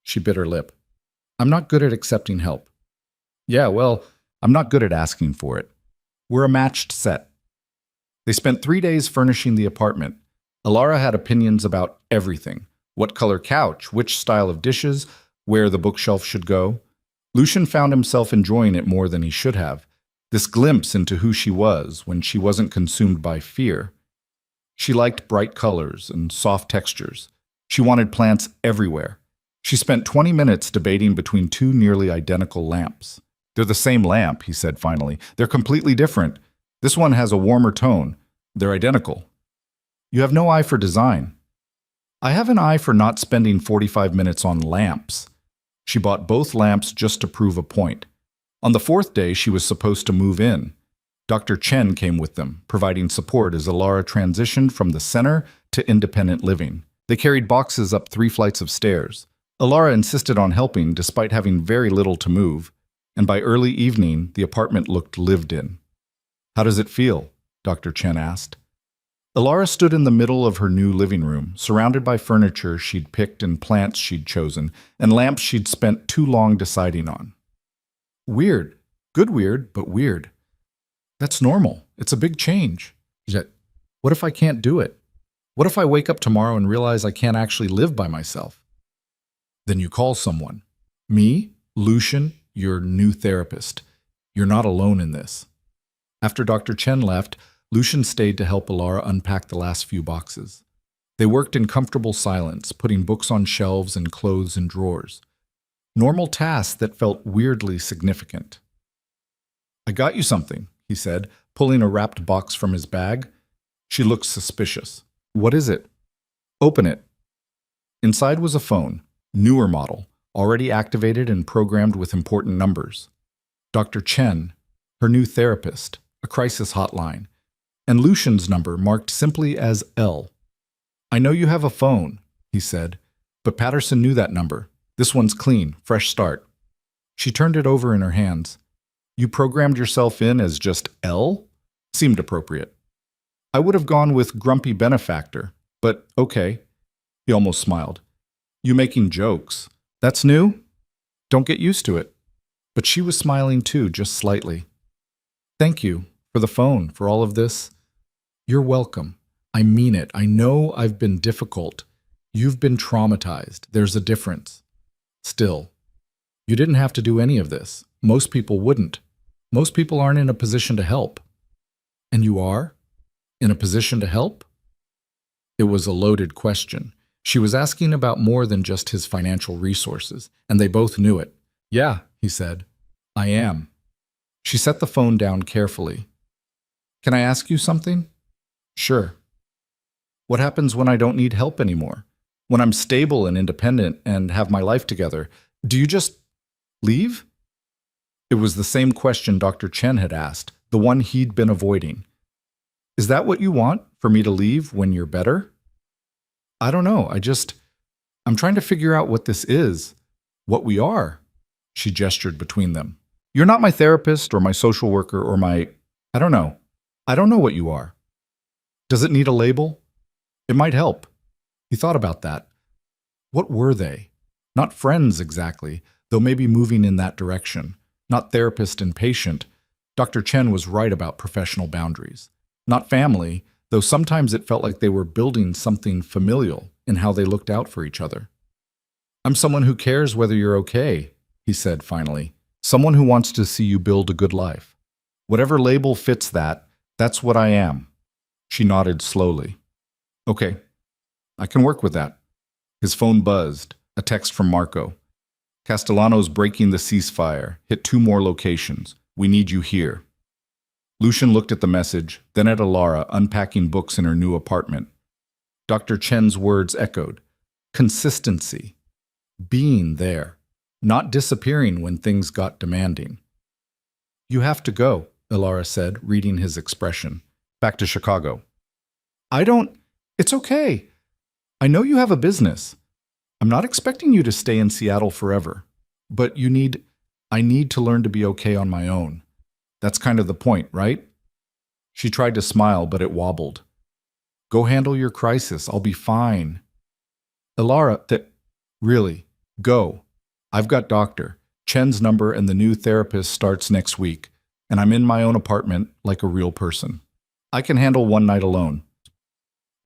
She bit her lip. I'm not good at accepting help. Yeah, well, I'm not good at asking for it. We're a matched set. They spent 3 days furnishing the apartment. Alara had opinions about everything. What color couch, which style of dishes, where the bookshelf should go. Lucian found himself enjoying it more than he should have. This glimpse into who she was when she wasn't consumed by fear. She liked bright colors and soft textures. She wanted plants everywhere. She spent 20 minutes debating between 2 nearly identical lamps. They're the same lamp, he said finally. They're completely different. This one has a warmer tone. They're identical. You have no eye for design. I have an eye for not spending 45 minutes on lamps. She bought both lamps just to prove a point. On the 4th day, she was supposed to move in. Dr. Chen came with them, providing support as Alara transitioned from the center to independent living. They carried boxes up 3 flights of stairs. Alara insisted on helping despite having very little to move, and by early evening, the apartment looked lived in. How does it feel? Dr. Chen asked. Alara stood in the middle of her new living room, surrounded by furniture she'd picked and plants she'd chosen, and lamps she'd spent too long deciding on. Weird. Good weird, but weird. That's normal. It's a big change. Yet, what if I can't do it? What if I wake up tomorrow and realize I can't actually live by myself? Then you call someone. Me, Lucian, your new therapist. You're not alone in this. After Dr. Chen left, Lucian stayed to help Alara unpack the last few boxes. They worked in comfortable silence, putting books on shelves and clothes in drawers. Normal tasks that felt weirdly significant. "I got you something," he said, pulling a wrapped box from his bag. She looked suspicious. "What is it?" "Open it." Inside was a phone, newer model, already activated and programmed with important numbers. Dr. Chen, her new therapist, a crisis hotline, and Lucian's number marked simply as L. "I know you have a phone," he said, but Patterson knew that number. "This one's clean, fresh start." She turned it over in her hands. "You programmed yourself in as just L?" Seemed appropriate. "I would have gone with grumpy benefactor, but okay." He almost smiled. "You making jokes. That's new? Don't get used to it." But she was smiling too, just slightly. "Thank you for the phone, for all of this." "You're welcome. I mean it. I know I've been difficult. You've been traumatized. There's a difference. Still, you didn't have to do any of this. Most people wouldn't. Most people aren't in a position to help." "And you are? In a position to help?" It was a loaded question. She was asking about more than just his financial resources, and they both knew it. "Yeah," he said, "I am." She set the phone down carefully. "Can I ask you something?" "Sure." "What happens when I don't need help anymore? When I'm stable and independent and have my life together? Do you just leave?" It was the same question Dr. Chen had asked, the one he'd been avoiding. "Is that what you want, for me to leave when you're better?" "I don't know. I'm trying to figure out what this is, what we are." She gestured between them. "You're not my therapist or my social worker or my... I don't know. I don't know what you are. Does it need a label? It might help." He thought about that. What were they? Not friends exactly, though maybe moving in that direction. Not therapist and patient. Dr. Chen was right about professional boundaries. Not family, though sometimes it felt like they were building something familial in how they looked out for each other. "I'm someone who cares whether you're okay," he said finally. "Someone who wants to see you build a good life. Whatever label fits that, that's what I am." She nodded slowly. "Okay, I can work with that." His phone buzzed, a text from Marco. "Castellano's breaking the ceasefire. Hit 2 more locations. We need you here." Lucian looked at the message, then at Alara unpacking books in her new apartment. Dr. Chen's words echoed. Consistency. Being there. Not disappearing when things got demanding. "You have to go," Alara said, reading his expression. "Back to Chicago." It's okay. I know you have a business. I'm not expecting you to stay in Seattle forever. But I need to learn to be okay on my own. That's kind of the point, right? She tried to smile, but it wobbled. "Go handle your crisis. I'll be fine." "Alara, really, go. I've got Dr. Chen's number and the new therapist starts next week, and I'm in my own apartment like a real person. I can handle one night alone."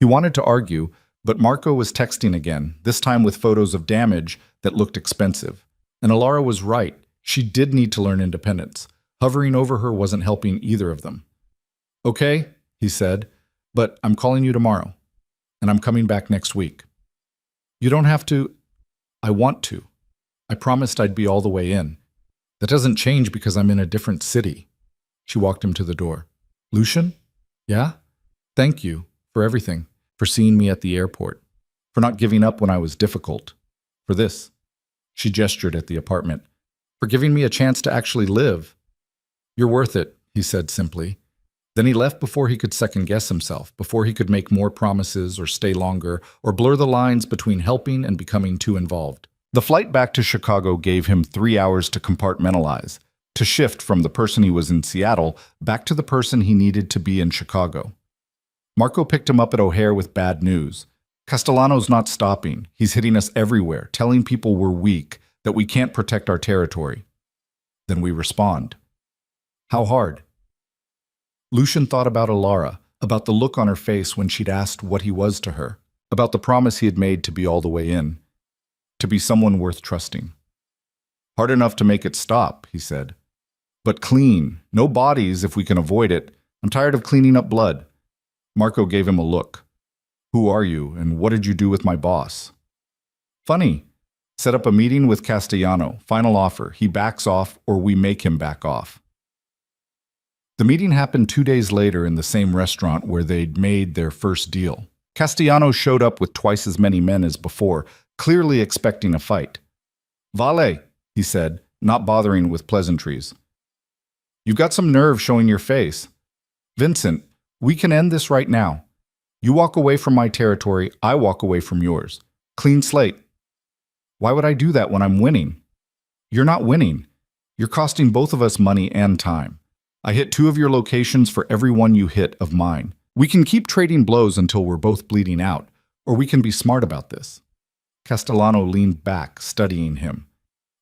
He wanted to argue, but Marco was texting again, this time with photos of damage that looked expensive. And Alara was right. She did need to learn independence. Hovering over her wasn't helping either of them. "Okay," he said, "but I'm calling you tomorrow, and I'm coming back next week." "You don't have to." "I want to. I promised I'd be all the way in. That doesn't change because I'm in a different city." She walked him to the door. "Lucian? Yeah? Thank you for everything, for seeing me at the airport, for not giving up when I was difficult, for this." She gestured at the apartment. "For giving me a chance to actually live." "You're worth it," he said simply. Then he left before he could second-guess himself, before he could make more promises or stay longer, or blur the lines between helping and becoming too involved. The flight back to Chicago gave him 3 hours to compartmentalize, to shift from the person he was in Seattle back to the person he needed to be in Chicago. Marco picked him up at O'Hare with bad news. "Castellano's not stopping. He's hitting us everywhere, telling people we're weak, that we can't protect our territory." Then we respond. "How hard?" Lucian thought about Alara, about the look on her face when she'd asked what he was to her, about the promise he had made to be all the way in, to be someone worth trusting. "Hard enough to make it stop," he said. "But clean. No bodies if we can avoid it. I'm tired of cleaning up blood." Marco gave him a look. Who are you, and what did you do with my boss? Funny. Set up a meeting with Castellano. Final offer. He backs off, or we make him back off. The meeting happened 2 days later in the same restaurant where they'd made their first deal. Castellano showed up with twice as many men as before, clearly expecting a fight. Vale, he said, not bothering with pleasantries. You've got some nerve showing your face. Vincent, we can end this right now. You walk away from my territory, I walk away from yours. Clean slate. Why would I do that when I'm winning? You're not winning. You're costing both of us money and time. I hit 2 of your locations for every one you hit of mine. We can keep trading blows until we're both bleeding out, or we can be smart about this. Castellano leaned back, studying him.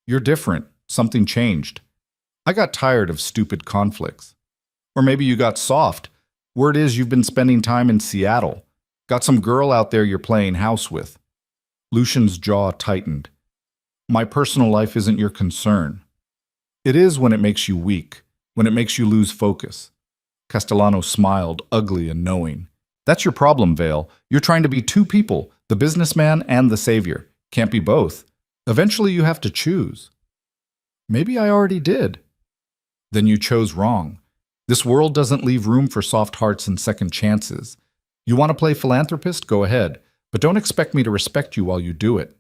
You're different. Something changed. I got tired of stupid conflicts. Or maybe you got soft. Word is you've been spending time in Seattle. Got some girl out there you're playing house with. Lucian's jaw tightened. My personal life isn't your concern. It is when it makes you weak, when it makes you lose focus. Castellano smiled, ugly and knowing. That's your problem, Vale. You're trying to be 2 people, the businessman and the savior. Can't be both. Eventually you have to choose. Maybe I already did. Then you chose wrong. This world doesn't leave room for soft hearts and second chances. You want to play philanthropist? Go ahead. But don't expect me to respect you while you do it.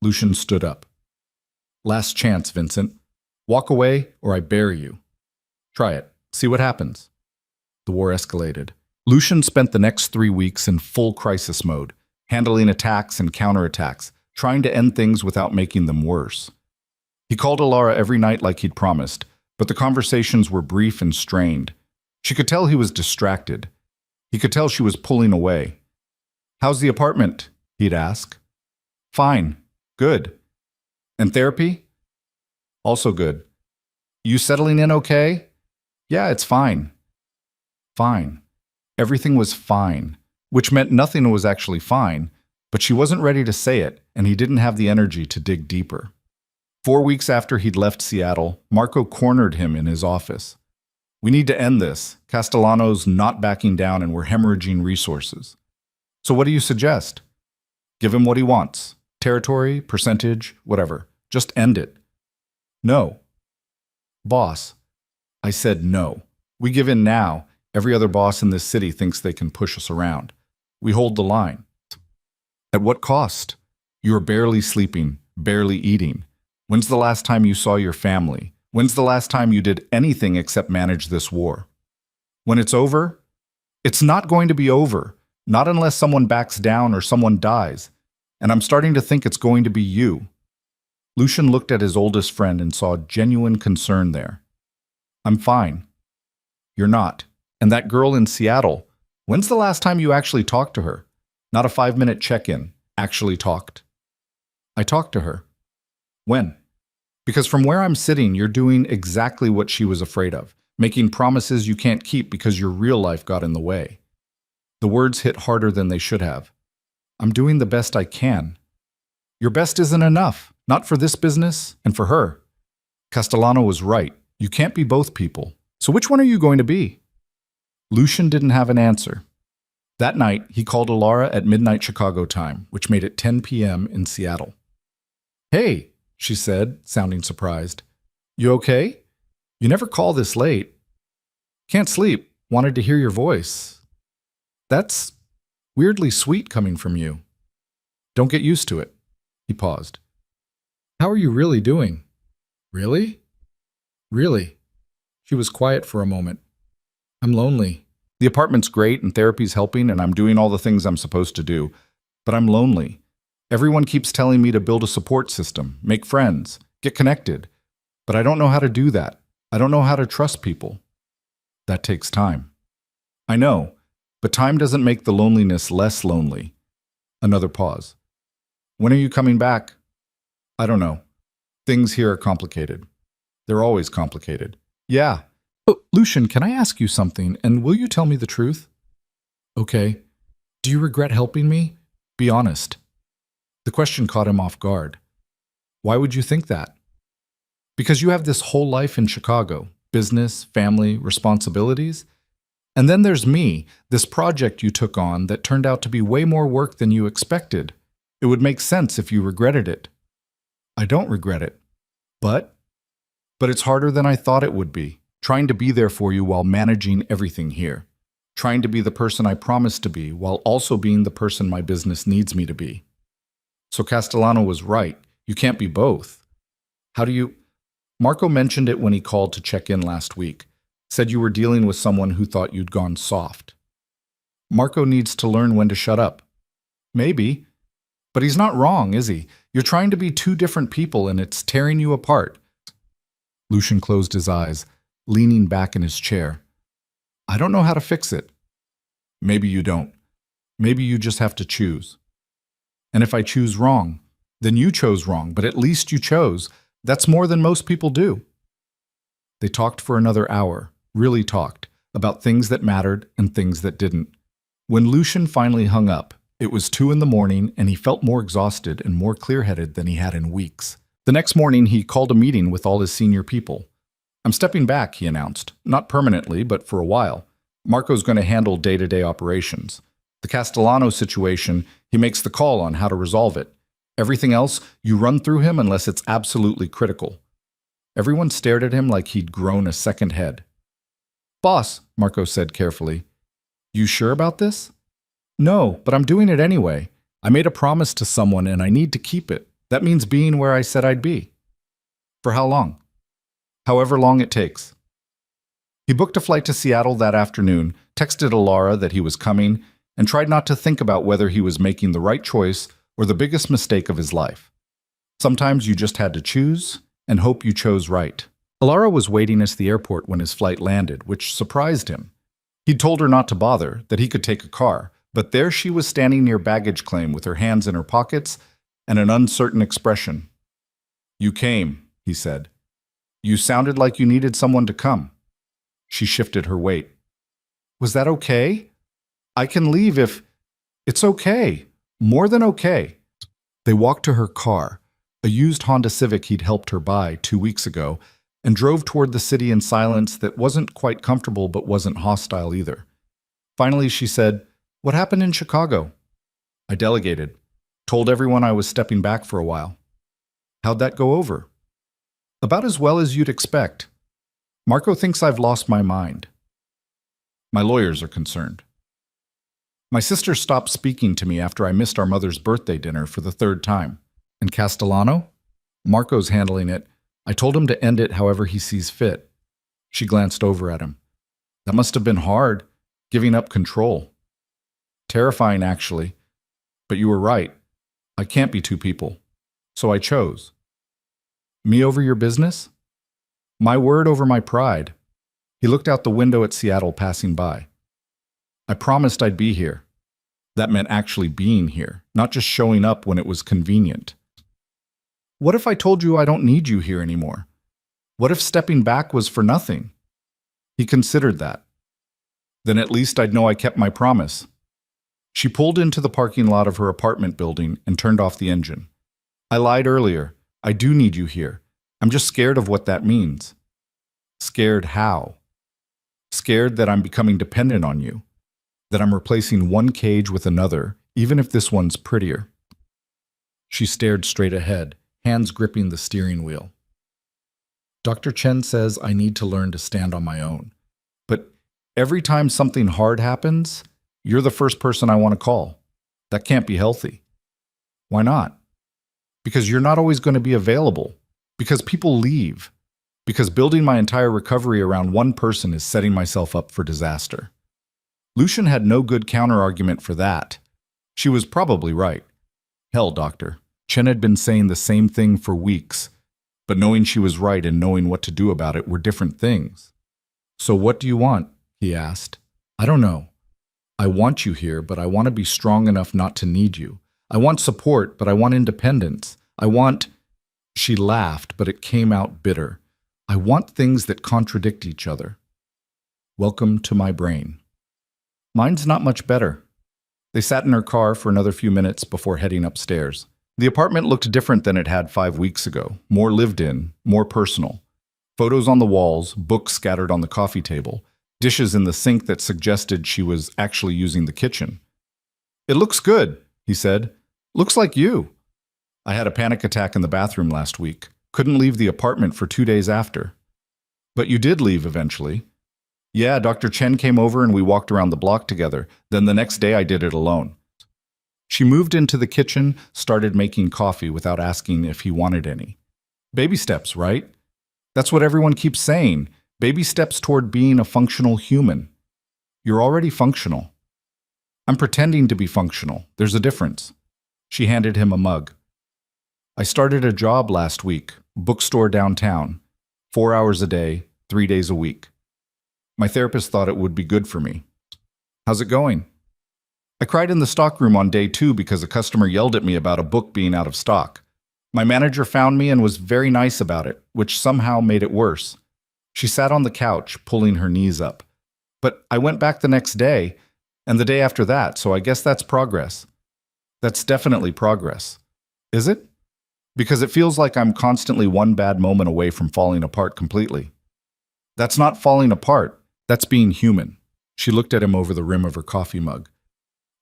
Lucian stood up. Last chance, Vincent. Walk away or I bury you. Try it. See what happens. The war escalated. Lucian spent the next 3 weeks in full crisis mode, handling attacks and counterattacks, trying to end things without making them worse. He called Alara every night like he'd promised, but the conversations were brief and strained. She could tell he was distracted. He could tell she was pulling away. How's the apartment? He'd ask. Fine. Good. And therapy? Also good. You settling in okay? Yeah, it's fine. Fine. Everything was fine, which meant nothing was actually fine, but she wasn't ready to say it, and he didn't have the energy to dig deeper. 4 weeks after he'd left Seattle, Marco cornered him in his office. We need to end this. Castellano's not backing down and we're hemorrhaging resources. So what do you suggest? Give him what he wants. Territory, percentage, whatever. Just end it. No. Boss. I said no. We give in now. Every other boss in this city thinks they can push us around. We hold the line. At what cost? You're barely sleeping, barely eating. When's the last time you saw your family? When's the last time you did anything except manage this war? When it's over? It's not going to be over. Not unless someone backs down or someone dies. And I'm starting to think it's going to be you. Lucian looked at his oldest friend and saw genuine concern there. I'm fine. You're not. And that girl in Seattle, when's the last time you actually talked to her? Not a 5-minute check-in. Actually talked. I talked to her. When? Because from where I'm sitting, you're doing exactly what she was afraid of, making promises you can't keep because your real life got in the way. The words hit harder than they should have. I'm doing the best I can. Your best isn't enough, not for this business and for her. Castellano was right. You can't be both people. So which one are you going to be? Lucian didn't have an answer. That night, he called Alara at midnight Chicago time, which made it 10 p.m. in Seattle. Hey, she said, sounding surprised. You okay? You never call this late. Can't sleep. Wanted to hear your voice. That's weirdly sweet coming from you. Don't get used to it. He paused. How are you really doing? Really? Really? She was quiet for a moment. I'm lonely. The apartment's great and therapy's helping and I'm doing all the things I'm supposed to do. But I'm lonely. Everyone keeps telling me to build a support system, make friends, get connected. But I don't know how to do that. I don't know how to trust people. That takes time. I know, but time doesn't make the loneliness less lonely. Another pause. When are you coming back? I don't know. Things here are complicated. They're always complicated. Yeah. Oh, Lucian, can I ask you something, and will you tell me the truth? Okay. Do you regret helping me? Be honest. The question caught him off guard. Why would you think that? Because you have this whole life in Chicago, business, family, responsibilities. And then there's me, this project you took on that turned out to be way more work than you expected. It would make sense if you regretted it. I don't regret it. But it's harder than I thought it would be, trying to be there for you while managing everything here. Trying to be the person I promised to be while also being the person my business needs me to be. So Castellano was right. You can't be both. How do you... Marco mentioned it when he called to check in last week. Said you were dealing with someone who thought you'd gone soft. Marco needs to learn when to shut up. Maybe. But he's not wrong, is he? You're trying to be two different people and it's tearing you apart. Lucian closed his eyes, leaning back in his chair. I don't know how to fix it. Maybe you don't. Maybe you just have to choose. And if I choose wrong, then you chose wrong, but at least you chose. That's more than most people do. They talked for another hour, really talked, about things that mattered and things that didn't. When Lucian finally hung up, it was 2 a.m. and he felt more exhausted and more clear-headed than he had in weeks. The next morning, he called a meeting with all his senior people. I'm stepping back, he announced. Not permanently, but for a while. Marco's going to handle day-to-day operations. The Castellano situation, he makes the call on how to resolve it. Everything else, you run through him unless it's absolutely critical. Everyone stared at him like he'd grown a second head. Boss, Marco said carefully, you sure about this? No, but I'm doing it anyway. I made a promise to someone and I need to keep it. That means being where I said I'd be. For how long? However long it takes. He booked a flight to Seattle that afternoon, texted Alara that he was coming, and tried not to think about whether he was making the right choice or the biggest mistake of his life. Sometimes you just had to choose and hope you chose right. Alara was waiting at the airport when his flight landed, which surprised him. He'd told her not to bother, that he could take a car, but there she was standing near baggage claim with her hands in her pockets and an uncertain expression. You came, he said. You sounded like you needed someone to come. She shifted her weight. Was that okay? I can leave if... It's okay. More than okay. They walked to her car, a used Honda Civic he'd helped her buy 2 weeks ago, and drove toward the city in silence that wasn't quite comfortable but wasn't hostile either. Finally, she said, What happened in Chicago? I delegated. Told everyone I was stepping back for a while. How'd that go over? About as well as you'd expect. Marco thinks I've lost my mind. My lawyers are concerned. My sister stopped speaking to me after I missed our mother's birthday dinner for the 3rd time. And Castellano? Marco's handling it. I told him to end it however he sees fit. She glanced over at him. That must have been hard, giving up control. Terrifying, actually. But you were right. I can't be two people. So I chose. Me over your business? My word over my pride. He looked out the window at Seattle passing by. I promised I'd be here. That meant actually being here, not just showing up when it was convenient. What if I told you I don't need you here anymore? What if stepping back was for nothing? He considered that. Then at least I'd know I kept my promise. She pulled into the parking lot of her apartment building and turned off the engine. I lied earlier. I do need you here. I'm just scared of what that means. Scared how? Scared that I'm becoming dependent on you. That I'm replacing one cage with another, even if this one's prettier. She stared straight ahead, hands gripping the steering wheel. Dr. Chen says I need to learn to stand on my own. But every time something hard happens, you're the first person I want to call. That can't be healthy. Why not? Because you're not always going to be available. Because people leave. Because building my entire recovery around one person is setting myself up for disaster. Lucian had no good counter-argument for that. She was probably right. Hell, doctor. Chen had been saying the same thing for weeks. But knowing she was right and knowing what to do about it were different things. So what do you want? He asked. I don't know. I want you here, but I want to be strong enough not to need you. I want support, but I want independence. I want... She laughed, but it came out bitter. I want things that contradict each other. Welcome to my brain. Mine's not much better. They sat in her car for another few minutes before heading upstairs. The apartment looked different than it had 5 weeks ago. More lived in, more personal. Photos on the walls, books scattered on the coffee table. dishes in the sink that suggested she was actually using the kitchen. "It looks good," he said. "Looks like you." "I had a panic attack in the bathroom last week. Couldn't leave the apartment for 2 days after." "But you did leave eventually." "Yeah, Dr. Chen came over and we walked around the block together. Then the next day I did it alone." She moved into the kitchen, started making coffee without asking if he wanted any. Baby steps, right? That's what everyone keeps saying. Baby steps toward being a functional human. You're already functional. "I'm pretending to be functional. There's a difference." She handed him a mug. "I started a job last week, bookstore downtown, 4 hours a day, 3 days a week. My therapist thought it would be good for me." "How's it going?" "I cried in the stockroom on day 2 because a customer yelled at me about a book being out of stock. My manager found me and was very nice about it, which somehow made it worse." She sat on the couch, pulling her knees up. "But I went back the next day, and the day after that, so I guess that's progress." "That's definitely progress." "Is it?" "Because it feels like I'm constantly one bad moment away from falling apart completely." "That's not falling apart. That's being human." She looked at him over the rim of her coffee mug.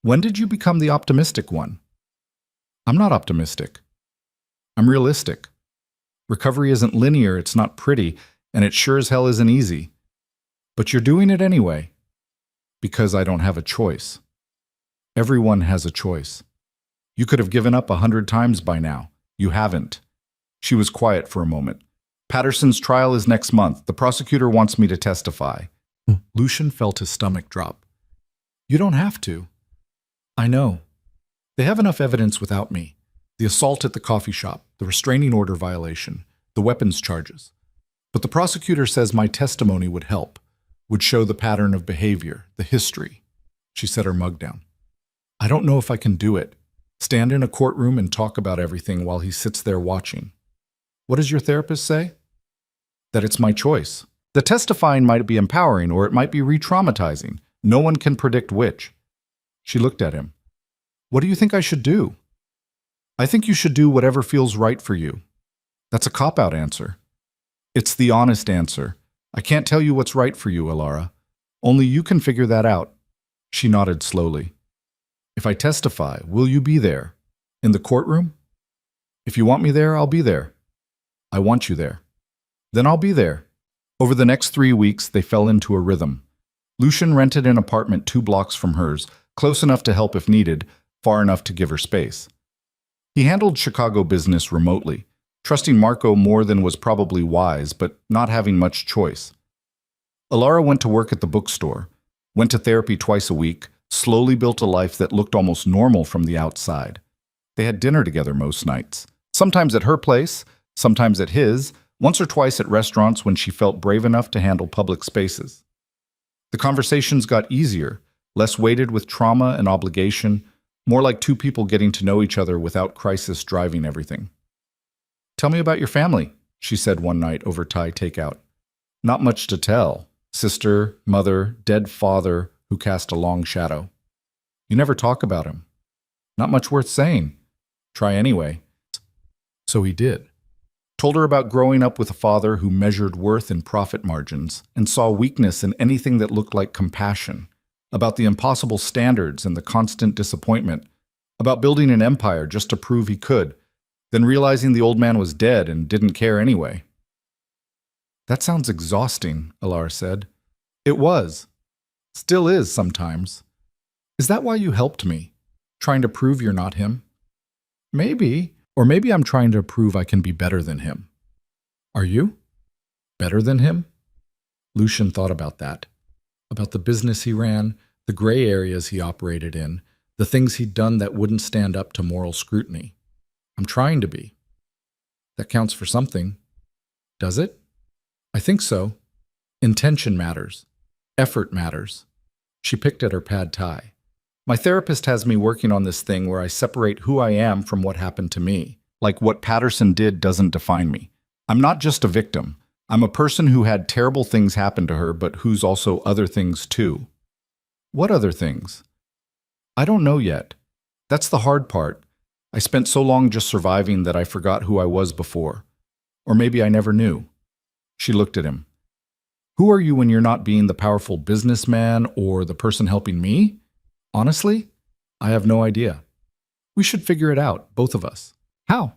"When did you become the optimistic one?" "I'm not optimistic. I'm realistic. Recovery isn't linear, it's not pretty, and it sure as hell isn't easy. But you're doing it anyway." "Because I don't have a choice." "Everyone has a choice. You could have given up 100 times by now. You haven't." She was quiet for a moment. "Patterson's trial is next month. The prosecutor wants me to testify." Lucian felt his stomach drop. "You don't have to." "I know. They have enough evidence without me. The assault at the coffee shop, the restraining order violation, the weapons charges. But the prosecutor says my testimony would help, would show the pattern of behavior, the history." She set her mug down. "I don't know if I can do it. Stand in a courtroom and talk about everything while he sits there watching." "What does your therapist say?" "That it's my choice. The testifying might be empowering or it might be re-traumatizing. No one can predict which." She looked at him. "What do you think I should do?" "I think you should do whatever feels right for you." That's a cop-out answer. It's the honest answer. "I can't tell you what's right for you, Alara. Only you can figure that out." She nodded slowly. "If I testify, will you be there? In the courtroom?" "If you want me there, I'll be there." "I want you there." "Then I'll be there." Over the next 3 weeks, they fell into a rhythm. Lucian rented an apartment 2 blocks from hers, close enough to help if needed, far enough to give her space. He handled Chicago business remotely, trusting Marco more than was probably wise, but not having much choice. Alara went to work at the bookstore, went to therapy twice a week, slowly built a life that looked almost normal from the outside. They had dinner together most nights, sometimes at her place, sometimes at his, once or twice at restaurants when she felt brave enough to handle public spaces. The conversations got easier, less weighted with trauma and obligation, more like 2 people getting to know each other without crisis driving everything. "Tell me about your family," she said one night over Thai takeout. "Not much to tell. Sister, mother, dead father who cast a long shadow." "You never talk about him." "Not much worth saying." "Try anyway." So he did. Told her about growing up with a father who measured worth in profit margins and saw weakness in anything that looked like compassion, about the impossible standards and the constant disappointment, about building an empire just to prove he could, then realizing the old man was dead and didn't care anyway. "That sounds exhausting," Alara said. "It was. Still is sometimes. Is that why you helped me? Trying to prove you're not him?" "Maybe. Or maybe I'm trying to prove I can be better than him." "Are you? Better than him?" Lucian thought about that. About the business he ran, the gray areas he operated in, the things he'd done that wouldn't stand up to moral scrutiny. "I'm trying to be." "That counts for something." "Does it?" "I think so. Intention matters. Effort matters." She picked at her pad thai. "My therapist has me working on this thing where I separate who I am from what happened to me. Like what Patterson did doesn't define me. I'm not just a victim. I'm a person who had terrible things happen to her, but who's also other things too." "What other things?" "I don't know yet. That's the hard part. I spent so long just surviving that I forgot who I was before. Or maybe I never knew." She looked at him. Who are you when you're not being the powerful businessman or the person helping me? Honestly, I have no idea. We should figure it out, both of us. How?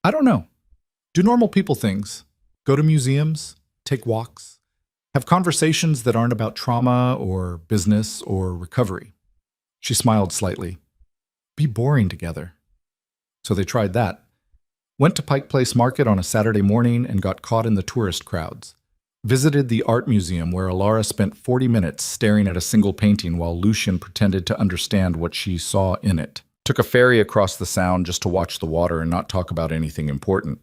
I don't know. Do normal people things. Go to museums, take walks, have conversations that aren't about trauma or business or recovery. She smiled slightly. Be boring together. So they tried that. Went to Pike Place Market on a Saturday morning and got caught in the tourist crowds. Visited the art museum where Alara spent 40 minutes staring at a single painting while Lucian pretended to understand what she saw in it. Took a ferry across the Sound just to watch the water and not talk about anything important.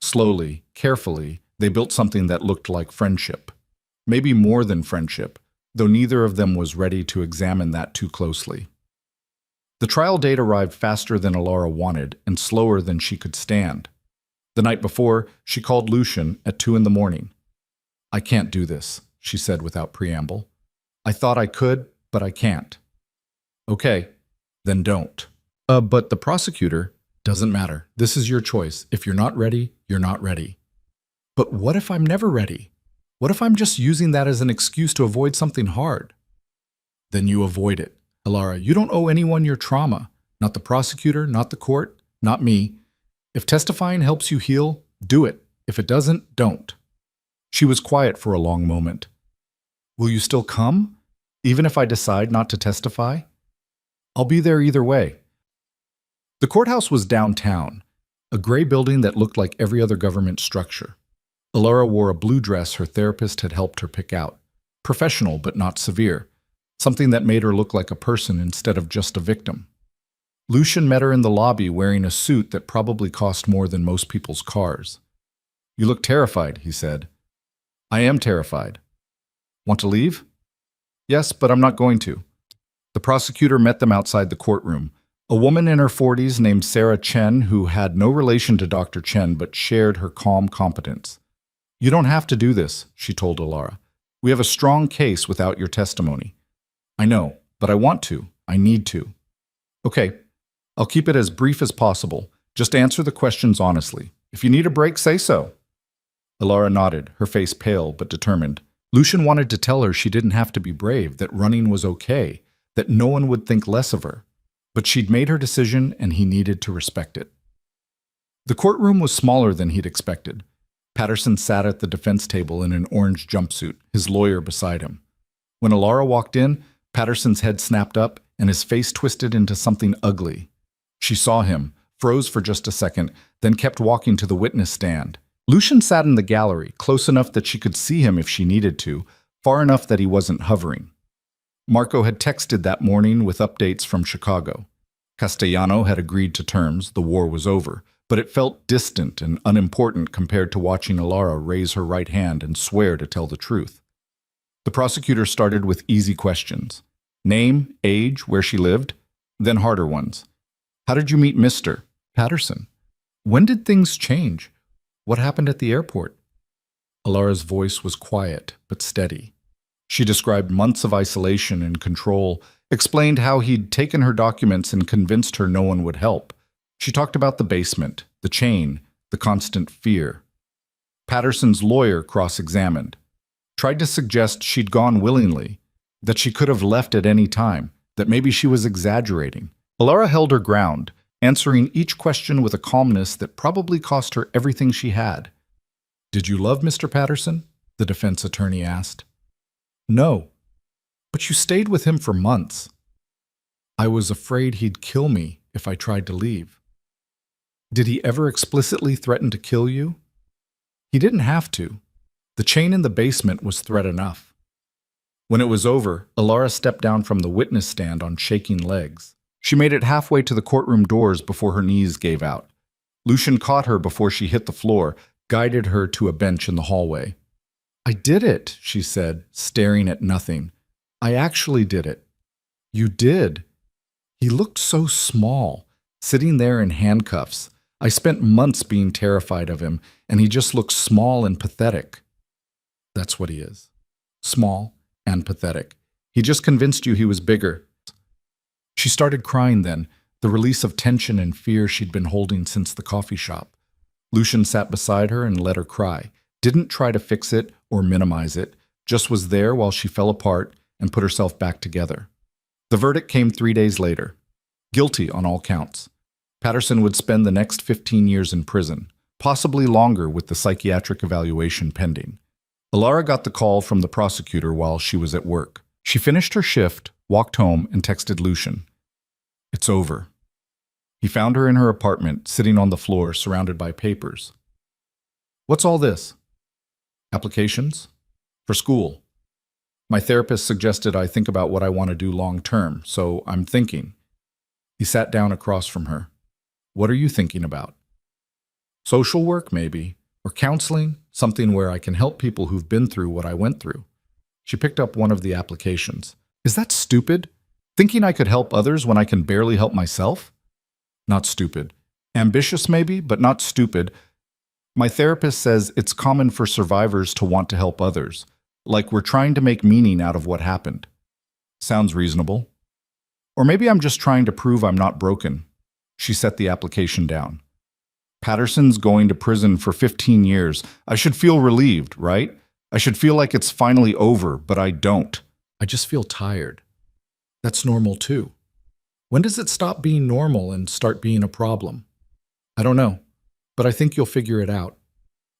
Slowly, carefully, they built something that looked like friendship. Maybe more than friendship, though neither of them was ready to examine that too closely. The trial date arrived faster than Alara wanted and slower than she could stand. The night before, she called Lucian at 2 a.m. I can't do this, she said without preamble. I thought I could, but I can't. Okay, then don't. But the prosecutor, doesn't matter. This is your choice. If you're not ready, you're not ready. But what if I'm never ready? What if I'm just using that as an excuse to avoid something hard? Then you avoid it. Alara, you don't owe anyone your trauma. Not the prosecutor, not the court, not me. If testifying helps you heal, do it. If it doesn't, don't. She was quiet for a long moment. Will you still come? Even if I decide not to testify? I'll be there either way. The courthouse was downtown, a gray building that looked like every other government structure. Alara wore a blue dress her therapist had helped her pick out. Professional but not severe. Something that made her look like a person instead of just a victim. Lucian met her in the lobby wearing a suit that probably cost more than most people's cars. You look terrified, he said. I am terrified. Want to leave? Yes, but I'm not going to. The prosecutor met them outside the courtroom. A woman in her 40s named Sarah Chen who had no relation to Dr. Chen but shared her calm competence. You don't have to do this, she told Alara. We have a strong case without your testimony. I know, but I want to. I need to. Okay, I'll keep it as brief as possible. Just answer the questions honestly. If you need a break, say so. Alara nodded, her face pale but determined. Lucian wanted to tell her she didn't have to be brave, that running was okay, that no one would think less of her. But she'd made her decision and he needed to respect it. The courtroom was smaller than he'd expected. Patterson sat at the defense table in an orange jumpsuit, his lawyer beside him. When Alara walked in, Patterson's head snapped up and his face twisted into something ugly. She saw him, froze for just a second, then kept walking to the witness stand. Lucian sat in the gallery, close enough that she could see him if she needed to, far enough that he wasn't hovering. Marco had texted that morning with updates from Chicago. Castellano had agreed to terms, the war was over, but it felt distant and unimportant compared to watching Alara raise her right hand and swear to tell the truth. The prosecutor started with easy questions. Name, age, where she lived, then harder ones. How did you meet Mr. Patterson? When did things change? What happened at the airport? Alara's voice was quiet but steady. She described months of isolation and control, explained how he'd taken her documents and convinced her no one would help. She talked about the basement, the chain, the constant fear. Patterson's lawyer cross-examined. Tried to suggest she'd gone willingly, that she could have left at any time, that maybe she was exaggerating. Alara held her ground, answering each question with a calmness that probably cost her everything she had. Did you love Mr. Patterson? The defense attorney asked. No, but you stayed with him for months. I was afraid he'd kill me if I tried to leave. Did he ever explicitly threaten to kill you? He didn't have to. The chain in the basement was threat enough. When it was over, Alara stepped down from the witness stand on shaking legs. She made it halfway to the courtroom doors before her knees gave out. Lucian caught her before she hit the floor, guided her to a bench in the hallway. I did it, she said, staring at nothing. I actually did it. You did. He looked so small, sitting there in handcuffs. I spent months being terrified of him, and he just looked small and pathetic. That's what he is. Small and pathetic. He just convinced you he was bigger. She started crying then, the release of tension and fear she'd been holding since the coffee shop. Lucian sat beside her and let her cry, didn't try to fix it or minimize it, just was there while she fell apart and put herself back together. The verdict came 3 days later. Guilty on all counts. Patterson would spend the next 15 years in prison, possibly longer with the psychiatric evaluation pending. Alara got the call from the prosecutor while she was at work. She finished her shift, walked home, and texted Lucian. "It's over." He found her in her apartment, sitting on the floor, surrounded by papers. "What's all this?" "Applications? For school. My therapist suggested I think about what I want to do long term, so I'm thinking." He sat down across from her. "What are you thinking about?" "Social work, maybe, or counseling, something where I can help people who've been through what I went through." She picked up one of the applications. "Is that stupid? Thinking I could help others when I can barely help myself?" "Not stupid. Ambitious maybe, but not stupid. My therapist says it's common for survivors to want to help others, like we're trying to make meaning out of what happened." "Sounds reasonable. Or maybe I'm just trying to prove I'm not broken." She set the application down. "Patterson's going to prison for 15 years. I should feel relieved, right? I should feel like it's finally over, but I don't. I just feel tired." "That's normal too. When does it stop being normal and start being a problem?" "I don't know, but I think you'll figure it out."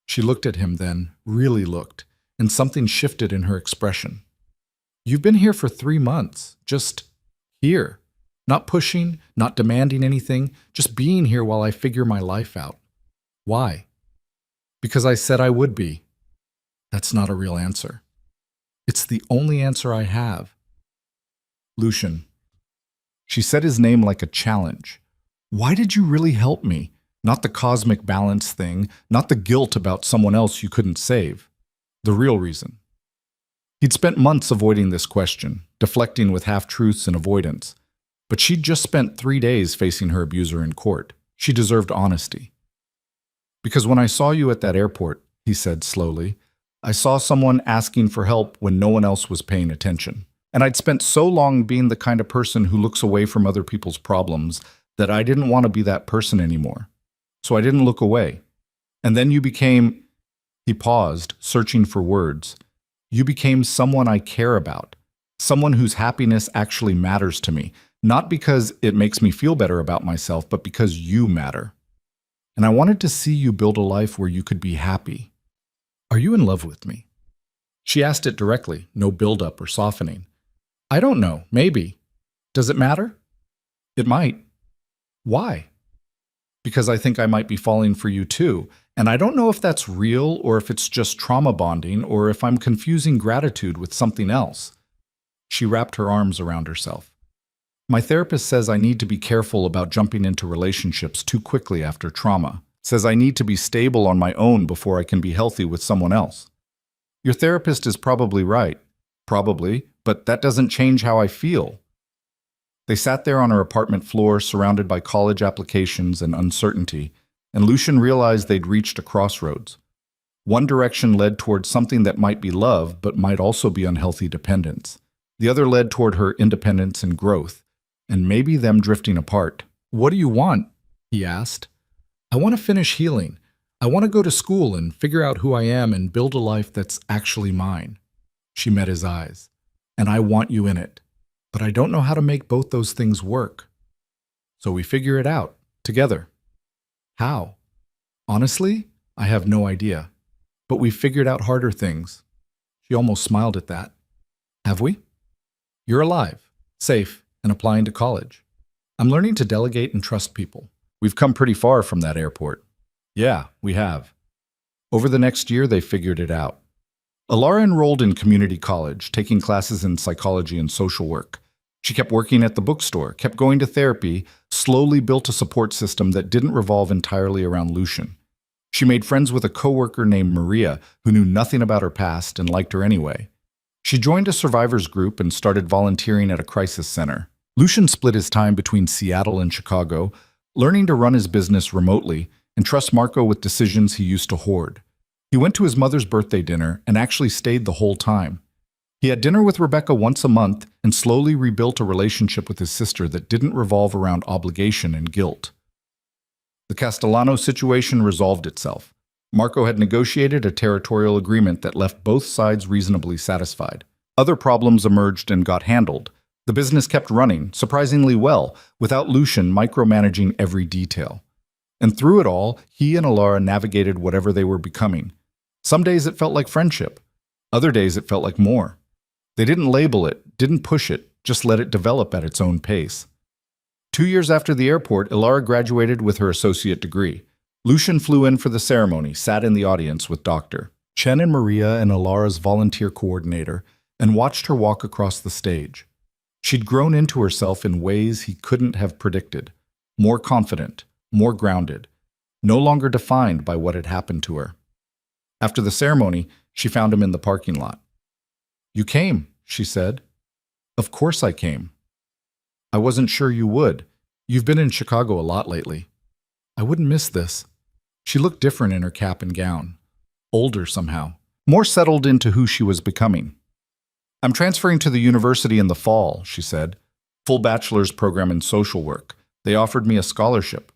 She looked at him then, really looked, and something shifted in her expression. "You've been here for 3 months, just here. Not pushing, not demanding anything, just being here while I figure my life out. Why?" "Because I said I would be." "That's not a real answer." "It's the only answer I have." "Lucian." She said his name like a challenge. "Why did you really help me? Not the cosmic balance thing, not the guilt about someone else you couldn't save. The real reason." He'd spent months avoiding this question, deflecting with half-truths and avoidance. But she'd just spent 3 days facing her abuser in court. She deserved honesty. "Because when I saw you at that airport," he said slowly, "I saw someone asking for help when no one else was paying attention. And I'd spent so long being the kind of person who looks away from other people's problems that I didn't want to be that person anymore. So I didn't look away. And then you became..." He paused, searching for words. "You became someone I care about. Someone whose happiness actually matters to me. Not because it makes me feel better about myself, but because you matter. And I wanted to see you build a life where you could be happy. Are you in love with me?" She asked it directly, no build-up or softening. "I don't know, maybe. Does it matter?" "It might." "Why?" "Because I think I might be falling for you too, and I don't know if that's real or if it's just trauma bonding or if I'm confusing gratitude with something else." She wrapped her arms around herself. "My therapist says I need to be careful about jumping into relationships too quickly after trauma. Says I need to be stable on my own before I can be healthy with someone else." "Your therapist is probably right." "Probably, but that doesn't change how I feel." They sat there on her apartment floor, surrounded by college applications and uncertainty, and Lucian realized they'd reached a crossroads. One direction led toward something that might be love, but might also be unhealthy dependence. The other led toward her independence and growth, and maybe them drifting apart. "What do you want?" he asked. "I want to finish healing. I want to go to school and figure out who I am and build a life that's actually mine." She met his eyes. "And I want you in it. But I don't know how to make both those things work. So we figure it out, together." "How?" "Honestly, I have no idea. But we've figured out harder things." She almost smiled at that. "Have we?" "You're alive, safe, and applying to college. I'm learning to delegate and trust people. We've come pretty far from that airport." "Yeah, we have." Over the next year, they figured it out. Alara enrolled in community college, taking classes in psychology and social work. She kept working at the bookstore, kept going to therapy, slowly built a support system that didn't revolve entirely around Lucian. She made friends with a coworker named Maria, who knew nothing about her past and liked her anyway. She joined a survivors group and started volunteering at a crisis center. Lucian split his time between Seattle and Chicago, learning to run his business remotely and trust Marco with decisions he used to hoard. He went to his mother's birthday dinner and actually stayed the whole time. He had dinner with Rebecca once a month and slowly rebuilt a relationship with his sister that didn't revolve around obligation and guilt. The Castellano situation resolved itself. Marco had negotiated a territorial agreement that left both sides reasonably satisfied. Other problems emerged and got handled. The business kept running, surprisingly well, without Lucian micromanaging every detail. And through it all, he and Alara navigated whatever they were becoming. Some days it felt like friendship. Other days it felt like more. They didn't label it, didn't push it, just let it develop at its own pace. 2 years after the airport, Alara graduated with her associate degree. Lucian flew in for the ceremony, sat in the audience with Dr. Chen and Maria and Alara's volunteer coordinator, and watched her walk across the stage. She'd grown into herself in ways he couldn't have predicted. More confident, more grounded, no longer defined by what had happened to her. After the ceremony, she found him in the parking lot. "You came," she said. "Of course I came. I wasn't sure you would. You've been in Chicago a lot lately. I wouldn't miss this." She looked different in her cap and gown. Older somehow. More settled into who she was becoming. "I'm transferring to the university in the fall," she said. "Full bachelor's program in social work. They offered me a scholarship."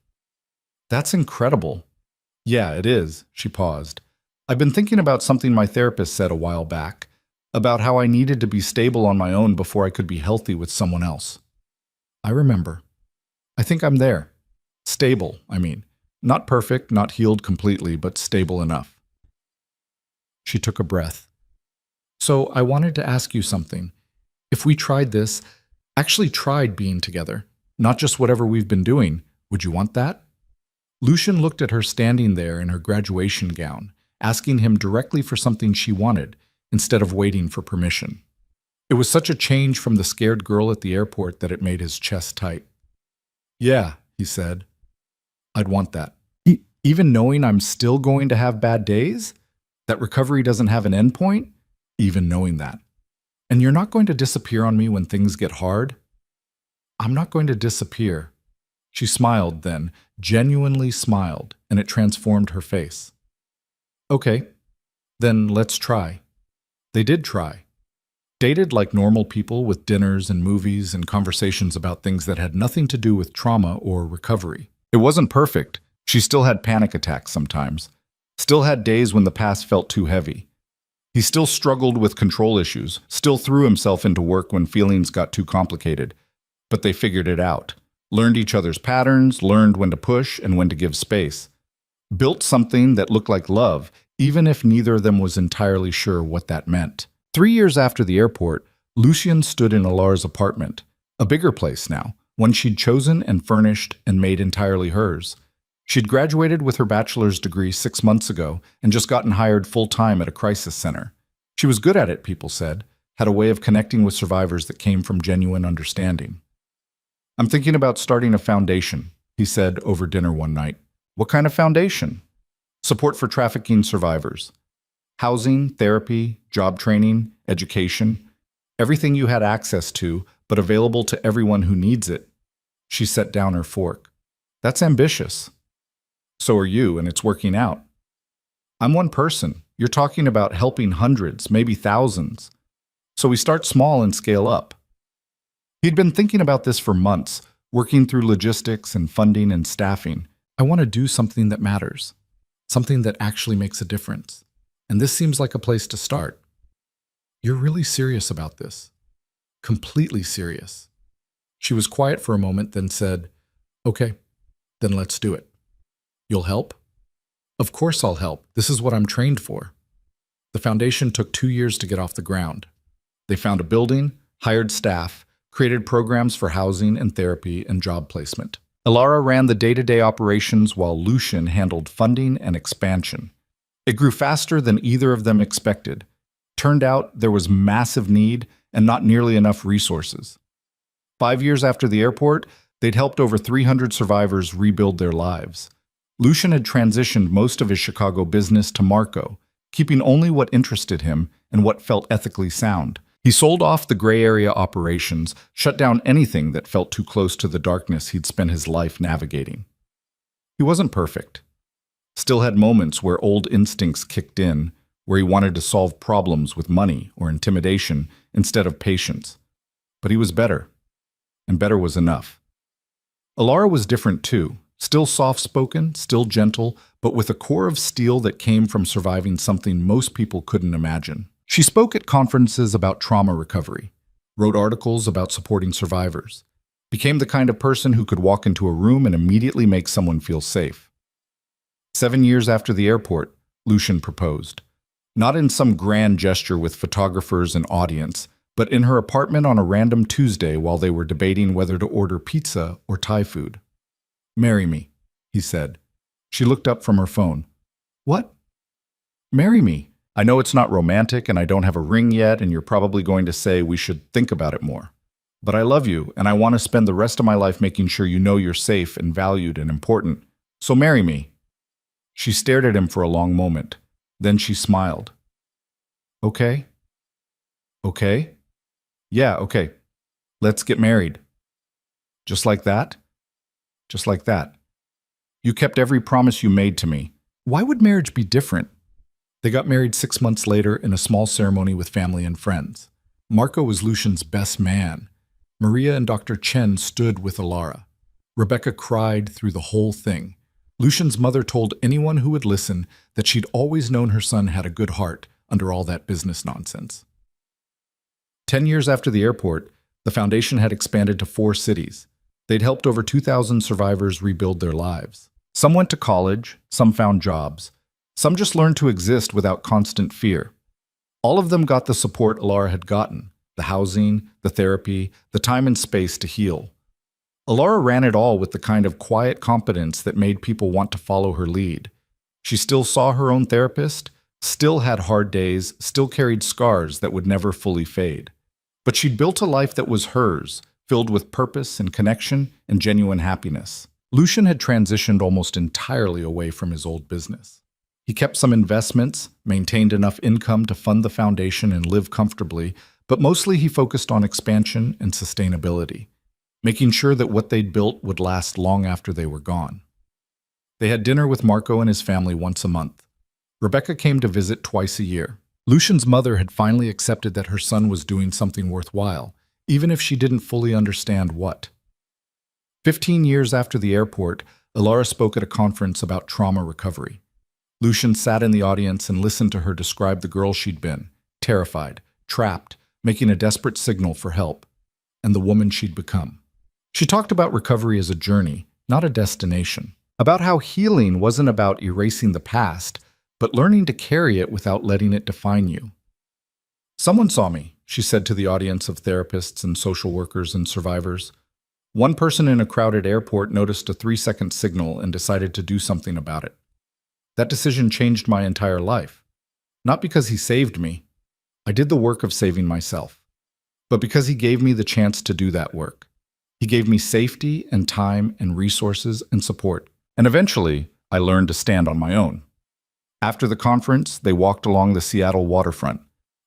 "That's incredible." "Yeah, it is," she paused. "I've been thinking about something my therapist said a while back, about how I needed to be stable on my own before I could be healthy with someone else." "I remember. I think I'm there. Stable, I mean. Not perfect, not healed completely, but stable enough." She took a breath. "So I wanted to ask you something. If we tried this, actually tried being together, not just whatever we've been doing, would you want that?" Lucian looked at her standing there in her graduation gown, asking him directly for something she wanted, instead of waiting for permission. It was such a change from the scared girl at the airport that it made his chest tight. "Yeah," he said. "I'd want that. Even knowing I'm still going to have bad days? That recovery doesn't have an endpoint? Even knowing that. And you're not going to disappear on me when things get hard?" "I'm not going to disappear." She smiled then, genuinely smiled, and it transformed her face. "Okay, then let's try." They did try. Dated like normal people with dinners and movies and conversations about things that had nothing to do with trauma or recovery. It wasn't perfect. She still had panic attacks sometimes. Still had days when the past felt too heavy. He still struggled with control issues, still threw himself into work when feelings got too complicated. But they figured it out. Learned each other's patterns, learned when to push and when to give space. Built something that looked like love, even if neither of them was entirely sure what that meant. 3 years after the airport, Lucian stood in Alara's apartment, a bigger place now, one she'd chosen and furnished and made entirely hers. She'd graduated with her bachelor's degree 6 months ago and just gotten hired full-time at a crisis center. She was good at it, people said, had a way of connecting with survivors that came from genuine understanding. "I'm thinking about starting a foundation," he said over dinner one night. "What kind of foundation?" "Support for trafficking survivors. Housing, therapy, job training, education. Everything you had access to, but available to everyone who needs it." She set down her fork. "That's ambitious." "So are you, and it's working out." "I'm one person. You're talking about helping hundreds, maybe thousands. So we start small and scale up." He'd been thinking about this for months, working through logistics and funding and staffing. "I want to do something that matters, something that actually makes a difference. And this seems like a place to start." "You're really serious about this." "Completely serious." She was quiet for a moment, then said, "Okay, then let's do it. You'll help?" "Of course I'll help. This is what I'm trained for." The foundation took 2 years to get off the ground. They found a building, hired staff, created programs for housing and therapy and job placement. Alara ran the day-to-day operations while Lucian handled funding and expansion. It grew faster than either of them expected. Turned out there was massive need and not nearly enough resources. 5 years after the airport, they'd helped over 300 survivors rebuild their lives. Lucian had transitioned most of his Chicago business to Marco, keeping only what interested him and what felt ethically sound. He sold off the gray area operations, shut down anything that felt too close to the darkness he'd spent his life navigating. He wasn't perfect. Still had moments where old instincts kicked in, where he wanted to solve problems with money or intimidation instead of patience. But he was better, and better was enough. Alara was different too, still soft-spoken, still gentle, but with a core of steel that came from surviving something most people couldn't imagine. She spoke at conferences about trauma recovery, wrote articles about supporting survivors, became the kind of person who could walk into a room and immediately make someone feel safe. 7 years after the airport, Lucian proposed. Not in some grand gesture with photographers and audience, but in her apartment on a random Tuesday while they were debating whether to order pizza or Thai food. "Marry me," he said. She looked up from her phone. "What?" "Marry me. I know it's not romantic and I don't have a ring yet and you're probably going to say we should think about it more. But I love you and I want to spend the rest of my life making sure you know you're safe and valued and important. So marry me." She stared at him for a long moment. Then she smiled. "Okay. Okay? Yeah, okay. Let's get married." "Just like that?" "Just like that. You kept every promise you made to me. Why would marriage be different?" They got married 6 months later in a small ceremony with family and friends. Marco was Lucian's best man. Maria and Dr. Chen stood with Alara. Rebecca cried through the whole thing. Lucian's mother told anyone who would listen that she'd always known her son had a good heart under all that business nonsense. 10 years after the airport, the foundation had expanded to 4 cities. They'd helped over 2,000 survivors rebuild their lives. Some went to college, some found jobs. Some just learned to exist without constant fear. All of them got the support Alara had gotten, the housing, the therapy, the time and space to heal. Alara ran it all with the kind of quiet competence that made people want to follow her lead. She still saw her own therapist, still had hard days, still carried scars that would never fully fade. But she'd built a life that was hers, filled with purpose and connection and genuine happiness. Lucian had transitioned almost entirely away from his old business. He kept some investments, maintained enough income to fund the foundation and live comfortably, but mostly he focused on expansion and sustainability, making sure that what they'd built would last long after they were gone. They had dinner with Marco and his family once a month. Rebecca came to visit twice a year. Lucian's mother had finally accepted that her son was doing something worthwhile, even if she didn't fully understand what. 15 years after the airport, Alara spoke at a conference about trauma recovery. Lucian sat in the audience and listened to her describe the girl she'd been, terrified, trapped, making a desperate signal for help, and the woman she'd become. She talked about recovery as a journey, not a destination. About how healing wasn't about erasing the past, but learning to carry it without letting it define you. "Someone saw me," she said to the audience of therapists and social workers and survivors. "One person in a crowded airport noticed a 3-second signal and decided to do something about it. That decision changed my entire life. Not because he saved me. I did the work of saving myself. But because he gave me the chance to do that work. He gave me safety and time and resources and support. And eventually, I learned to stand on my own." After the conference, they walked along the Seattle waterfront,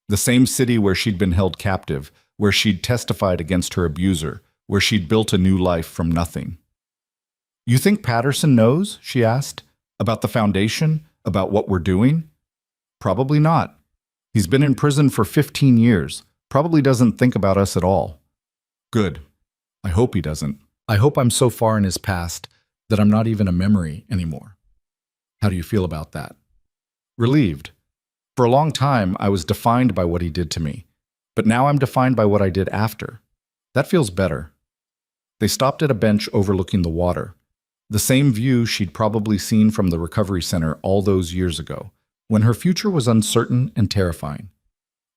the same city where she'd been held captive, where she'd testified against her abuser, where she'd built a new life from nothing. "You think Patterson knows?" she asked. "About the foundation? About what we're doing?" "Probably not. He's been in prison for 15 years. Probably doesn't think about us at all." "Good. I hope he doesn't. I hope I'm so far in his past that I'm not even a memory anymore." "How do you feel about that?" "Relieved. For a long time, I was defined by what he did to me. But now I'm defined by what I did after. That feels better." They stopped at a bench overlooking the water. The same view she'd probably seen from the recovery center all those years ago, when her future was uncertain and terrifying.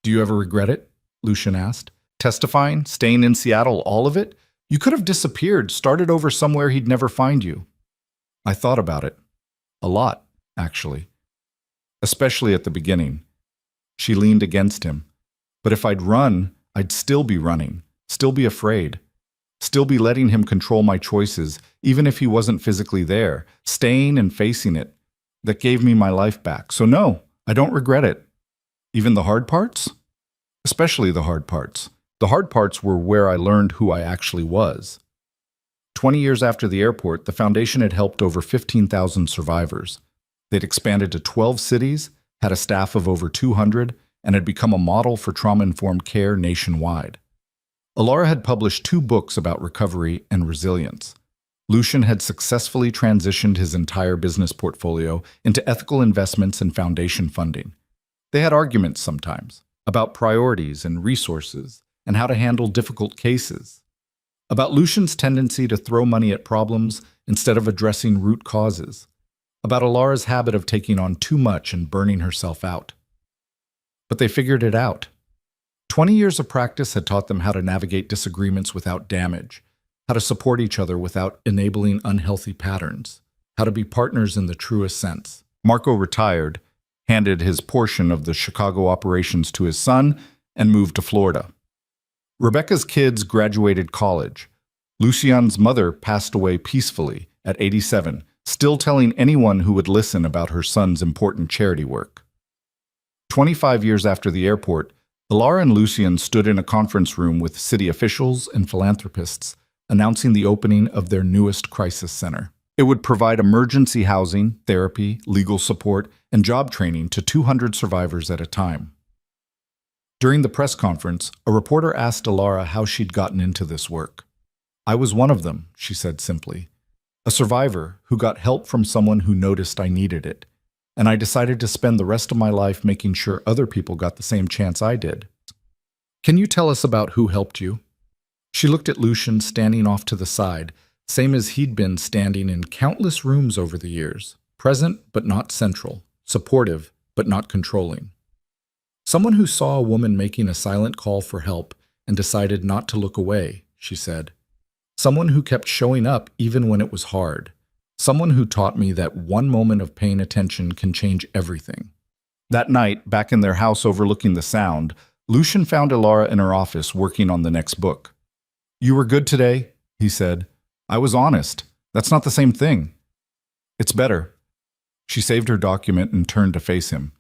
"Do you ever regret it?" Lucian asked. "Testifying, staying in Seattle, all of it? You could have disappeared, started over somewhere he'd never find you." "I thought about it. A lot, actually. Especially at the beginning." She leaned against him. "But if I'd run, I'd still be running, still be afraid, still be letting him control my choices, even if he wasn't physically there, staying and facing it. That gave me my life back. So no, I don't regret it." "Even the hard parts?" "Especially the hard parts. The hard parts were where I learned who I actually was." 20 years after the airport, the foundation had helped over 15,000 survivors. They'd expanded to 12 cities, had a staff of over 200, and had become a model for trauma-informed care nationwide. Alara had published 2 books about recovery and resilience. Lucian had successfully transitioned his entire business portfolio into ethical investments and foundation funding. They had arguments sometimes about priorities and resources and how to handle difficult cases, about Lucian's tendency to throw money at problems instead of addressing root causes, about Alara's habit of taking on too much and burning herself out. But they figured it out. 20 years of practice had taught them how to navigate disagreements without damage, how to support each other without enabling unhealthy patterns, how to be partners in the truest sense. Marco retired, handed his portion of the Chicago operations to his son, and moved to Florida. Rebecca's kids graduated college. Lucian's mother passed away peacefully at 87, still telling anyone who would listen about her son's important charity work. 25 years after the airport, Alara and Lucian stood in a conference room with city officials and philanthropists, announcing the opening of their newest crisis center. It would provide emergency housing, therapy, legal support, and job training to 200 survivors at a time. During the press conference, a reporter asked Alara how she'd gotten into this work. "I was one of them," she said simply. "A survivor who got help from someone who noticed I needed it. And I decided to spend the rest of my life making sure other people got the same chance I did." "Can you tell us about who helped you?" She looked at Lucian standing off to the side, same as he'd been standing in countless rooms over the years, present but not central, supportive but not controlling. "Someone who saw a woman making a silent call for help and decided not to look away," she said. "Someone who kept showing up even when it was hard. Someone who taught me that one moment of paying attention can change everything." That night, back in their house overlooking the Sound, Lucian found Alara in her office working on the next book. "You were good today," he said. "I was honest. That's not the same thing." "It's better." She saved her document and turned to face him.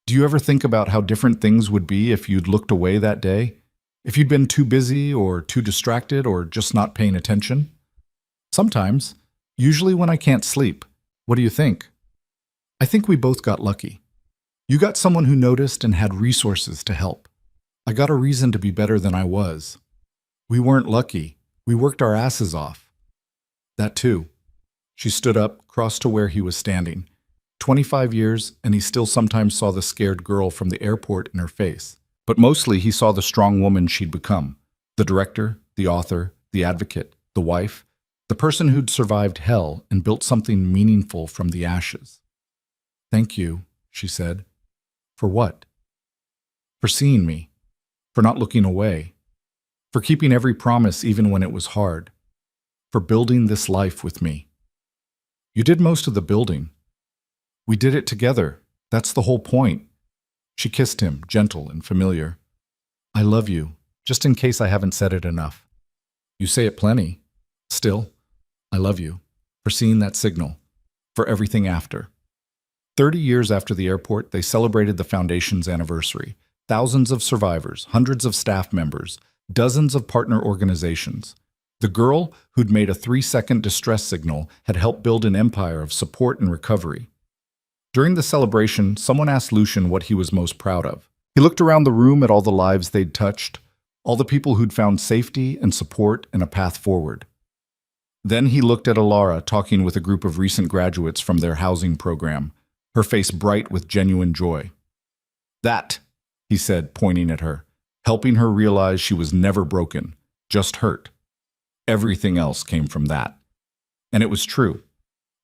"Do you ever think about how different things would be if you'd looked away that day? If you'd been too busy or too distracted or just not paying attention?" "Sometimes. Usually when I can't sleep. What do you think?" "I think we both got lucky. You got someone who noticed and had resources to help. I got a reason to be better than I was. We weren't lucky. We worked our asses off." "That too." She stood up, crossed to where he was standing. 25 years, and he still sometimes saw the scared girl from the airport in her face. But mostly he saw the strong woman she'd become. The director, the author, the advocate, the wife, the person who'd survived hell and built something meaningful from the ashes. "Thank you," she said. "For what?" "For seeing me. For not looking away. For keeping every promise even when it was hard. For building this life with me. You did most of the building. We did it together. That's the whole point." She kissed him, gentle and familiar. "I love you, just in case I haven't said it enough." "You say it plenty. Still, I love you, for seeing that signal, for everything after." 30 years after the airport, they celebrated the Foundation's anniversary. Thousands of survivors, hundreds of staff members, dozens of partner organizations. The girl who'd made a 3-second distress signal had helped build an empire of support and recovery. During the celebration, someone asked Lucian what he was most proud of. He looked around the room at all the lives they'd touched, all the people who'd found safety and support and a path forward. Then he looked at Alara talking with a group of recent graduates from their housing program, her face bright with genuine joy. "That," he said, pointing at her, helping her realize she was never broken, just hurt. Everything else came from that. And it was true.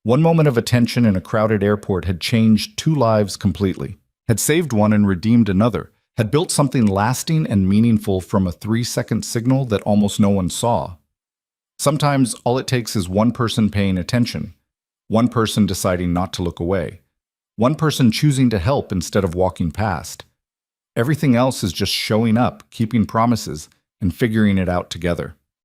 One moment of attention in a crowded airport had changed 2 lives completely, had saved one and redeemed another, had built something lasting and meaningful from a 3-second signal that almost no one saw. Sometimes all it takes is one person paying attention, one person deciding not to look away, one person choosing to help instead of walking past. Everything else is just showing up, keeping promises, and figuring it out together.